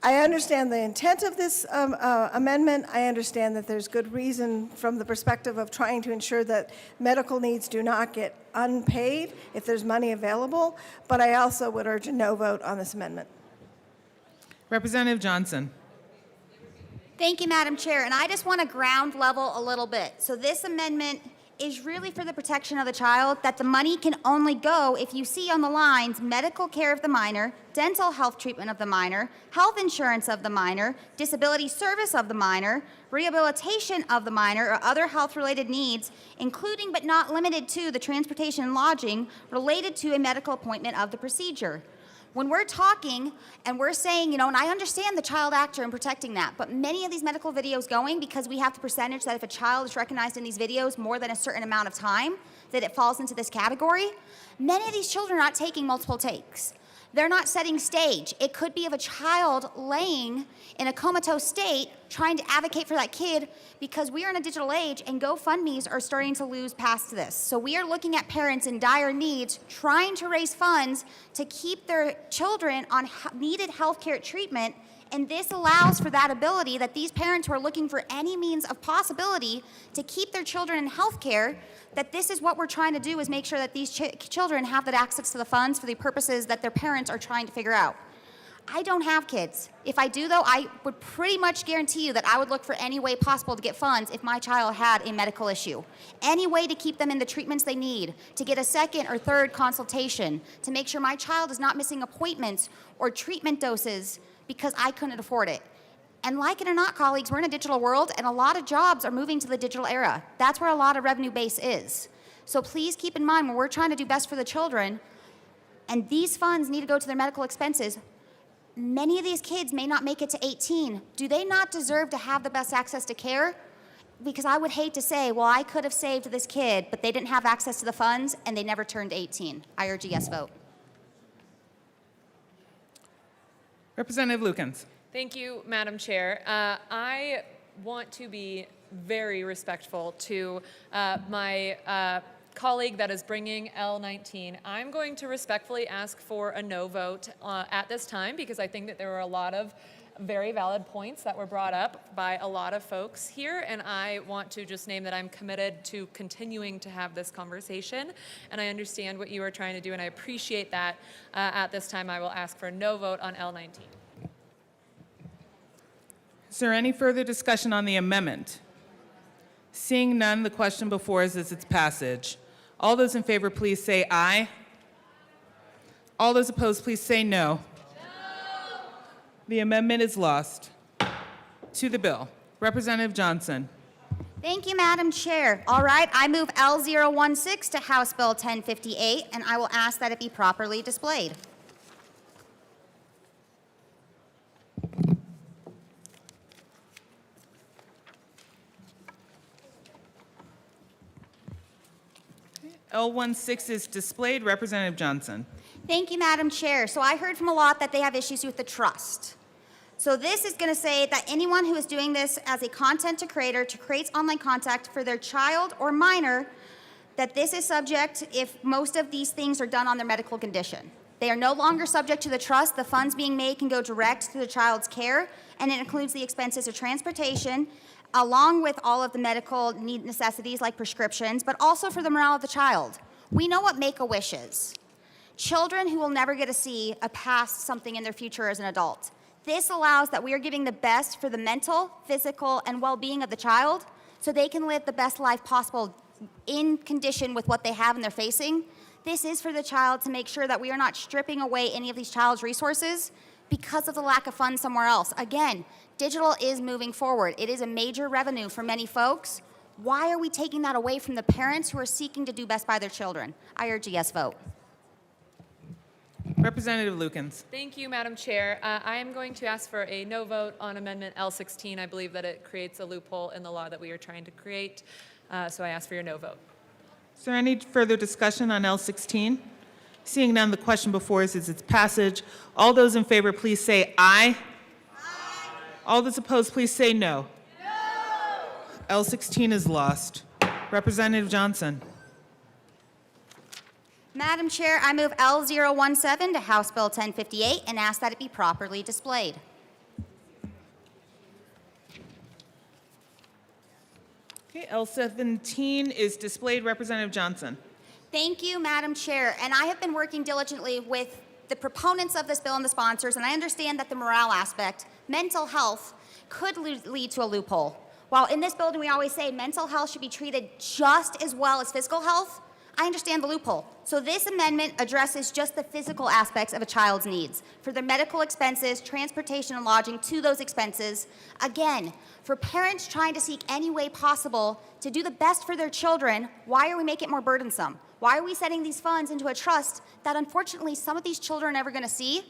I understand the intent of this amendment. I understand that there's good reason from the perspective of trying to ensure that medical needs do not get unpaid if there's money available, but I also would urge a no vote on this amendment. Representative Johnson. Thank you, Madam Chair. And I just want to ground level a little bit. So this amendment is really for the protection of the child, that the money can only go if you see on the lines medical care of the minor, dental health treatment of the minor, health insurance of the minor, disability service of the minor, rehabilitation of the minor, or other health-related needs, including but not limited to the transportation and lodging related to a medical appointment of the procedure. When we're talking and we're saying, and I understand the child actor and protecting that, but many of these medical videos going, because we have the percentage that if a child is recognized in these videos more than a certain amount of time, that it falls into this category, many of these children are not taking multiple takes. They're not setting stage. It could be of a child laying in a comatose state trying to advocate for that kid, because we are in a digital age and GoFundMes are starting to lose past this. So we are looking at parents in dire needs trying to raise funds to keep their children on needed healthcare treatment, and this allows for that ability that these parents who are looking for any means of possibility to keep their children in healthcare, that this is what we're trying to do, is make sure that these children have that access to the funds for the purposes that their parents are trying to figure out. I don't have kids. If I do, though, I would pretty much guarantee you that I would look for any way possible to get funds if my child had a medical issue. Any way to keep them in the treatments they need, to get a second or third consultation, to make sure my child is not missing appointments or treatment doses because I couldn't afford it. And like it or not, colleagues, we're in a digital world, and a lot of jobs are moving to the digital era. That's where a lot of revenue base is. So please keep in mind, when we're trying to do best for the children, and these funds need to go to their medical expenses, many of these kids may not make it to 18. Do they not deserve to have the best access to care? Because I would hate to say, well, I could have saved this kid, but they didn't have access to the funds, and they never turned 18. I urge a yes vote. Representative Lukens. Thank you, Madam Chair. I want to be very respectful to my colleague that is bringing L19. I'm going to respectfully ask for a no vote at this time because I think that there were a lot of very valid points that were brought up by a lot of folks here, and I want to just name that I'm committed to continuing to have this conversation, and I understand what you are trying to do, and I appreciate that. At this time, I will ask for a no vote on L19. Is there any further discussion on the amendment? Seeing none, the question before us is its passage. All those in favor, please say aye. All those opposed, please say no. No. The amendment is lost. To the bill. Representative Johnson. Thank you, Madam Chair. All right, I move L016 to House Bill 1058, and I will ask that it be properly displayed. L16 is displayed. Representative Johnson. Thank you, Madam Chair. So I heard from a lot that they have issues with the trust. So this is going to say that anyone who is doing this as a content creator to create online content for their child or minor, that this is subject if most of these things are done on their medical condition. They are no longer subject to the trust. The funds being made can go direct to the child's care, and it includes the expenses of transportation, along with all of the medical need necessities like prescriptions, but also for the morale of the child. We know what Make-A-Wish is. Children who will never get to see past something in their future as an adult. This allows that we are giving the best for the mental, physical, and well-being of the child so they can live the best life possible in condition with what they have and they're facing. This is for the child to make sure that we are not stripping away any of these child's resources because of the lack of funds somewhere else. Again, digital is moving forward. It is a major revenue for many folks. Why are we taking that away from the parents who are seeking to do best by their children? I urge a yes vote. Representative Lukens. Thank you, Madam Chair. I am going to ask for a no vote on Amendment L16. I believe that it creates a loophole in the law that we are trying to create, so I ask for your no vote. Is there any further discussion on L16? Seeing none, the question before us is its passage. All those in favor, please say aye. Aye. All those opposed, please say no. No. L16 is lost. Representative Johnson. Madam Chair, I move L017 to House Bill 1058 and ask that it be properly displayed. Okay, L17 is displayed. Representative Johnson. Thank you, Madam Chair. And I have been working diligently with the proponents of this bill and the sponsors, and I understand that the morale aspect, mental health, could lead to a loophole. While in this building we always say mental health should be treated just as well as physical health, I understand the loophole. So this amendment addresses just the physical aspects of a child's needs for their medical expenses, transportation and lodging to those expenses. Again, for parents trying to seek any way possible to do the best for their children, why are we making it more burdensome? Why are we setting these funds into a trust that unfortunately some of these children are never going to see?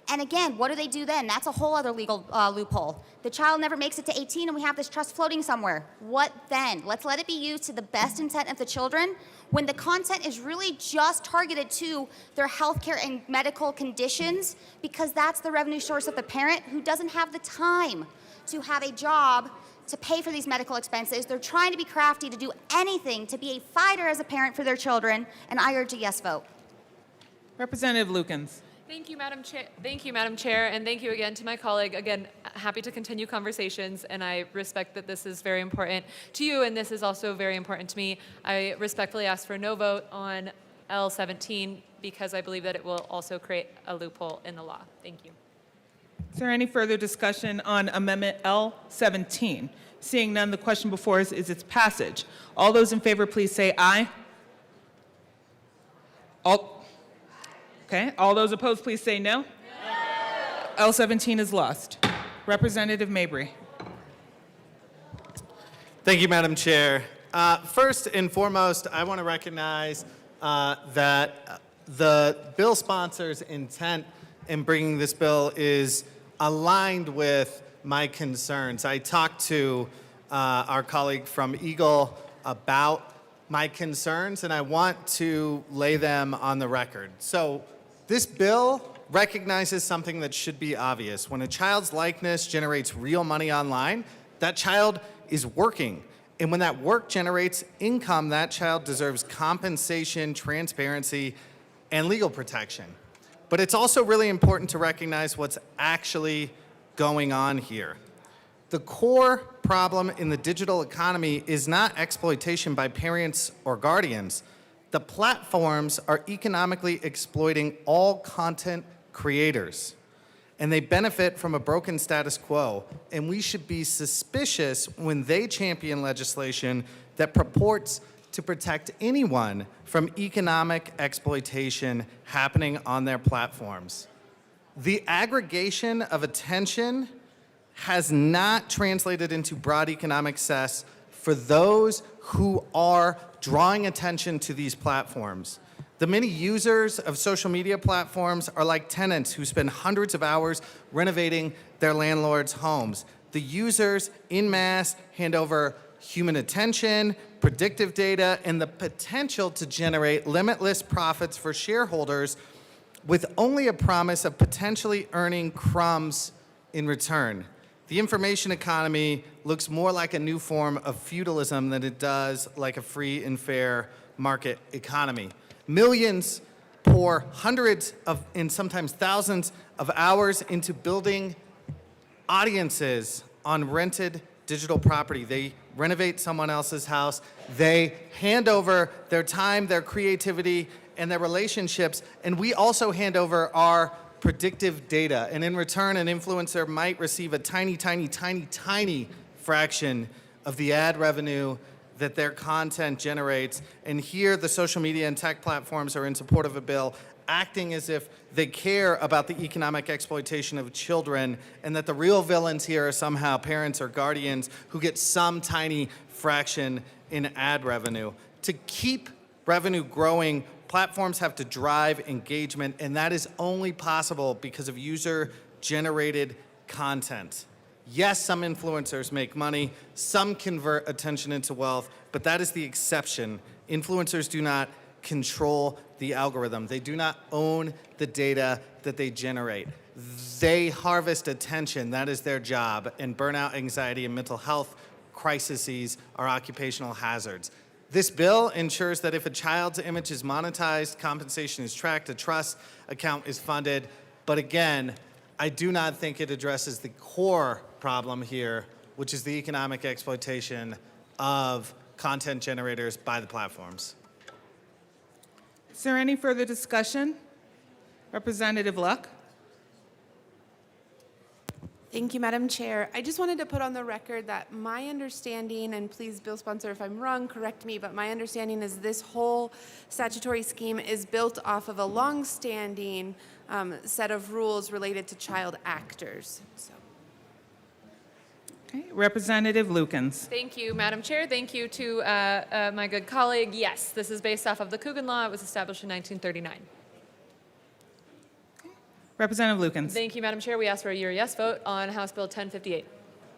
And again, what do they do then? That's a whole other legal loophole. The child never makes it to 18 and we have this trust floating somewhere. What then? Let's let it be used to the best intent of the children when the content is really just targeted to their healthcare and medical conditions, because that's the revenue source of the parent who doesn't have the time to have a job to pay for these medical expenses. They're trying to be crafty to do anything to be a fighter as a parent for their children, and I urge a yes vote. Representative Lukens. Thank you, Madam Chair. Thank you, Madam Chair, and thank you again to my colleague. Again, happy to continue conversations, and I respect that this is very important to you, and this is also very important to me. I respectfully ask for no vote on L17 because I believe that it will also create a loophole in the law. Thank you. Is there any further discussion on Amendment L17? Seeing none, the question before us is its passage. All those in favor, please say aye. All those opposed, please say no. L17 is lost. Representative Mabry. Thank you, Madam Chair. First and foremost, I want to recognize that the bill sponsor's intent in bringing this bill is aligned with my concerns. I talked to our colleague from Eagle about my concerns, and I want to lay them on the record. So this bill recognizes something that should be obvious. When a child's likeness generates real money online, that child is working. And when that work generates income, that child deserves compensation, transparency, and legal protection. But it's also really important to recognize what's actually going on here. The core problem in the digital economy is not exploitation by parents or guardians. The platforms are economically exploiting all content creators, and they benefit from a broken status quo, and we should be suspicious when they champion legislation that purports to protect anyone from economic exploitation happening on their platforms. The aggregation of attention has not translated into broad economic success for those who are drawing attention to these platforms. The many users of social media platforms are like tenants who spend hundreds of hours renovating their landlords' homes. The users en masse hand over human attention, predictive data, and the potential to generate limitless profits for shareholders with only a promise of potentially earning crumbs in return. The information economy looks more like a new form of feudalism than it does like a free and fair market economy. Millions pour hundreds of, and sometimes thousands of hours into building audiences on rented digital property. They renovate someone else's house. They hand over their time, their creativity, and their relationships. And we also hand over our predictive data. And in return, an influencer might receive a tiny, tiny, tiny, tiny fraction of the ad revenue that their content generates. And here, the social media and tech platforms are in support of a bill, acting as if they care about the economic exploitation of children, and that the real villains here are somehow parents or guardians who get some tiny fraction in ad revenue. To keep revenue growing, platforms have to drive engagement, and that is only possible because of user-generated content. Yes, some influencers make money, some convert attention into wealth, but that is the exception. Influencers do not control the algorithm. They do not own the data that they generate. They harvest attention, that is their job, and burnout, anxiety, and mental health crises are occupational hazards. This bill ensures that if a child's image is monetized, compensation is tracked, a trust account is funded, but again, I do not think it addresses the core problem here, which is the economic exploitation of content generators by the platforms. Is there any further discussion? Representative Luck. Thank you, Madam Chair. I just wanted to put on the record that my understanding, and please, bill sponsor, if I'm wrong, correct me, but my understanding is this whole statutory scheme is built off of a long-standing set of rules related to child actors. So. Okay. Representative Lukens. Thank you, Madam Chair. Thank you to my good colleague. Yes, this is based off of the Coogan Law. It was established in 1939. Representative Lukens. Thank you, Madam Chair. We ask for a yes vote on House Bill 1058.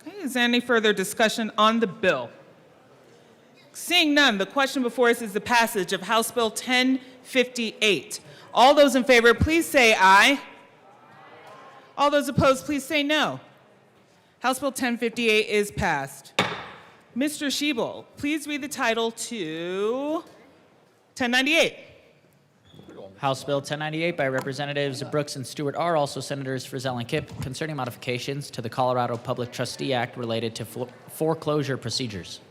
Okay. Is there any further discussion on the bill? Seeing none, the question before us is the passage of House Bill 1058. All those in favor, please say aye. All those opposed, please say no. House Bill 1058 is passed. Mr. Schiebel, please read the title to 1098. House Bill 1098 by Representatives Brooks and Stewart are also Senators Frizzell and Kipp concerning modifications to the Colorado Public Trustee Act related to foreclosure procedures.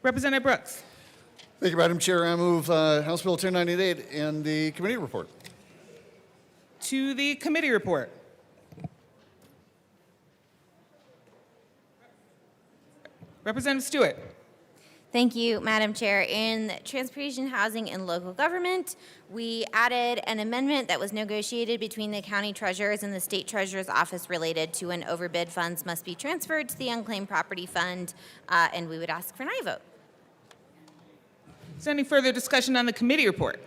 Representative Brooks. Thank you, Madam Chair. I move House Bill 1098 and the committee report. To the committee report. Representative Stewart. Thank you, Madam Chair. In Transportation, Housing, and Local Government, we added an amendment that was negotiated between the county treasurers and the state treasurer's office related to when overbid funds must be transferred to the unclaimed property fund, and we would ask for an aye vote. Is there any further discussion on the committee report?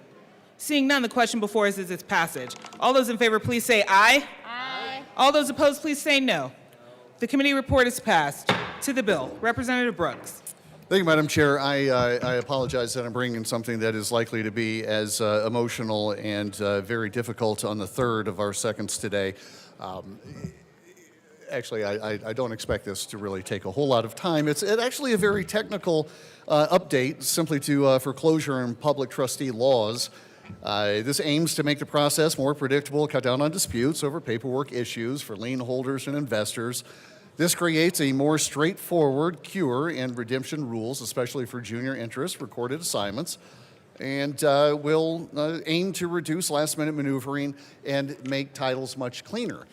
Seeing none, the question before us is its passage. All those in favor, please say aye. Aye. All those opposed, please say no. The committee report is passed. To the bill, Representative Brooks. Thank you, Madam Chair. I apologize that I'm bringing something that is likely to be as emotional and very difficult on the third of our seconds today. Actually, I don't expect this to really take a whole lot of time. It's actually a very technical update, simply to foreclosure and public trustee laws. This aims to make the process more predictable, cut down on disputes over paperwork issues for lien holders and investors. This creates a more straightforward cure and redemption rules, especially for junior interest recorded assignments, and will aim to reduce last-minute maneuvering and make titles much cleaner.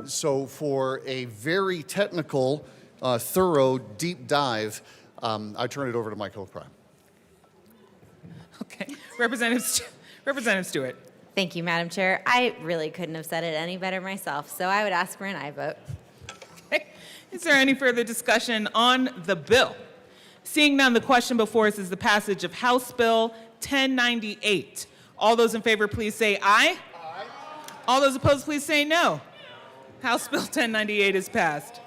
So for a very technical, thorough, deep dive, I turn it over to my co-prime. Okay, Representative Stewart. Thank you, Madam Chair. I really couldn't have said it any better myself, so I would ask for an aye vote. Is there any further discussion on the bill? Seeing none, the question before us is the passage of House Bill 1098. All those in favor, please say aye. Aye. All those opposed, please say no. House Bill 1098 is passed.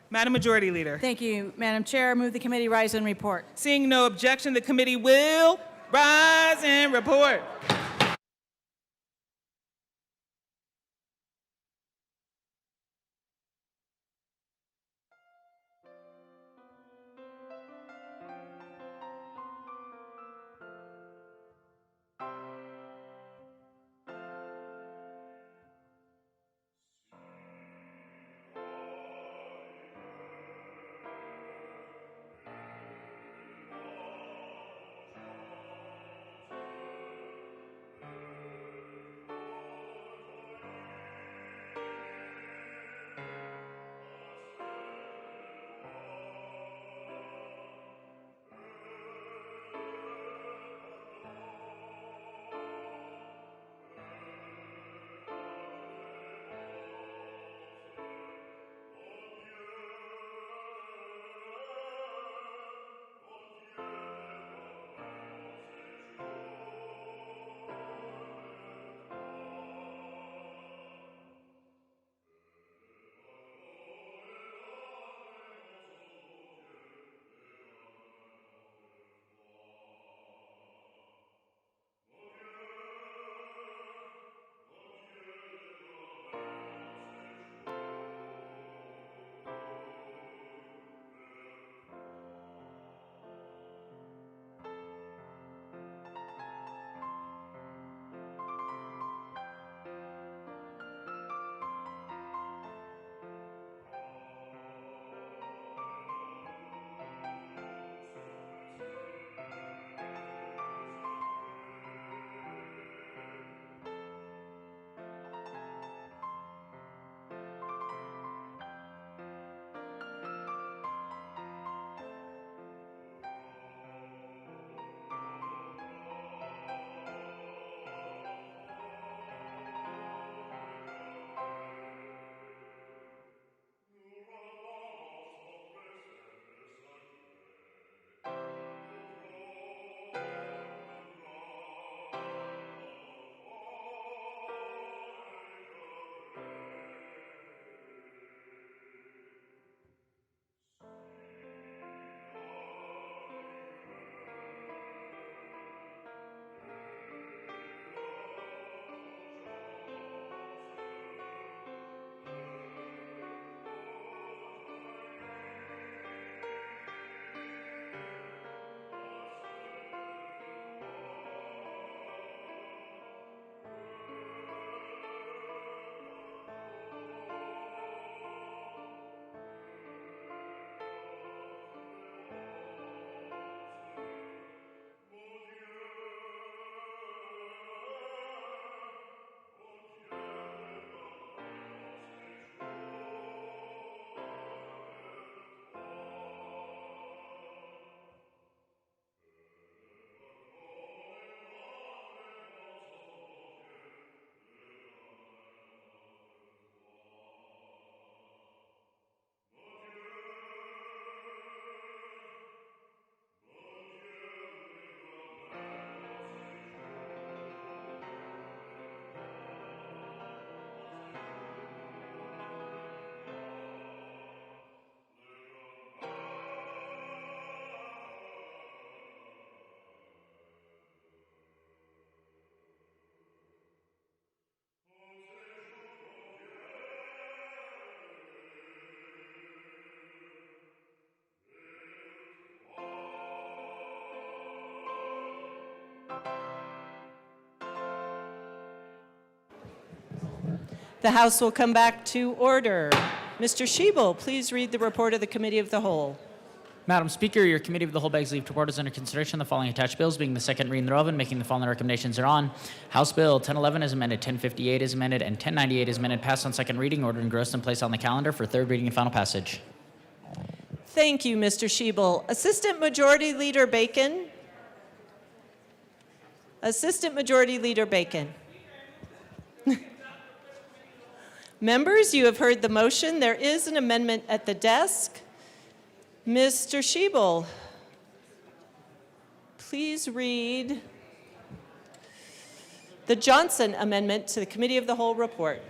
Madam Majority Leader. Thank you, Madam Chair. Move the committee rise and report. Seeing no objection, the committee will rise and report. The House will come back to order. Mr. Schiebel, please read the report of the Committee of the Whole. Madam Speaker, your Committee of the Whole begs leave to report as under consideration the following attached bills, being the second reading thereof and making the following recommendations thereon. House Bill 1011 is amended, 1058 is amended, and 1098 is amended, passed on second reading, ordered engrossed and placed on the calendar for third reading and final passage. Thank you, Mr. Schiebel. Assistant Majority Leader Bacon. Assistant Majority Leader Bacon. Members, you have heard the motion. There is an amendment at the desk. Mr. Schiebel, please read the Johnson amendment to the Committee of the Whole report.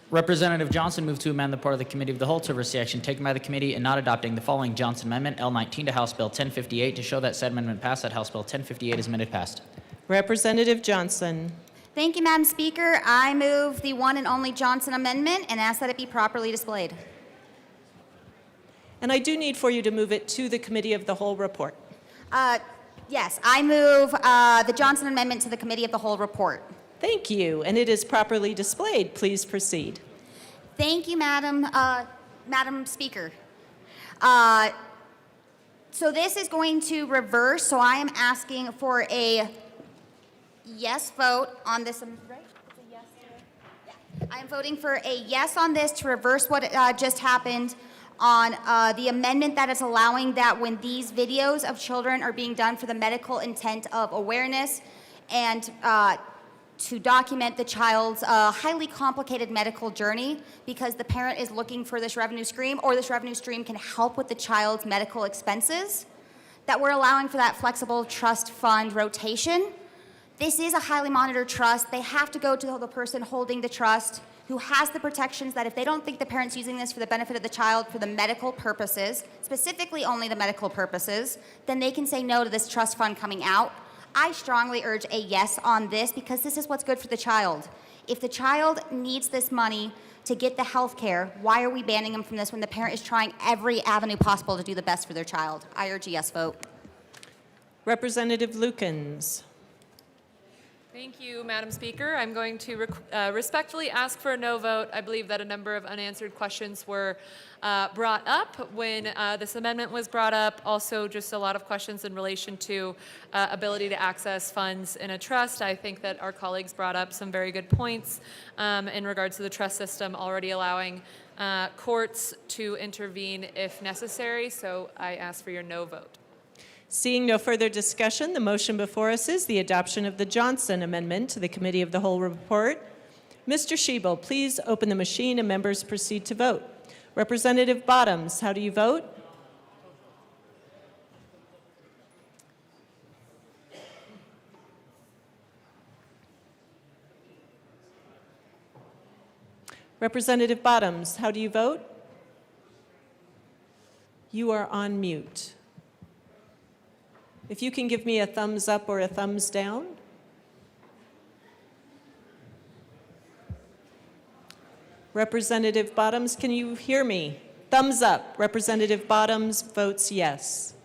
Representative Johnson moved to amend the part of the Committee of the Whole to reverse the action taken by the committee in not adopting the following Johnson Amendment, L19 to House Bill 1058, to show that said amendment passed, that House Bill 1058 is amended passed. Representative Johnson. Thank you, Madam Speaker. I move the one and only Johnson Amendment and ask that it be properly displayed. And I do need for you to move it to the Committee of the Whole report. Yes, I move the Johnson Amendment to the Committee of the Whole report. Thank you, and it is properly displayed. Please proceed. Thank you, Madam Speaker. So this is going to reverse, so I am asking for a yes vote on this, right? It's a yes. Yeah. I am voting for a yes on this to reverse what just happened on the amendment that is allowing that when these videos of children are being done for the medical intent of awareness and to document the child's highly complicated medical journey because the parent is looking for this revenue stream or this revenue stream can help with the child's medical expenses, that we're allowing for that flexible trust fund rotation. This is a highly monitored trust. They have to go to the person holding the trust who has the protections that if they don't think the parent's using this for the benefit of the child for the medical purposes, specifically only the medical purposes, then they can say no to this trust fund coming out. I strongly urge a yes on this because this is what's good for the child. If the child needs this money to get the health care, why are we banning them from this when the parent is trying every avenue possible to do the best for their child? I urge a yes vote. Representative Lukens. Thank you, Madam Speaker. I'm going to respectfully ask for a no vote. I believe that a number of unanswered questions were brought up when this amendment was brought up. Also, just a lot of questions in relation to ability to access funds in a trust. I think that our colleagues brought up some very good points in regards to the trust system already allowing courts to intervene if necessary. So I ask for your no vote. Seeing no further discussion, the motion before us is the adoption of the Johnson Amendment to the Committee of the Whole report. Mr. Schiebel, please open the machine and members proceed to vote. Representative Bottoms, how do you vote? Representative Bottoms, how do you vote? You are on mute. If you can give me a thumbs up or a thumbs down. Representative Bottoms, can you hear me? Thumbs up. Representative Bottoms votes yes.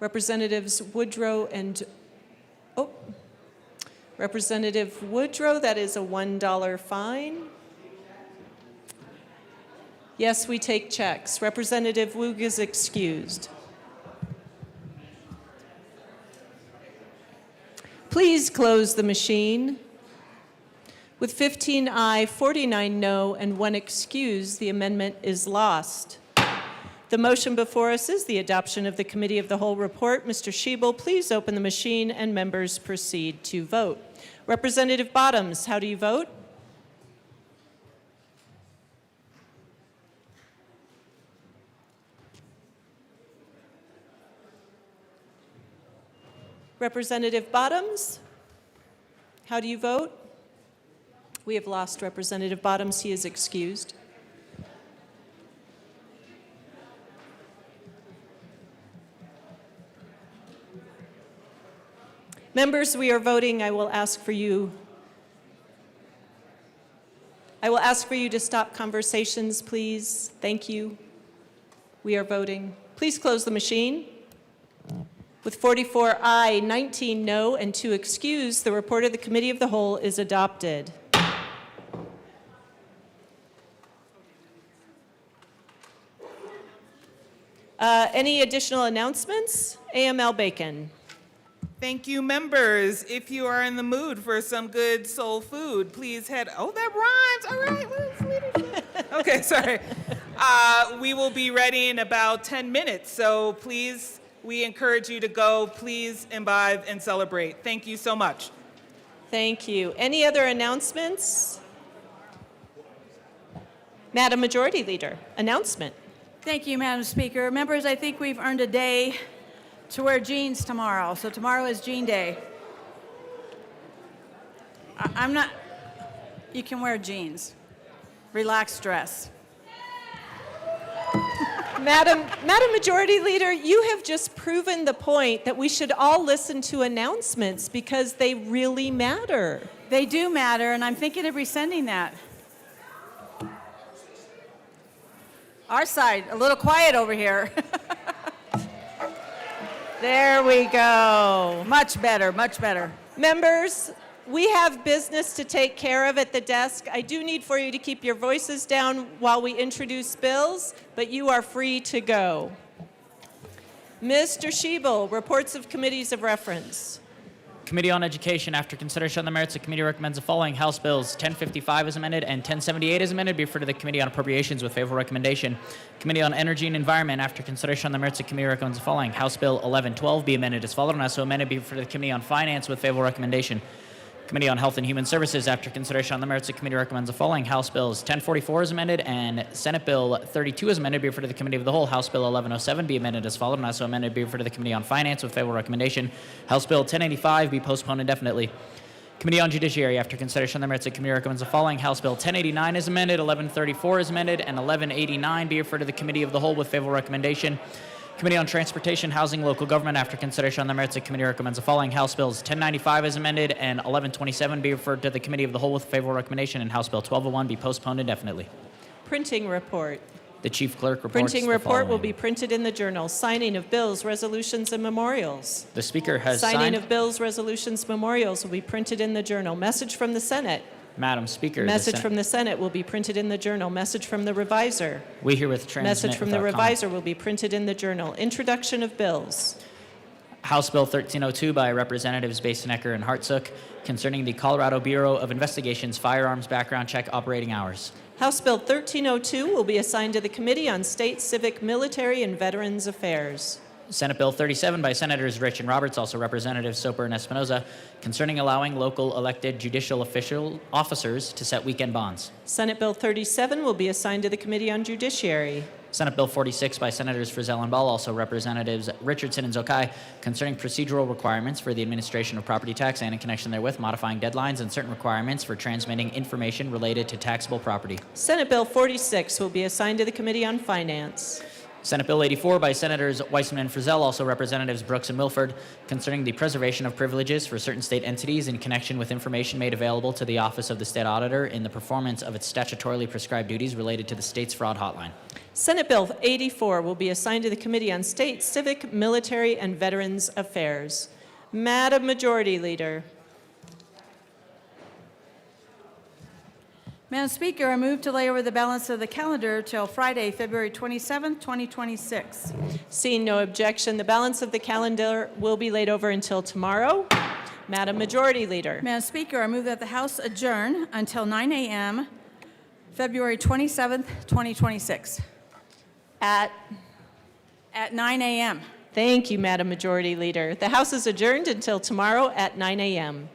Representatives Woodrow and, Representative Woodrow, that is a $1 fine. Yes, we take checks. Representative Woog is excused. Please close the machine. With 15 aye, 49 no, and 1 excuse, the amendment is lost. The motion before us is the adoption of the Committee of the Whole report. Mr. Schiebel, please open the machine and members proceed to vote. Representative Bottoms, how do you vote? Representative Bottoms, how do you vote? We have lost Representative Bottoms. He is excused. Members, we are voting. I will ask for you to stop conversations, please. Thank you. We are voting. Please close the machine. With 44 aye, 19 no, and 2 excused, the report of the Committee of the Whole is adopted. Any additional announcements? AML Bacon. Thank you, members. If you are in the mood for some good soul food, please head. Oh, that rhymes. All right. What's leadership? Okay, sorry. We will be ready in about 10 minutes. So please, we encourage you to go. Please imbibe and celebrate. Thank you so much. Thank you. Any other announcements? Madam Majority Leader, announcement. Thank you, Madam Speaker. Members, I think we've earned a day to wear jeans tomorrow. So tomorrow is Jean Day. I'm not, you can wear jeans. Relaxed dress. Madam Majority Leader, you have just proven the point that we should all listen to announcements because they really matter. They do matter, and I'm thinking of rescinding that. Our side, a little quiet over here. There we go. Much better, much better. Members, we have business to take care of at the desk. I do need for you to keep your voices down while we introduce bills, but you are free to go. Mr. Schiebel, reports of committees of reference. Committee on Education, after consideration on the merits, the committee recommends the following House Bills 1055 as amended and 1078 as amended be referred to the Committee on Appropriations with favorable recommendation. Committee on Energy and Environment, after consideration on the merits, the committee recommends the following House Bill 1112 be amended as followed and also amended be referred to the Committee on Finance with favorable recommendation. Committee on Health and Human Services, after consideration on the merits, the committee recommends the following House Bills 1044 as amended and Senate Bill 32 as amended be referred to the Committee of the Whole. House Bill 1107 be amended as followed and also amended be referred to the Committee on Finance with favorable recommendation. House Bill 1085 be postponed indefinitely. Committee on Judiciary, after consideration on the merits, the committee recommends the following House Bill 1089 as amended, 1134 as amended, and 1189 be referred to the Committee of the Whole with favorable recommendation. Committee on Transportation, Housing, Local Government, after consideration on the merits, the committee recommends the following House Bills 1095 as amended and 1127 be referred to the Committee of the Whole with favorable recommendation, and House Bill 1201 be postponed indefinitely. Printing report. The Chief Clerk reports Printing the report will following. be printed in the journal. Signing of bills, resolutions, and memorials. The Speaker has Signing signed. of bills, resolutions, memorials will be printed in the journal. Message from the Senate. Madam Speaker. Message from the Senate will be printed in the journal. Message from the reviser. We herewith transmit Message from the without reviser will be printed in the journal. Introduction of bills. House Bill 1302 by Representatives Basenecker and Hartsook concerning the Colorado Bureau of Investigation's firearms background check operating hours. House Bill 1302 will be assigned to the Committee on State, Civic, Military, and Veterans Affairs. Senate Bill 37 by Senators Rich and Roberts, also Representatives Soper and Espinoza, concerning allowing local elected judicial officers to set weekend bonds. Senate Bill 37 will be assigned to the Committee on Judiciary. Senate Bill 46 by Senators Frizzell and Ball, also Representatives Richardson and Zokai, concerning procedural requirements for the administration of property tax and in connection therewith modifying deadlines and certain requirements for transmitting information related to taxable property. Senate Bill 46 will be assigned to the Committee on Finance. Senate Bill 84 by Senators Weissman and Frizzell, also Representatives Brooks and Milford, concerning the preservation of privileges for certain state entities in connection with information made available to the Office of the State Auditor in the performance of its statutorily prescribed duties related to the state's fraud hotline. Senate Bill 84 will be assigned to the Committee on State, Civic, Military, and Veterans Affairs. Madam Majority Leader. Madam Speaker, I move to lay over the balance of the calendar till Friday, February 27th, 2026. Seeing no objection, the balance of the calendar will be laid over until tomorrow. Madam Majority Leader. Madam Speaker, I move that the House adjourn until 9 a.m., February 27th, 2026. At 9 a.m. Thank you, Madam Majority Leader. The House is adjourned until tomorrow at 9 a.m.